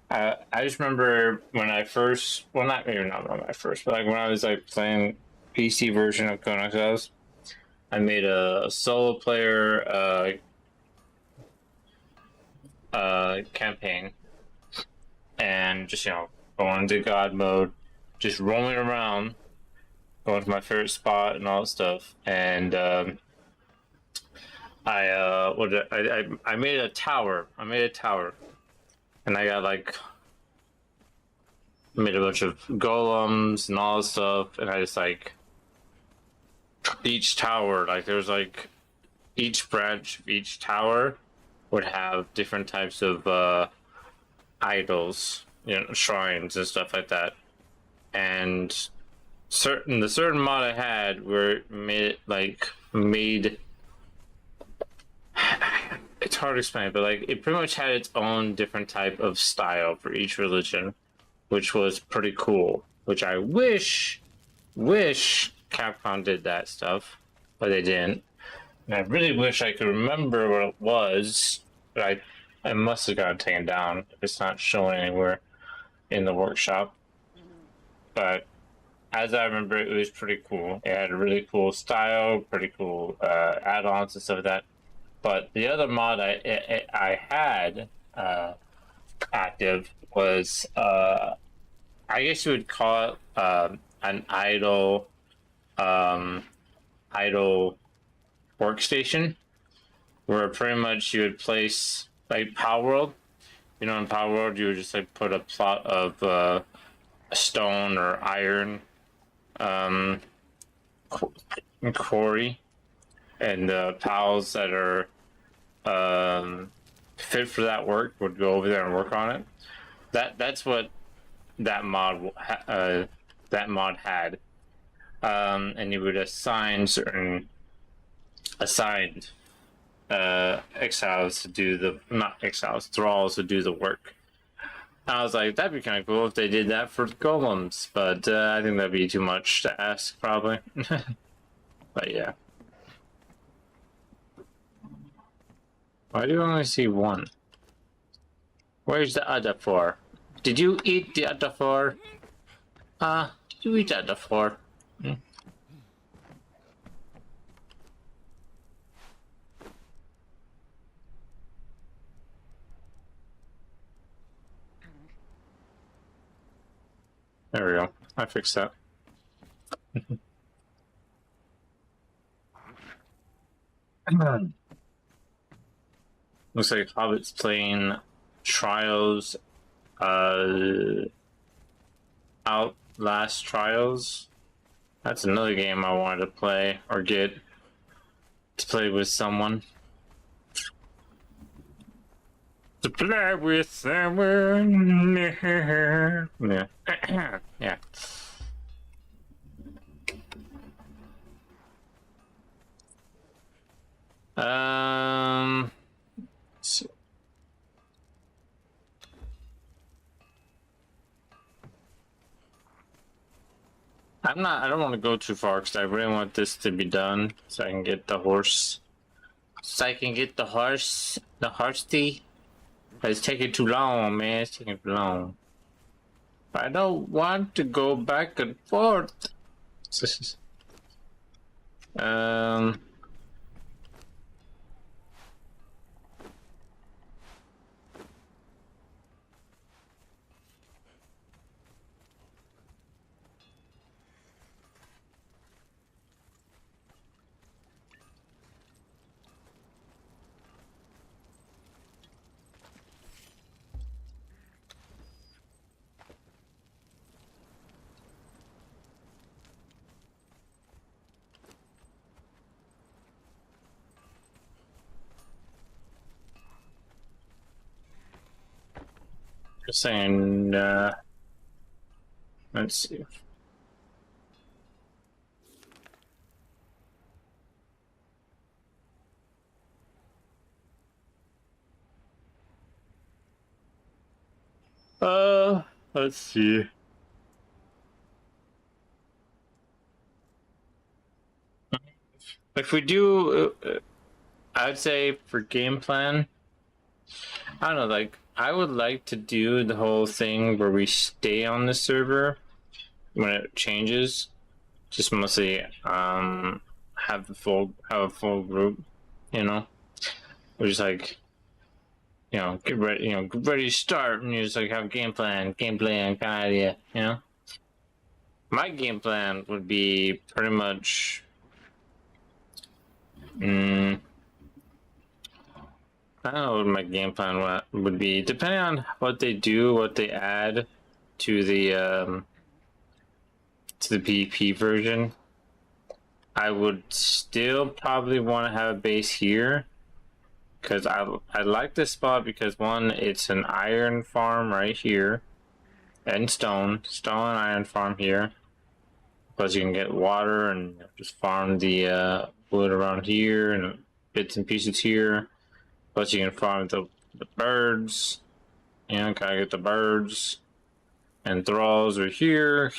I just remember when I first. Well, not maybe not when I first, but like when I was like playing PC version of Exiles, I made a solo player campaign, and just going into God mode, just roaming around, going to my favorite spot and all that stuff, and I made a tower. And I got like made a bunch of golems and all this stuff, and I just like each tower, like there's like each branch of each tower would have different types of idols, shrines and stuff like that. And the certain mod I had where it made it's hard to explain, but like it pretty much had its own different type of style for each religion, which was pretty cool. Which I wish Capcom did that stuff, but they didn't. And I really wish I could remember what it was, but I must have gotten taken down. It's not showing anywhere in the workshop. But as I remember, it was pretty cool. It had a really cool style, pretty cool add-ons and stuff like that. But the other mod I had active was I guess you would call it an idle workstation, where pretty much you would place like Power World. In Power World you would just like put a plot of stone or iron quarry, and the pals that are fit for that work would go over there and work on it. That's what that mod had, and you would assign exiles to do the not exiles thralls to do the work. I was like, that'd be kind of cool if they did that for golems, but I think that'd be too much to ask, probably. But yeah. Why do you only see one? Where's the other four? Did you eat the other four? Did you eat the other four? Hmm? There we go. I fixed that. Looks like Hobbit's playing Trials, Outlast Trials. That's another game I wanted to play or get to play with someone. To play with someone. Yeah. Yeah. Let's see. I don't want to go too far because I really want this to be done so I can get the horse. So I can get the horse, tea. But it's taking too long, man. It's taking too long. I don't want to go back and forth. Just saying, let's see. Let's see. If we do, I'd say for game plan, I don't know, like, I would like to do the whole thing where we stay on the server when it changes. Just mostly, have a full group, you know? We're just like, get ready, get ready to start, and you just like have game plan, kind of idea, you know? My game plan would be pretty much, I don't know what my game plan would be, depending on what they do, what they add to the PvP version. I would still probably want to have a base here, because I like this spot because one, it's an iron farm right here, and stone and iron farm here. Plus you can get water and just farm the wood around here and bits and pieces here. Plus you can farm the birds. Gotta get the birds. And thralls are here,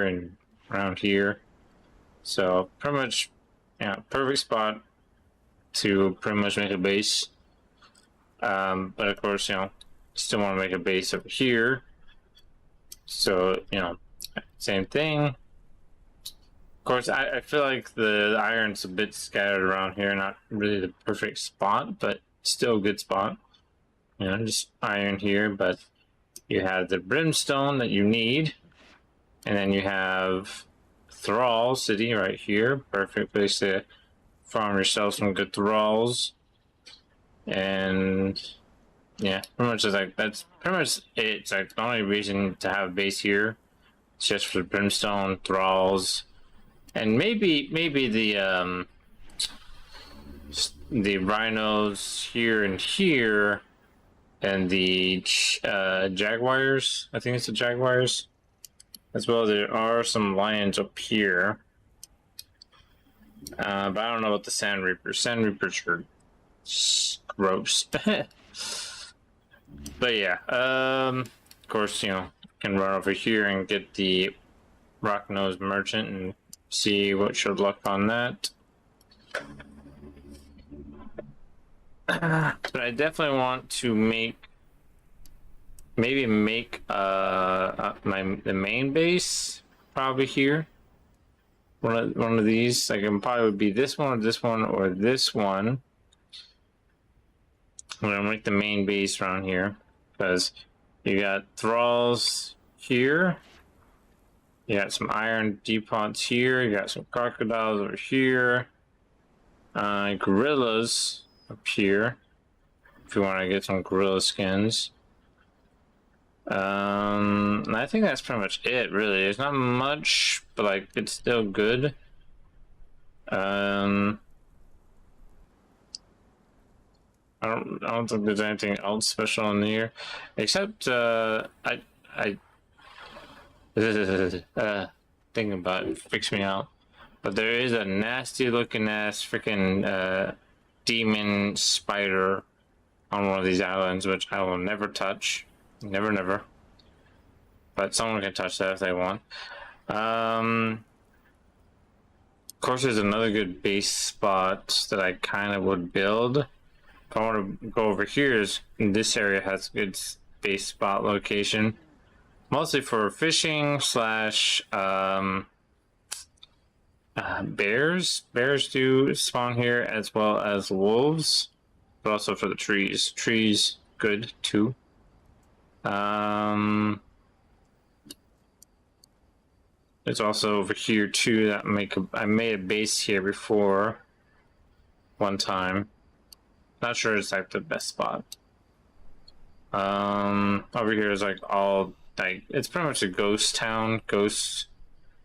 and around here. So pretty much, perfect spot to pretty much make a base. But of course, still want to make a base over here. So, same thing. Of course, I feel like the iron's a bit scattered around here, not really the perfect spot, but still a good spot. Just iron here, but you have the brimstone that you need, and then you have Thrall City right here. Perfect place to farm yourself some good thralls. And yeah, pretty much that's pretty much it. It's like the only reason to have a base here. It's just for the brimstone, thralls, and maybe the rhinos here and here, and the jaguars. I think it's the jaguars as well. There are some lions up here, but I don't know about the sand reapers. Sand reapers are gross. But yeah, of course, you know, can run over here and get the Rock Nose Merchant and see what should luck on that. But I definitely want to maybe make the main base probably here. One of these. Like it probably would be this one or this one or this one. I'm gonna make the main base around here because you got thralls here. You got some iron depots here. You got some crocodiles over here. Gorillas up here. If you want to get some gorilla skins. And I think that's pretty much it, really. There's not much, but like it's still good. I don't think there's anything else special in here, except thinking about it freaks me out. But there is a nasty looking ass freaking demon spider on one of these islands, which I will never touch. Never. But someone can touch that if they want. Of course, there's another good base spot that I kind of would build. If I want to go over here, this area has a good base spot location. Mostly for fishing slash bears. Bears do spawn here as well as wolves. But also for the trees. Trees, good too. There's also over here too that I made a base here before one time. Not sure it's like the best spot. Over here is like all like it's pretty much a ghost town, ghost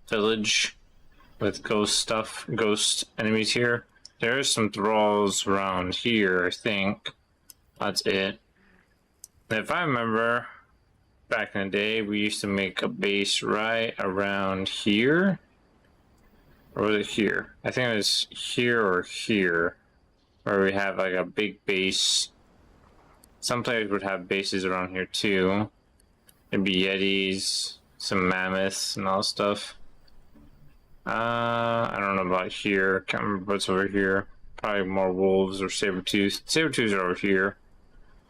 village with ghost stuff, ghost enemies here. There's some thralls around here, I think. That's it. If I remember, back in the day, we used to make a base right around here. Or was it here? I think it was here or here. Where we have like a big base. Some players would have bases around here too. There'd be yetis, some mammoths and all stuff. I don't know about here. Can't remember what's over here. Probably more wolves or saber-tooths. Saber-tooths are over here.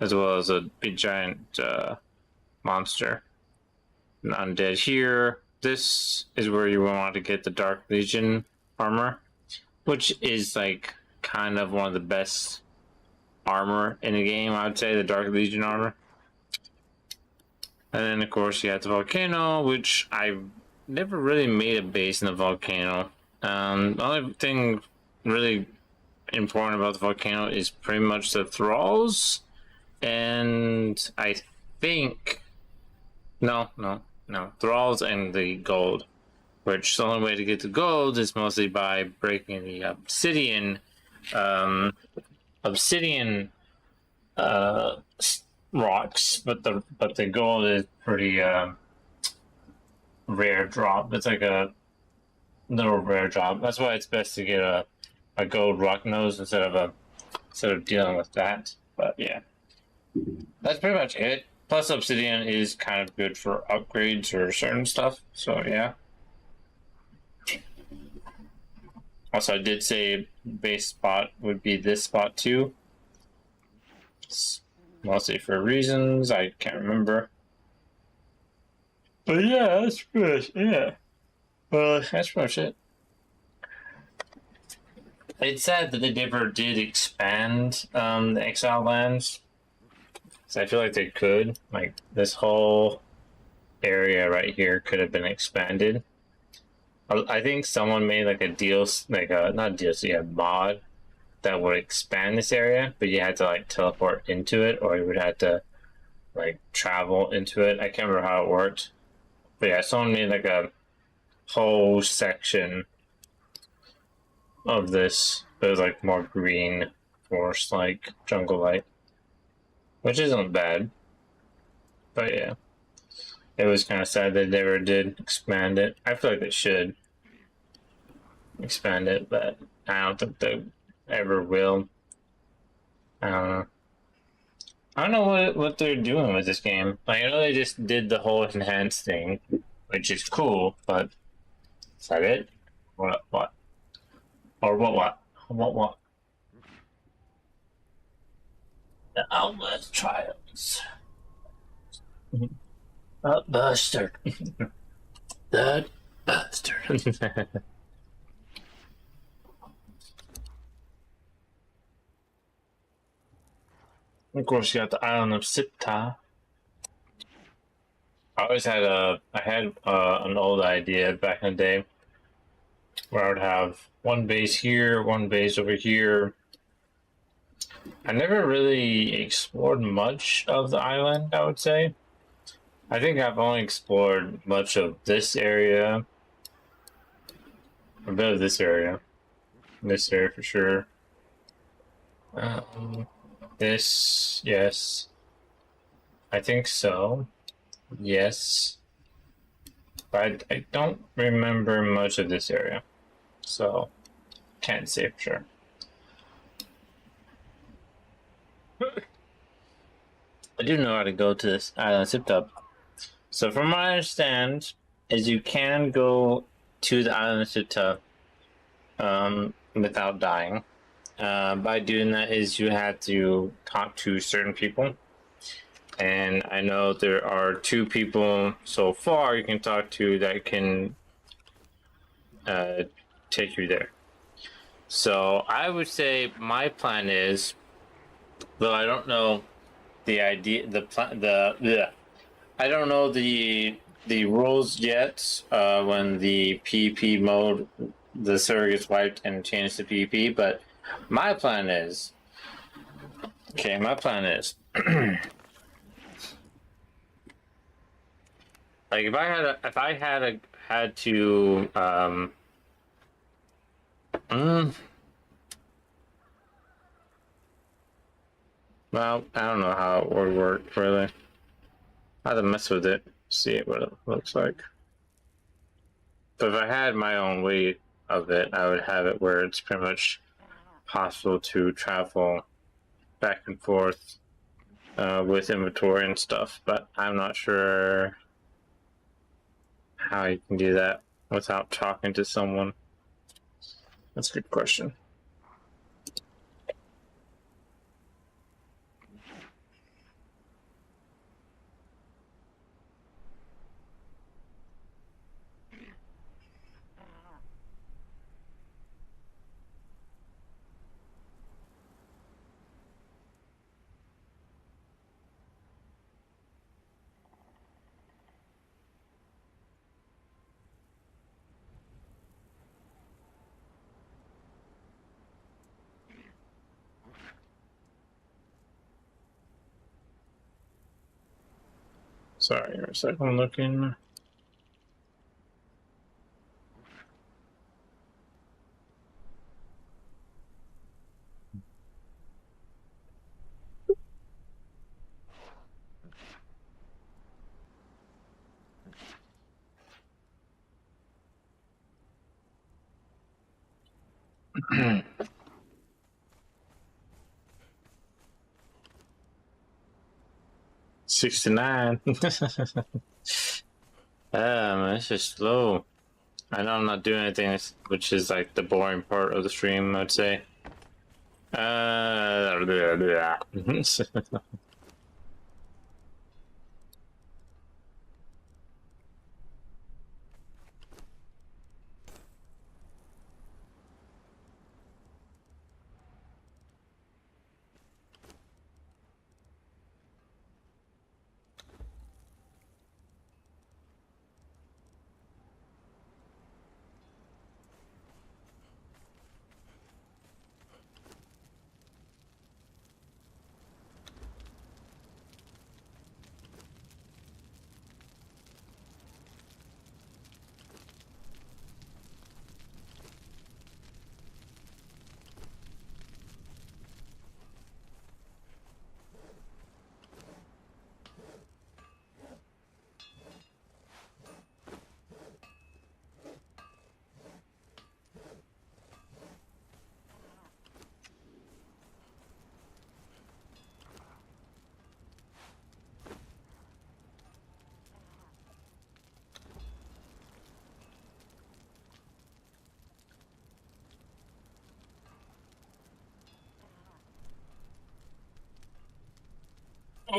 As well as a big giant monster. An undead here. This is where you want to get the Dark Legion armor, which is like kind of one of the best armor in the game, I would say, the Dark Legion armor. And then of course you have the volcano, which I've never really made a base in the volcano. The only thing really important about the volcano is pretty much the thralls. And I think no, thralls and the gold, which the only way to get the gold is mostly by breaking the obsidian rocks, but the gold is pretty rare drop. It's like a little rare drop. That's why it's best to get a gold rock nose instead of dealing with that. But yeah. That's pretty much it. Plus, obsidian is kind of good for upgrades or certain stuff. So, yeah. Also, I did say base spot would be this spot too. Mostly for reasons I can't remember. But yeah, that's pretty much it. Well, that's pretty much it. It's sad that they never did expand the Exile lands. So I feel like they could. Like, this whole area right here could have been expanded. I think someone made like a deal, like a, not DLC, a mod that would expand this area, but you had to like teleport into it, or you would have to like travel into it. I can't remember how it worked. But yeah, someone made like a whole section of this, but it was like more green forest, like jungle light. Which isn't bad. But yeah. It was kind of sad they never did expand it. I feel like they should expand it, but I don't think they ever will. I don't know. I don't know what they're doing with this game. Like, I know they just did the whole enhanced thing, which is cool, but is that it? What? Or what? The Outlast Trials. That bastard. That bastard. Of course, you got the island of Sipta. I had an old idea back in the day where I would have one base here, one base over here. I never really explored much of the island, I would say. I think I've only explored much of this area, a bit of this area for sure. This, yes, I think so. Yes, but I don't remember much of this area, so can't say for sure. I do know how to go to this island zipped up. So from what I understand, is you can go to the island of Sipta without dying. By doing that is you have to talk to certain people. And I know there are 2 people so far you can talk to that can take you there. So I would say my plan is, though I don't know the idea, I don't know the rules yet. When the PvP mode, the server gets wiped and changed to PvP, but my plan is, like if I had to well, I don't know how it would work really. I have to mess with it, see what it looks like. But if I had my own way of it, I would have it where it's pretty much possible to travel back and forth with inventory and stuff. But I'm not sure how you can do that without talking to someone. That's a good question. Sorry, a second, I'm looking. $69. Man, it's just slow. I know I'm not doing anything, which is like the boring part of the stream, I'd say.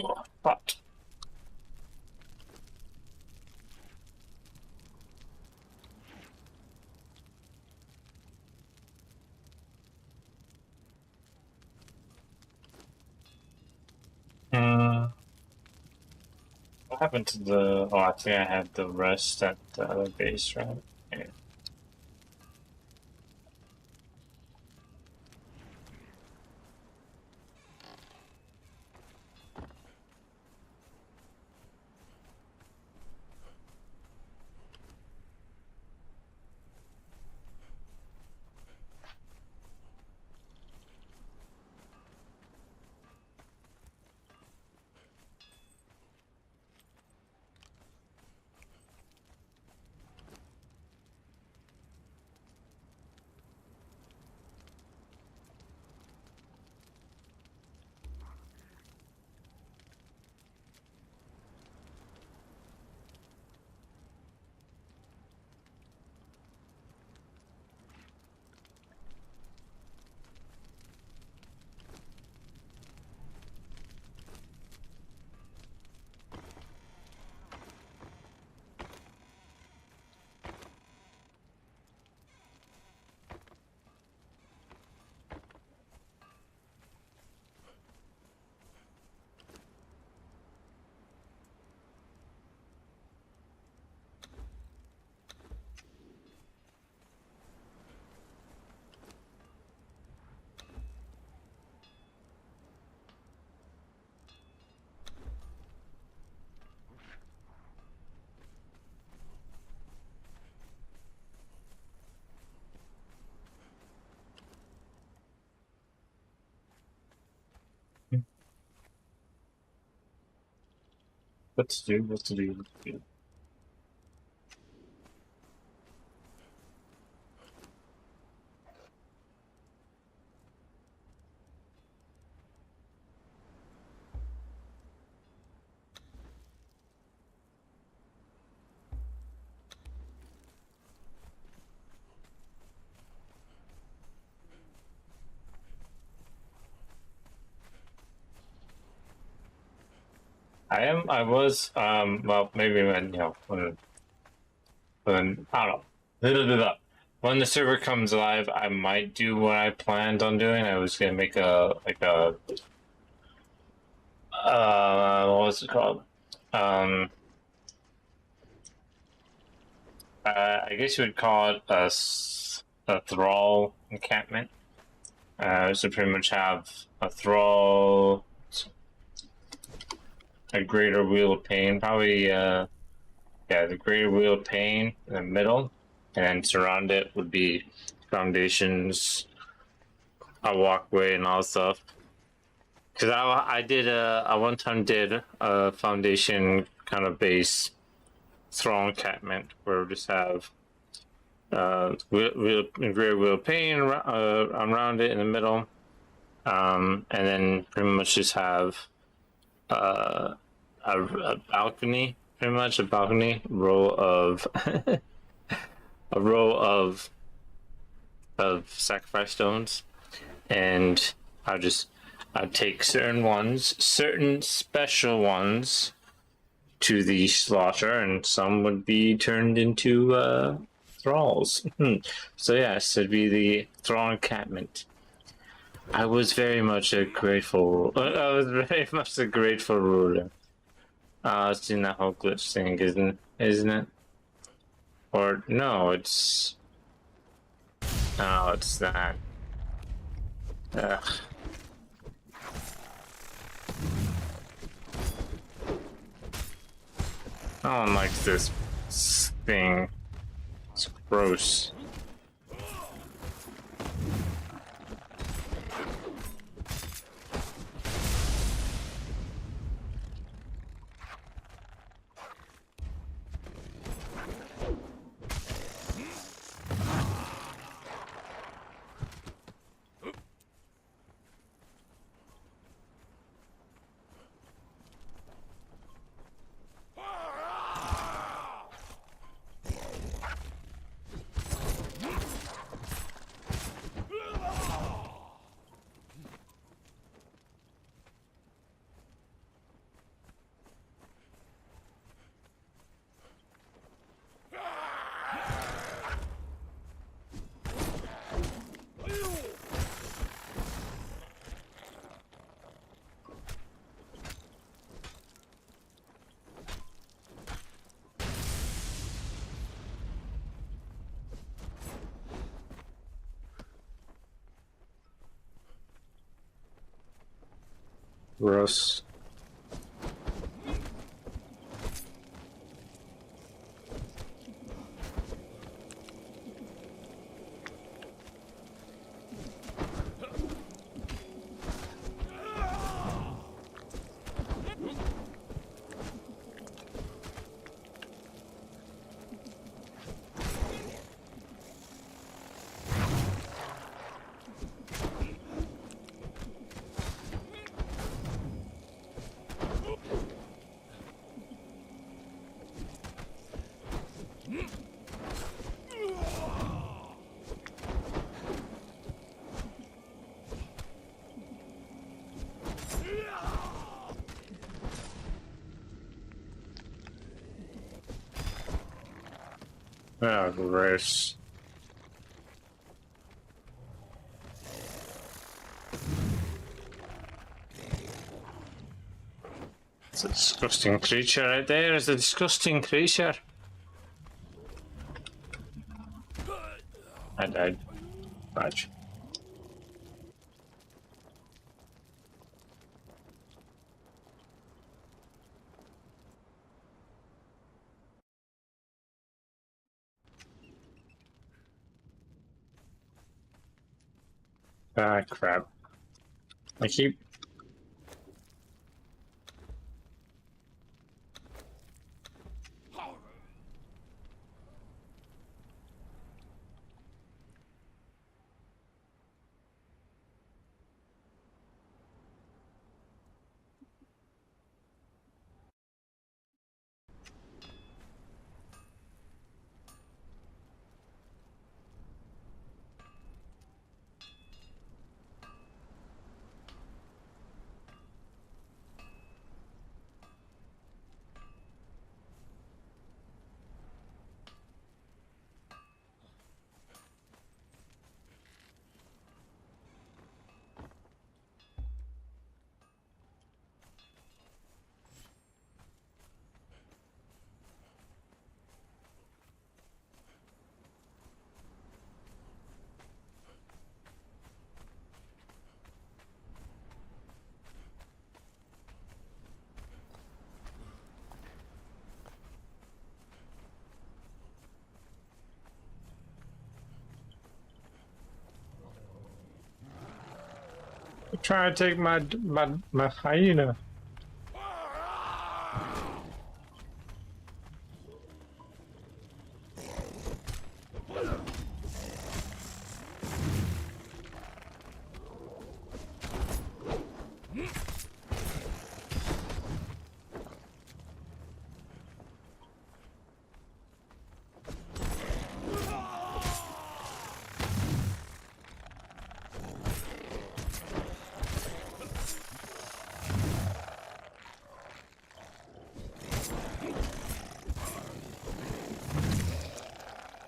But what happened to the? Oh, I think I had the rest at the other base, right? Yeah. What to do? What to do? What to do? I am. I was. Well, maybe when when I don't know. When the server comes live, I might do what I planned on doing. I was gonna make a what was it called? I guess you would call it a thrall encampment. So pretty much have a thrall, a greater wheel of pain, probably yeah, the greater wheel of pain in the middle, and then surround it would be foundations, a walkway, and all stuff. Because I did I one time did a foundation kind of base thrall encampment where we just have greater wheel of pain around it in the middle, and then pretty much just have a balcony, pretty much a balcony row of a row of sacrifice stones, and I'd take certain special ones to the slaughter, and some would be turned into thralls. So yes, it'd be the thrall encampment. I was very much a grateful. I was very much a grateful ruler. It's doing that whole glitch thing, isn't it? Or no, it's that. Ugh. No one likes this thing. It's gross. Gross. Oh, gross. It's a disgusting creature right there. It's a disgusting creature. I died. Fudge. Ah, crap. I keep... Trying to take my hyena.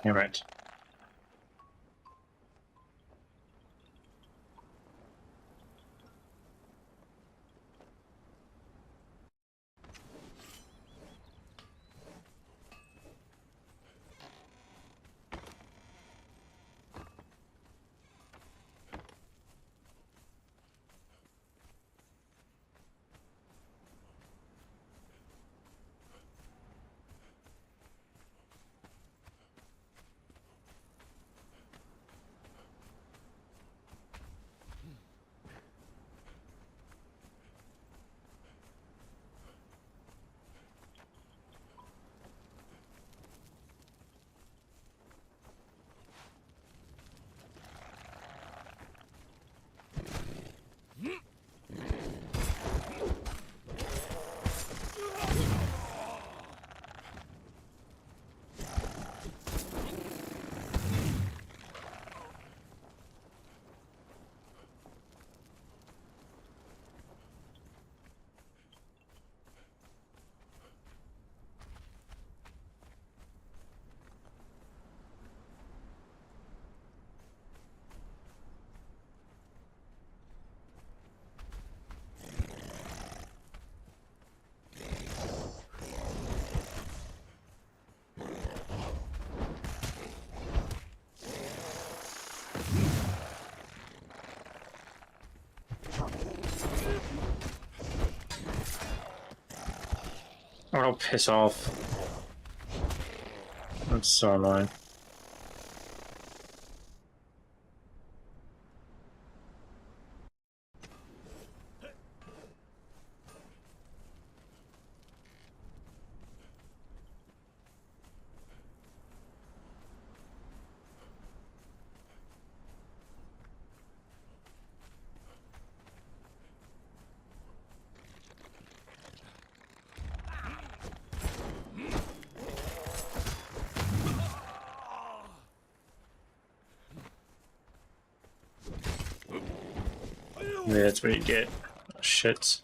All right. Oh, piss off. That's so annoying. Yeah, that's what you get. Oh, shit.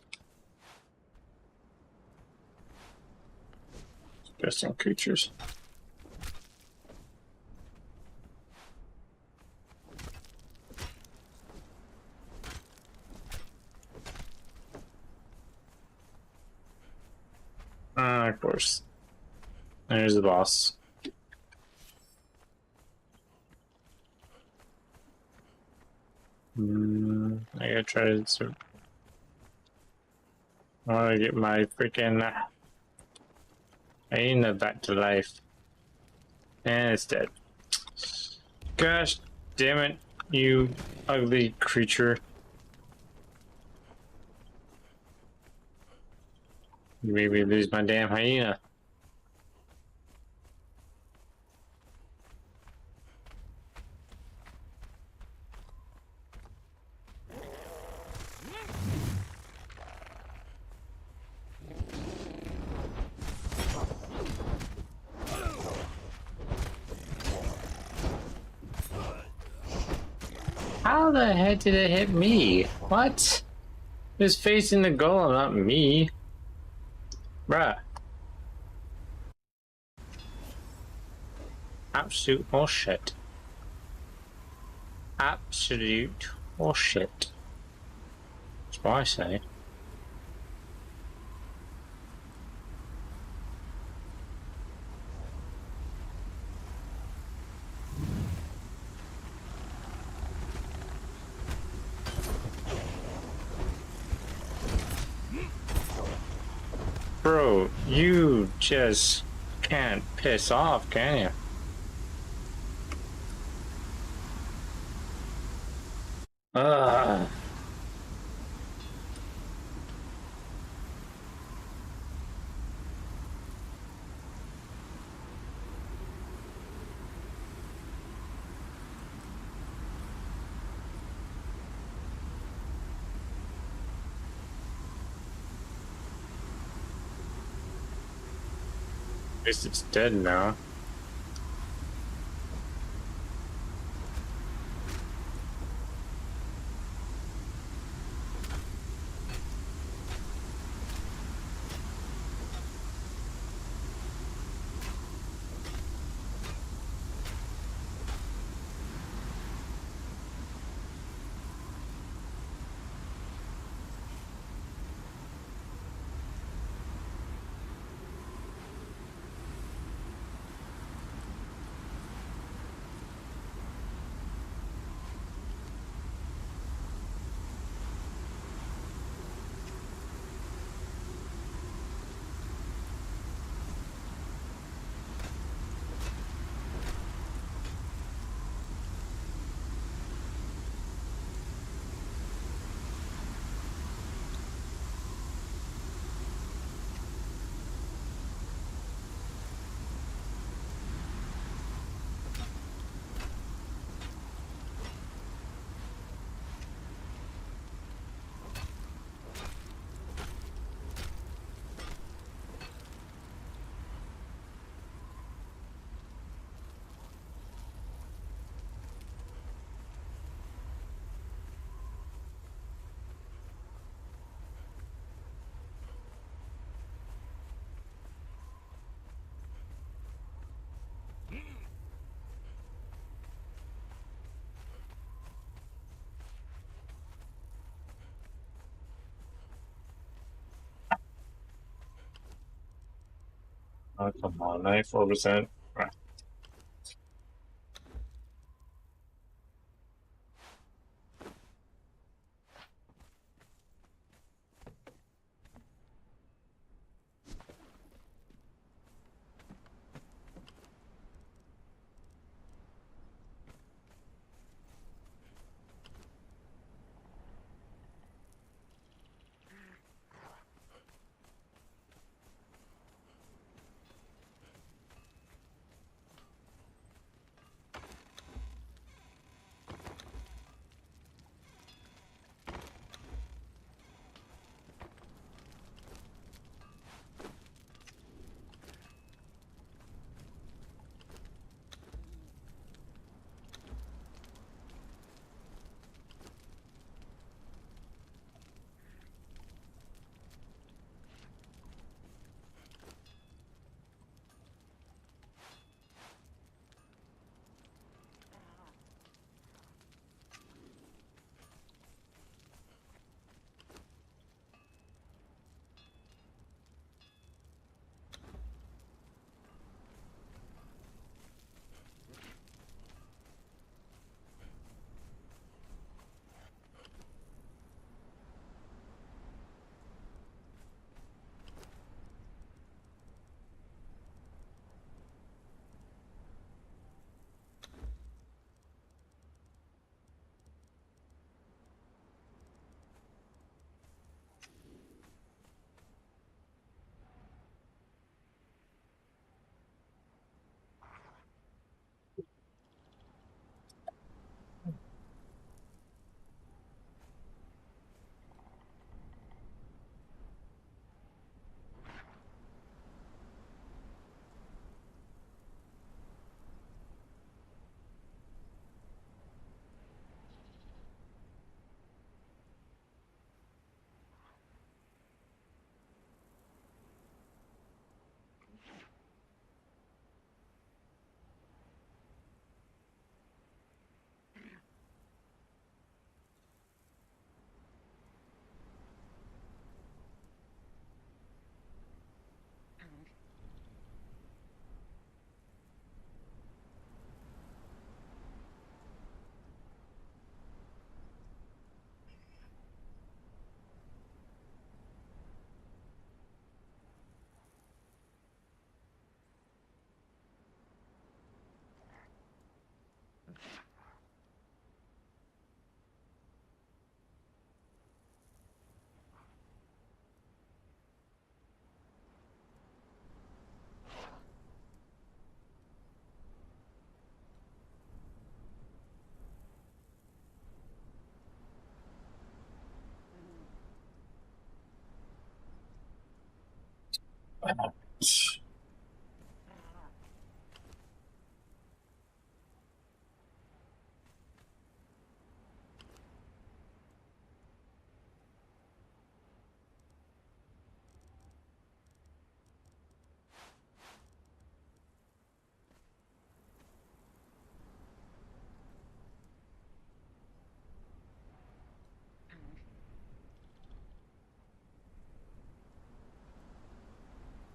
Interesting creatures. Of course. There's the boss. I gotta try to. I wanna get my freaking hyena back to life. And it's dead. Gosh damn it, you ugly creature. You made me lose my damn hyena. How the heck did it hit me? What? It was facing the golem, not me. Bruh. Absolute horseshit. Absolute horseshit. That's what I say. Bro, you just can't piss off, can you? Ugh. At least it's dead now. Oh, come on, 94%. Right.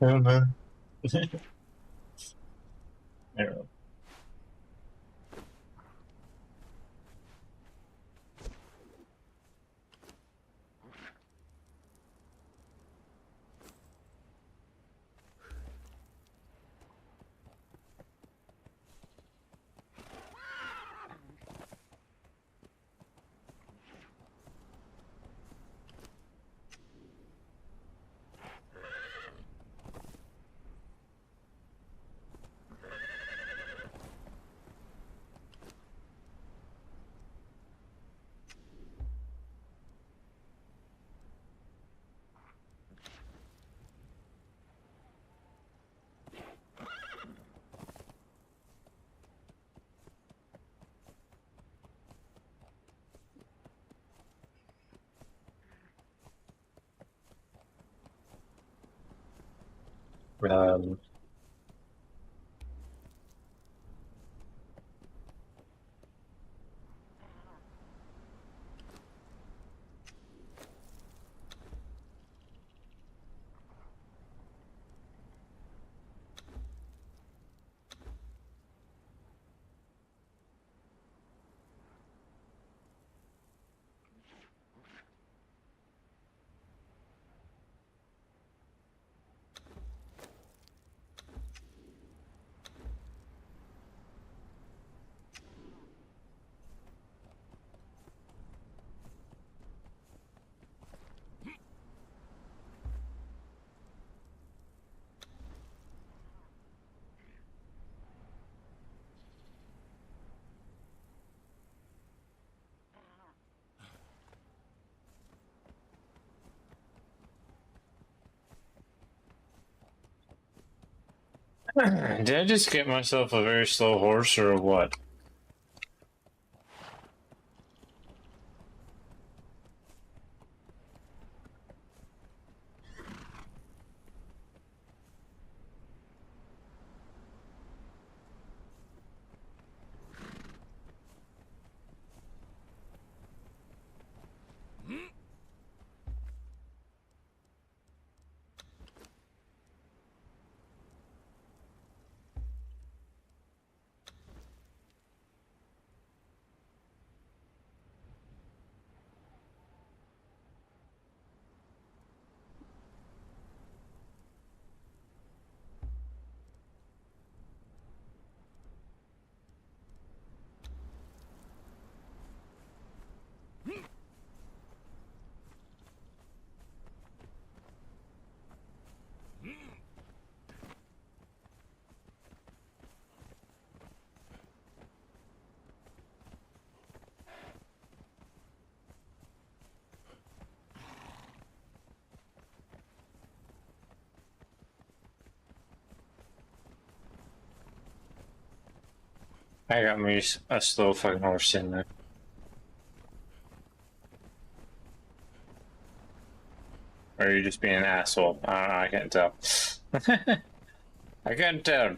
Oh man. There we go. Um, did I just get myself a very slow horse or what? I got me a slow fucking horse in there. Or are you just being an asshole? I don't know, I can't tell. I can't tell.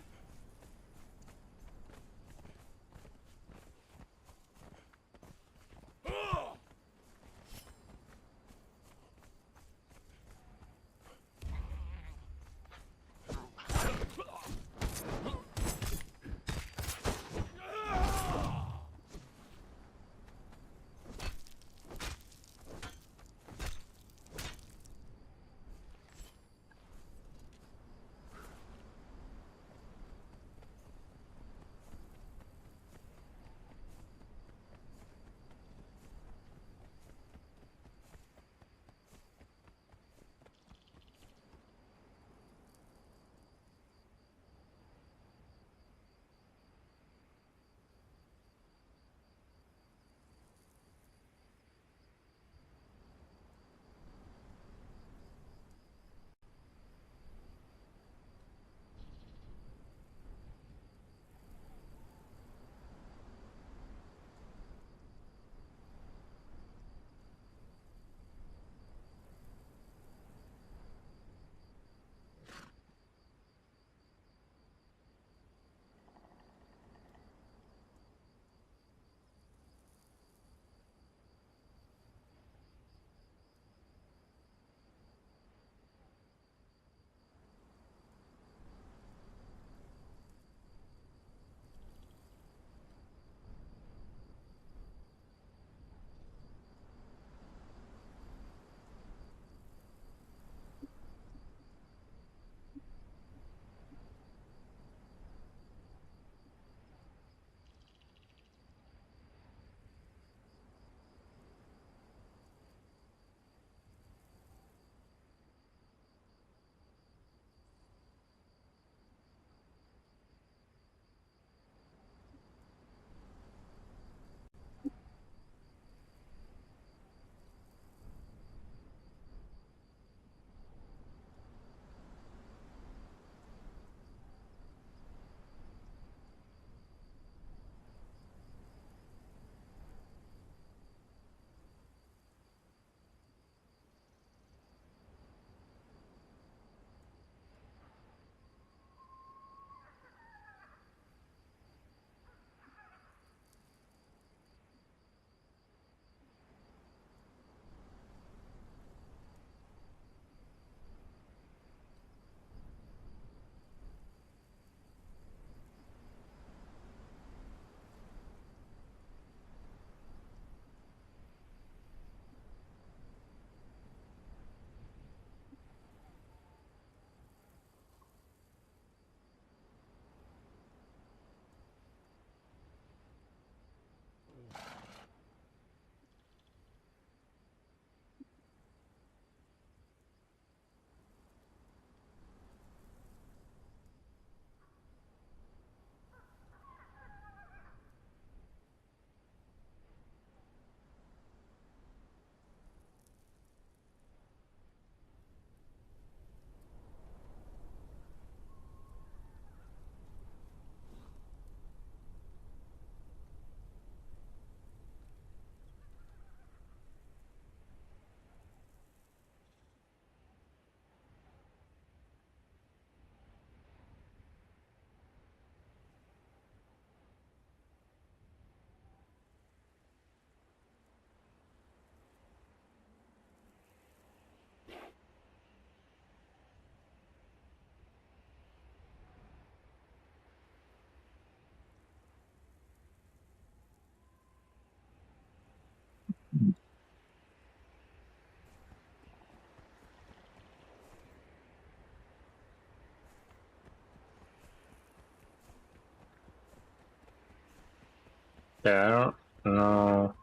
Yeah, I don't know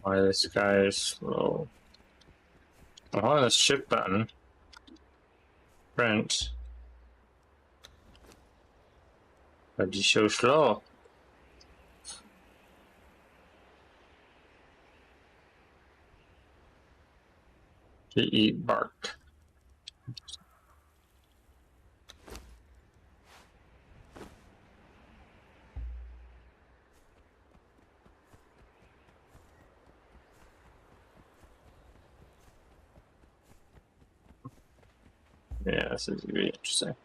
why this guy is slow. I'm holding the ship button. Print. But he's so slow. To eat bark. Yeah, this is really interesting.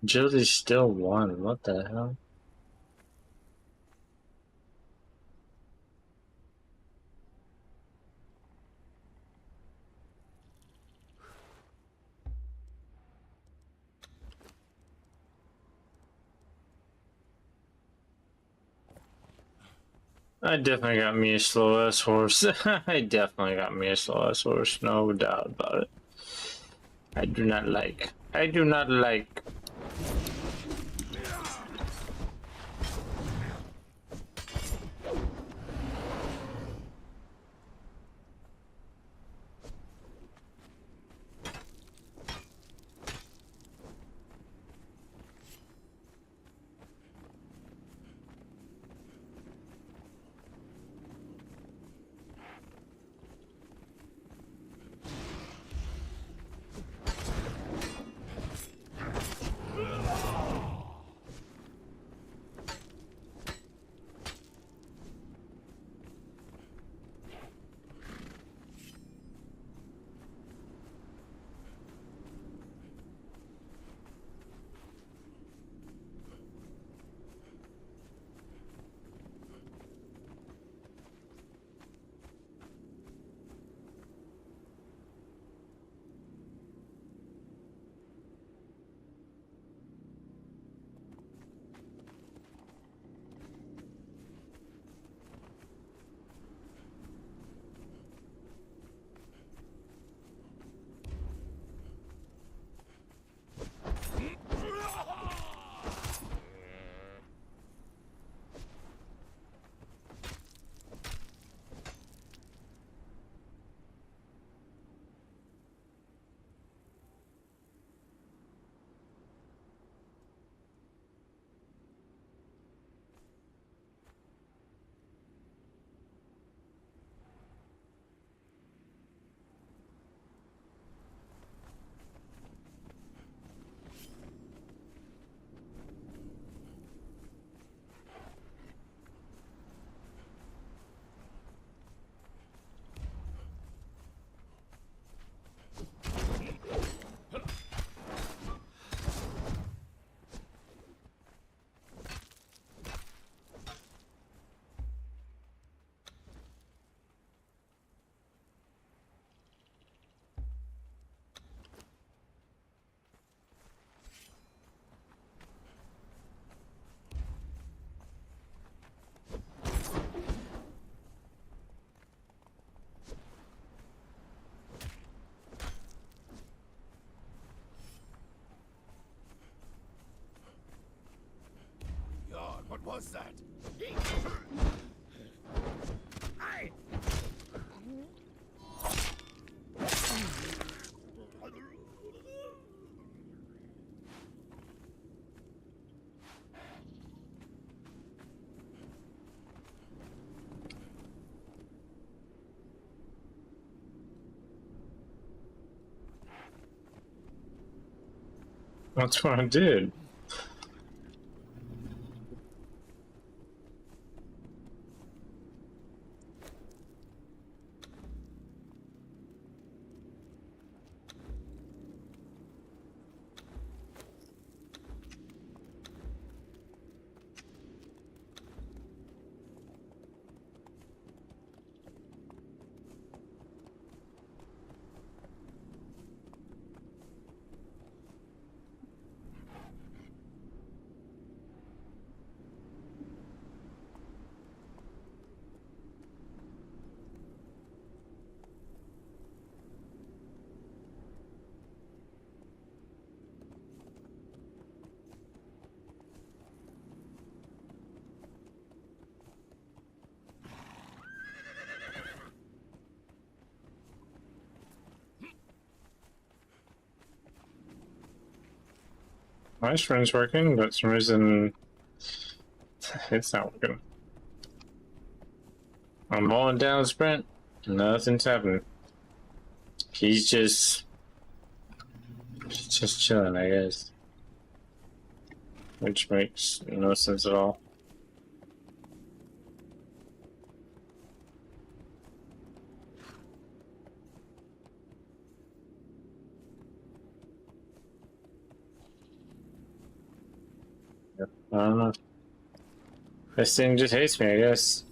Agility's still 1. What the hell? I definitely got me a slow ass horse. I definitely got me a slow ass horse, no doubt about it. I do not like. I do not like. God, what was that? Aye. That's what I did. My sprint's working, but for some reason it's not working. I'm mowing down sprint, nothing's happening. He's just chilling, I guess. Which makes no sense at all. I don't know. This thing just hates me, I guess.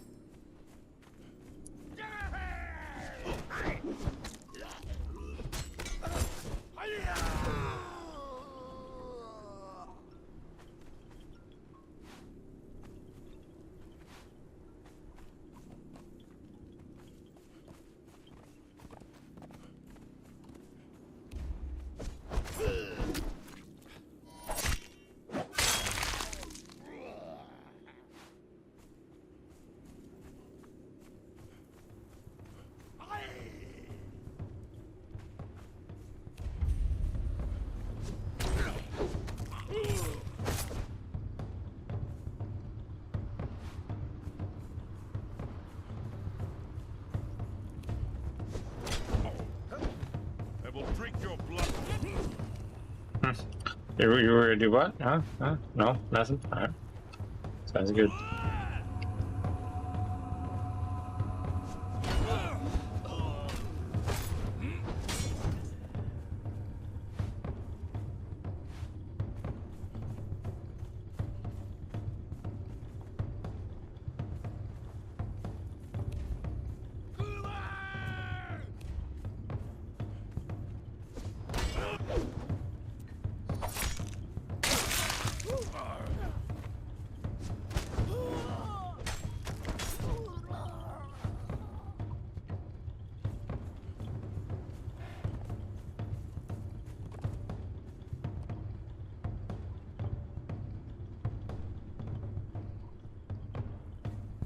I will drink your blood. You were gonna do what? Huh? Huh? No, nothing? Alright. Sounds good.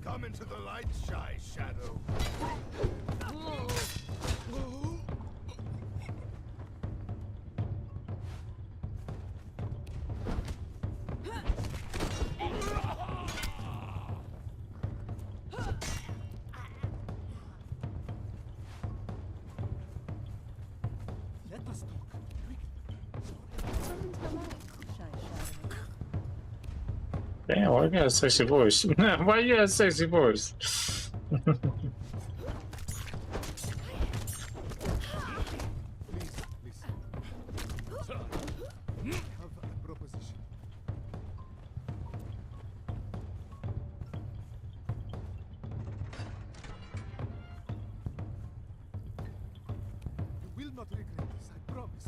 Come into the light, shy shadow. Let us talk. Damn, why you got a sexy voice? Why you got a sexy voice? Please, listen. I have a proposition. You will not regret this, I promise.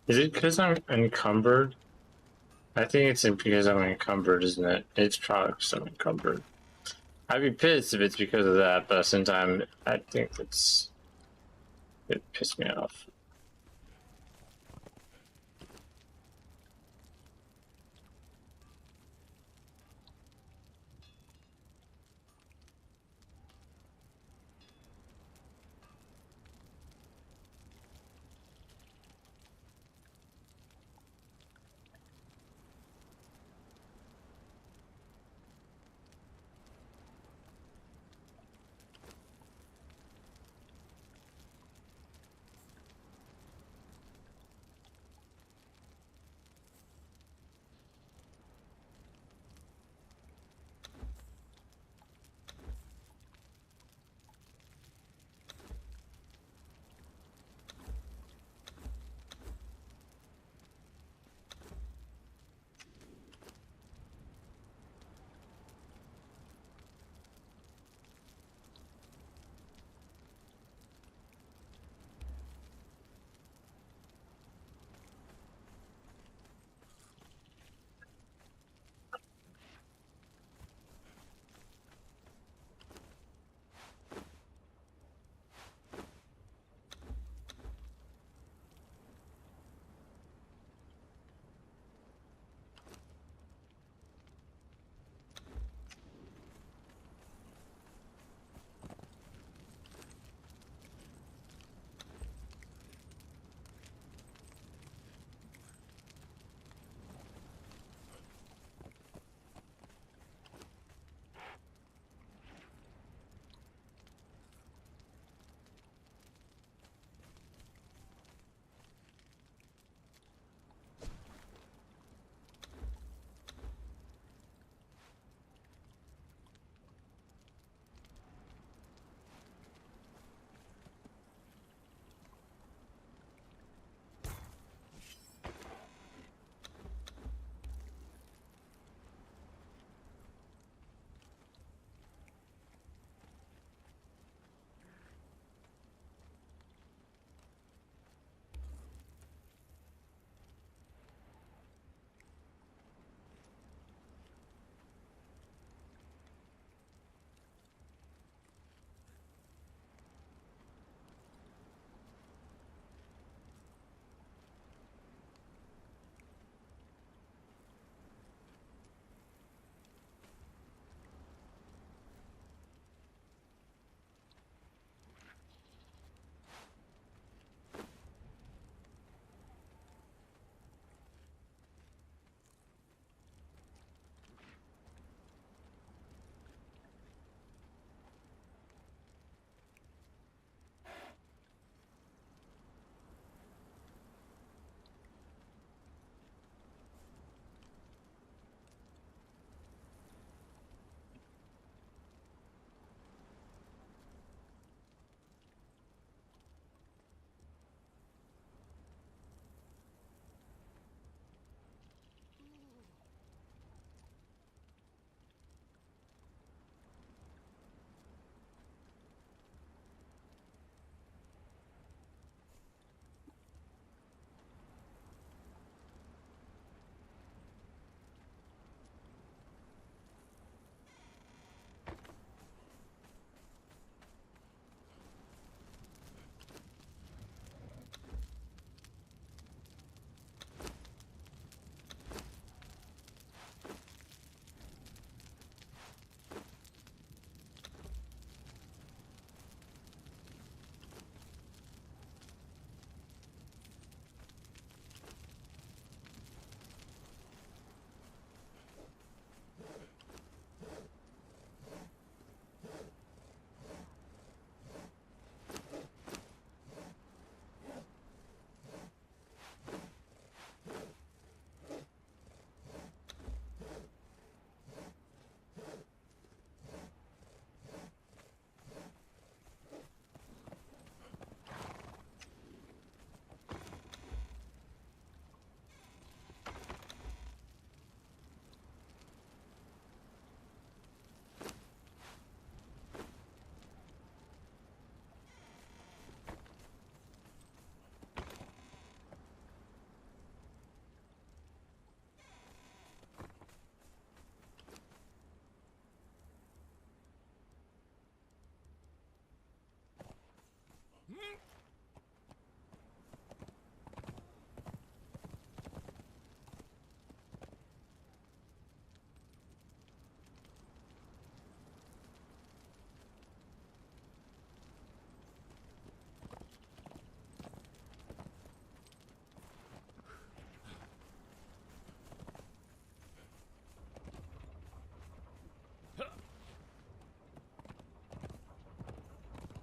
Is it because I'm encumbered? I think it's because I'm encumbered, isn't it? It's probably because I'm encumbered. I'd be pissed if it's because of that, but at the same time, I think it pissed me off.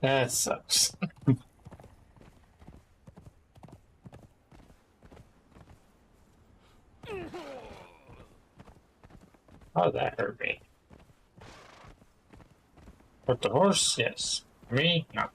That sucks. Oh, that hurt me. But the horse, yes. Me, no.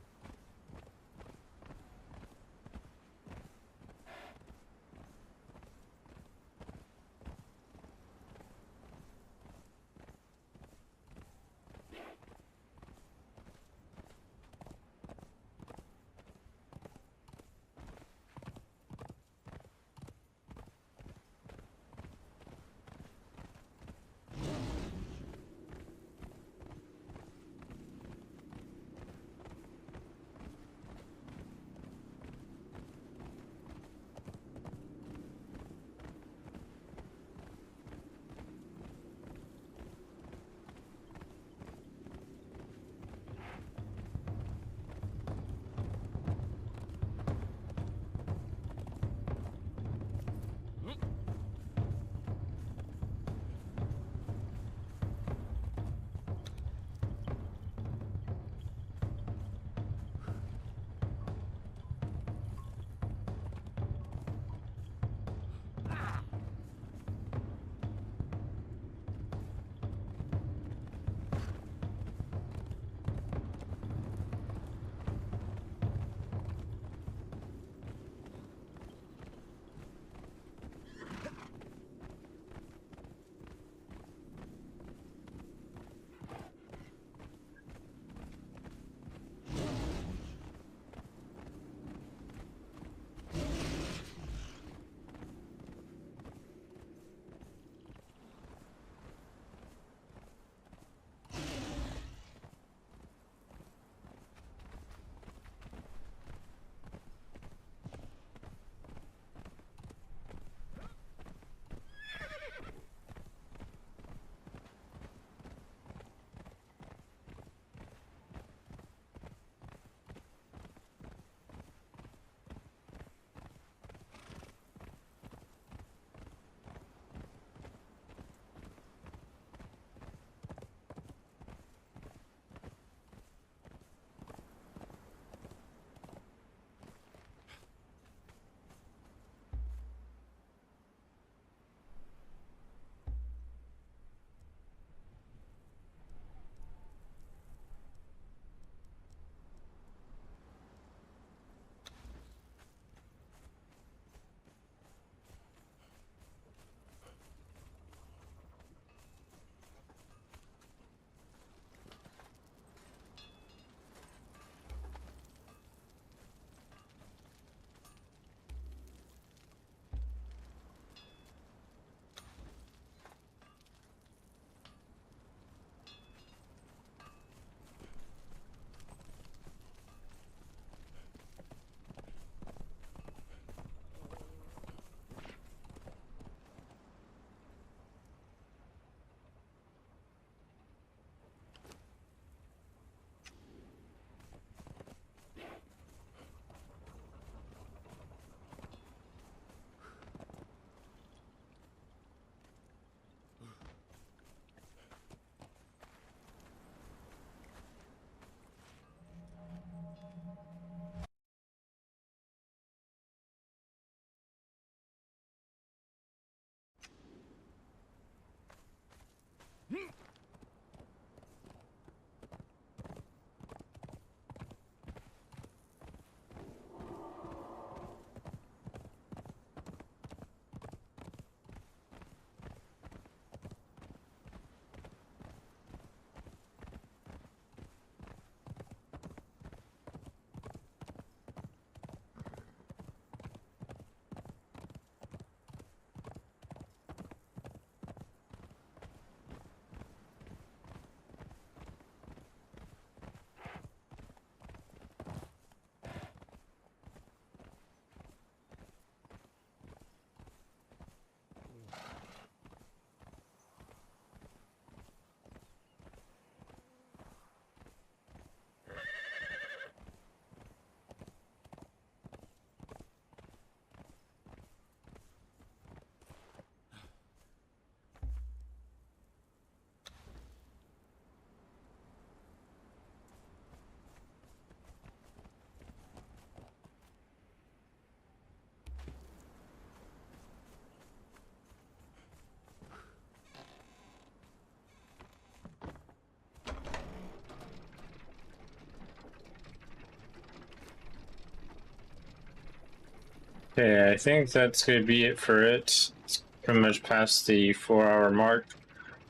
Okay, I think that's gonna be it for it. It's pretty much past the 4-hour mark.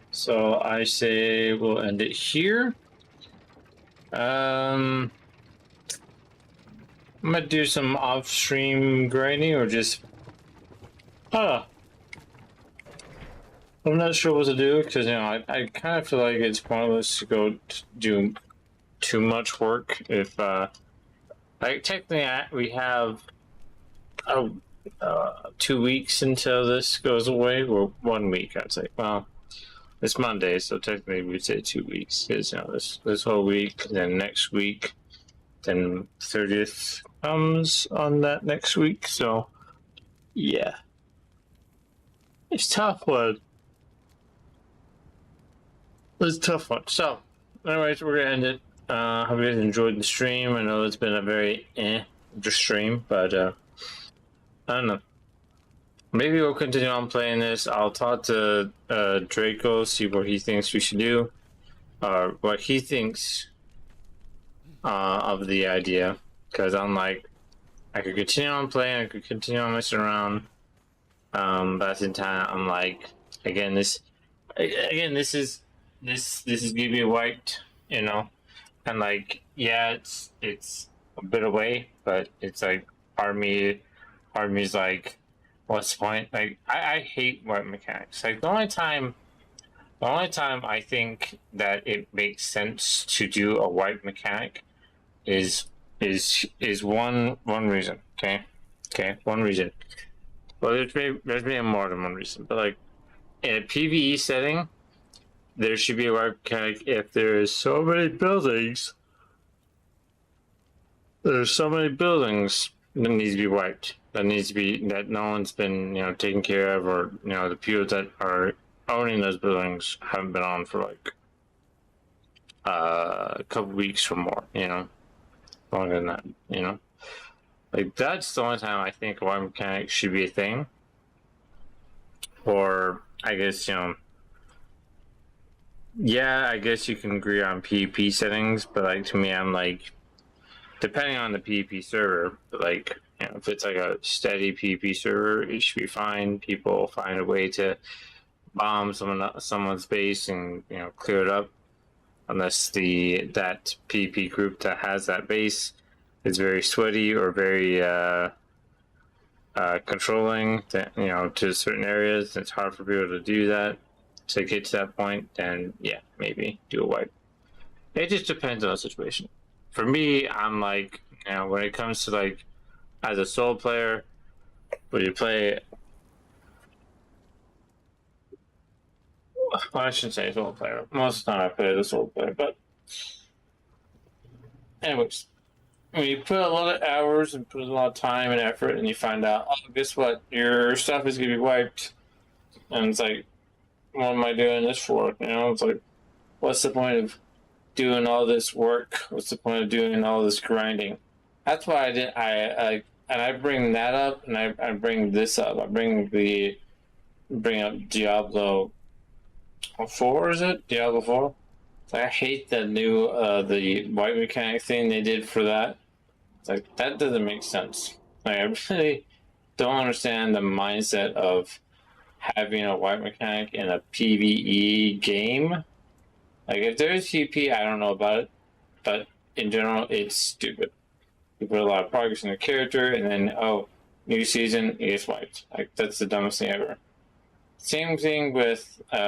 So I say we'll end it here. I might do some off-stream grinding or just... I'm not sure what to do because, you know, I kind of feel like it's pointless to go do too much work if, like, technically we have 2 weeks until this goes away, or 1 week, I'd say. Well, it's Monday, so technically we'd say 2 weeks. Because, you know, this whole week, then next week, then 30th comes on that next week. So, yeah, it's a tough one. It's a tough one. So, anyways, we're gonna end it. Hope you guys enjoyed the stream. I know it's been a very stream, but I don't know. Maybe we'll continue on playing this. I'll talk to Draco, see what he thinks we should do, or what he thinks of the idea. Because I'm like, I could continue on playing, I could continue on messing around, but at the same time, I'm like, this is gonna be wiped, you know, and like, yeah, it's a bit away, but it's like part of me's like, what's the point? Like, I hate wipe mechanics. Like, the only time I think that it makes sense to do a wipe mechanic is one reason. Okay, one reason. Well, there's maybe more than one reason, but like in a PvE setting, there should be a wipe mechanic if there's so many buildings. There's so many buildings that needs to be wiped. That needs to be that no one's been, you know, taken care of, or, you know, the people that are owning those buildings haven't been on for like a couple weeks or more, you know, longer than that, you know. Like, that's the only time I think a wipe mechanic should be a thing. Or I guess, you know, yeah, I guess you can agree on PvP settings, but like, to me, I'm like, depending on the PvP server, but like, you know, if it's like a steady PvP server, it should be fine. People find a way to bomb someone's base and, you know, clear it up, unless that PvP group that has that base is very sweaty or very controlling, you know, to certain areas. It's hard for people to do that. To get to that point, then yeah, maybe do a wipe. It just depends on the situation. For me, I'm like, you know, when it comes to like, as a solo player, when you play, well, I shouldn't say solo player. Most of the time I play as a solo player, but anyways, when you put a lot of hours and put a lot of time and effort, and you find out, oh, guess what, your stuff is gonna be wiped, and it's like, what am I doing this for? You know, it's like, what's the point of doing all this work? What's the point of doing all this grinding? That's why I bring that up, and I bring this up. I bring up Diablo 4, is it? Diablo 4? It's like, I hate the new the white mechanic thing they did for that. It's like, that doesn't make sense. Like, I really don't understand the mindset of having a white mechanic in a PvE game. Like, if there's PvP, I don't know about it, but in general, it's stupid. You put a lot of progress in the character, and then, oh, new season, it gets wiped. Like, that's the dumbest thing ever. Same thing with, what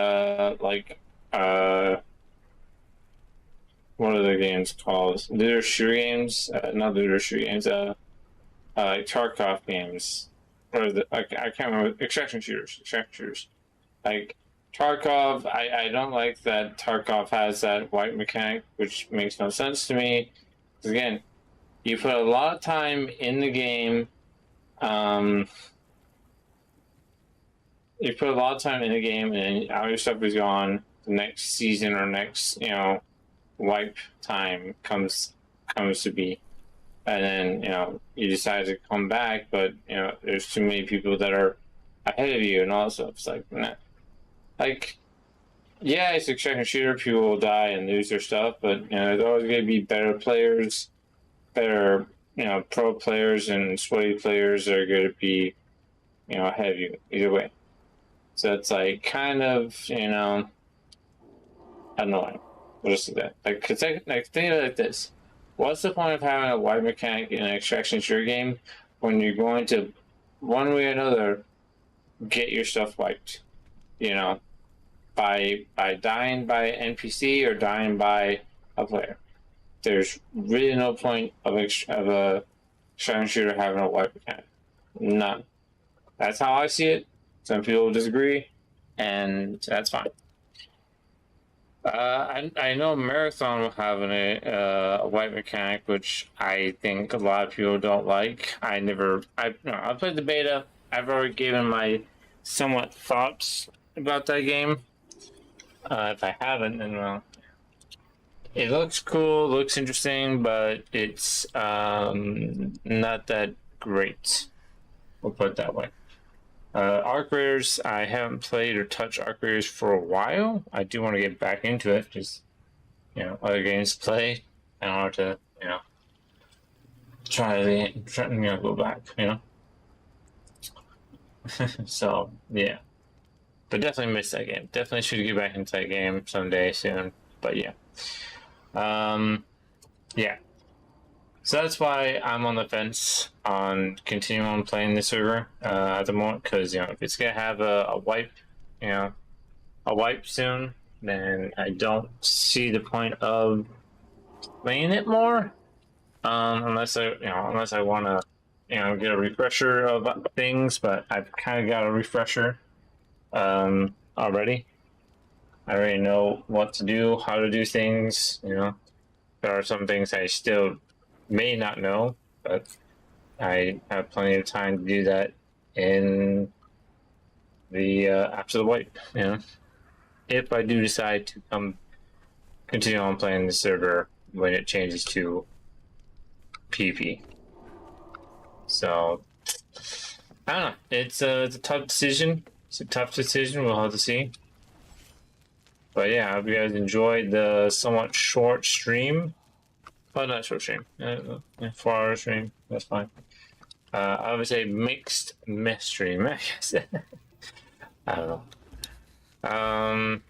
are the games called? Looter shooter games? Not looter shooter games, like Tarkov games. I can't remember. Extraction shooters. Like, Tarkov, I don't like that Tarkov has that white mechanic, which makes no sense to me. Because again, you put a lot of time in the game. You put a lot of time in the game, and all your stuff is gone. The next season or next, you know, wipe time comes to be, and then, you know, you decide to come back, but, you know, there's too many people that are ahead of you and all that stuff. It's like, nah. Like, yeah, it's a extraction shooter. People will die and lose their stuff, but, you know, there's always going to be better players, better pro players and sweaty players are going to be, ahead of you either way. So it's like kind of, I don't know. We'll just do that. Like, cause think of it like this: what's the point of having a wipe mechanic in an extraction shooter game when you're going to, one way or another, get your stuff wiped? By dying by an NPC or dying by a player. There's really no point of a extraction shooter having a wipe mechanic. None. That's how I see it. Some people disagree, and that's fine. I know Marathon will have a white mechanic, which I think a lot of people don't like. I played the beta. I've already given my somewhat thoughts about that game. If I haven't, then well, it looks cool, looks interesting, but it's not that great. We'll put it that way. Arc Raiders, I haven't played or touched Arc Raiders for a while. I do want to get back into it, just other games to play in order to try to go back. So yeah, but definitely missed that game. Definitely should get back into that game someday soon. But yeah, yeah. So that's why I'm on the fence on continuing on playing the server at the moment, because if it's gonna have a wipe, a wipe soon, then I don't see the point of playing it more, unless I want to get a refresher of things. But I've kind of got a refresher already. I already know what to do, how to do things. There are some things I still may not know, but I have plenty of time to do that in the after the wipe. If I do decide to continue on playing the server when it changes to PvP. So I don't know. It's a tough decision. It's a tough decision. We'll have to see. But yeah, I hope you guys enjoyed the somewhat short stream. Oh, not short stream. 4-hour stream. That's fine. I would say mixed mess stream, I guess. I don't know.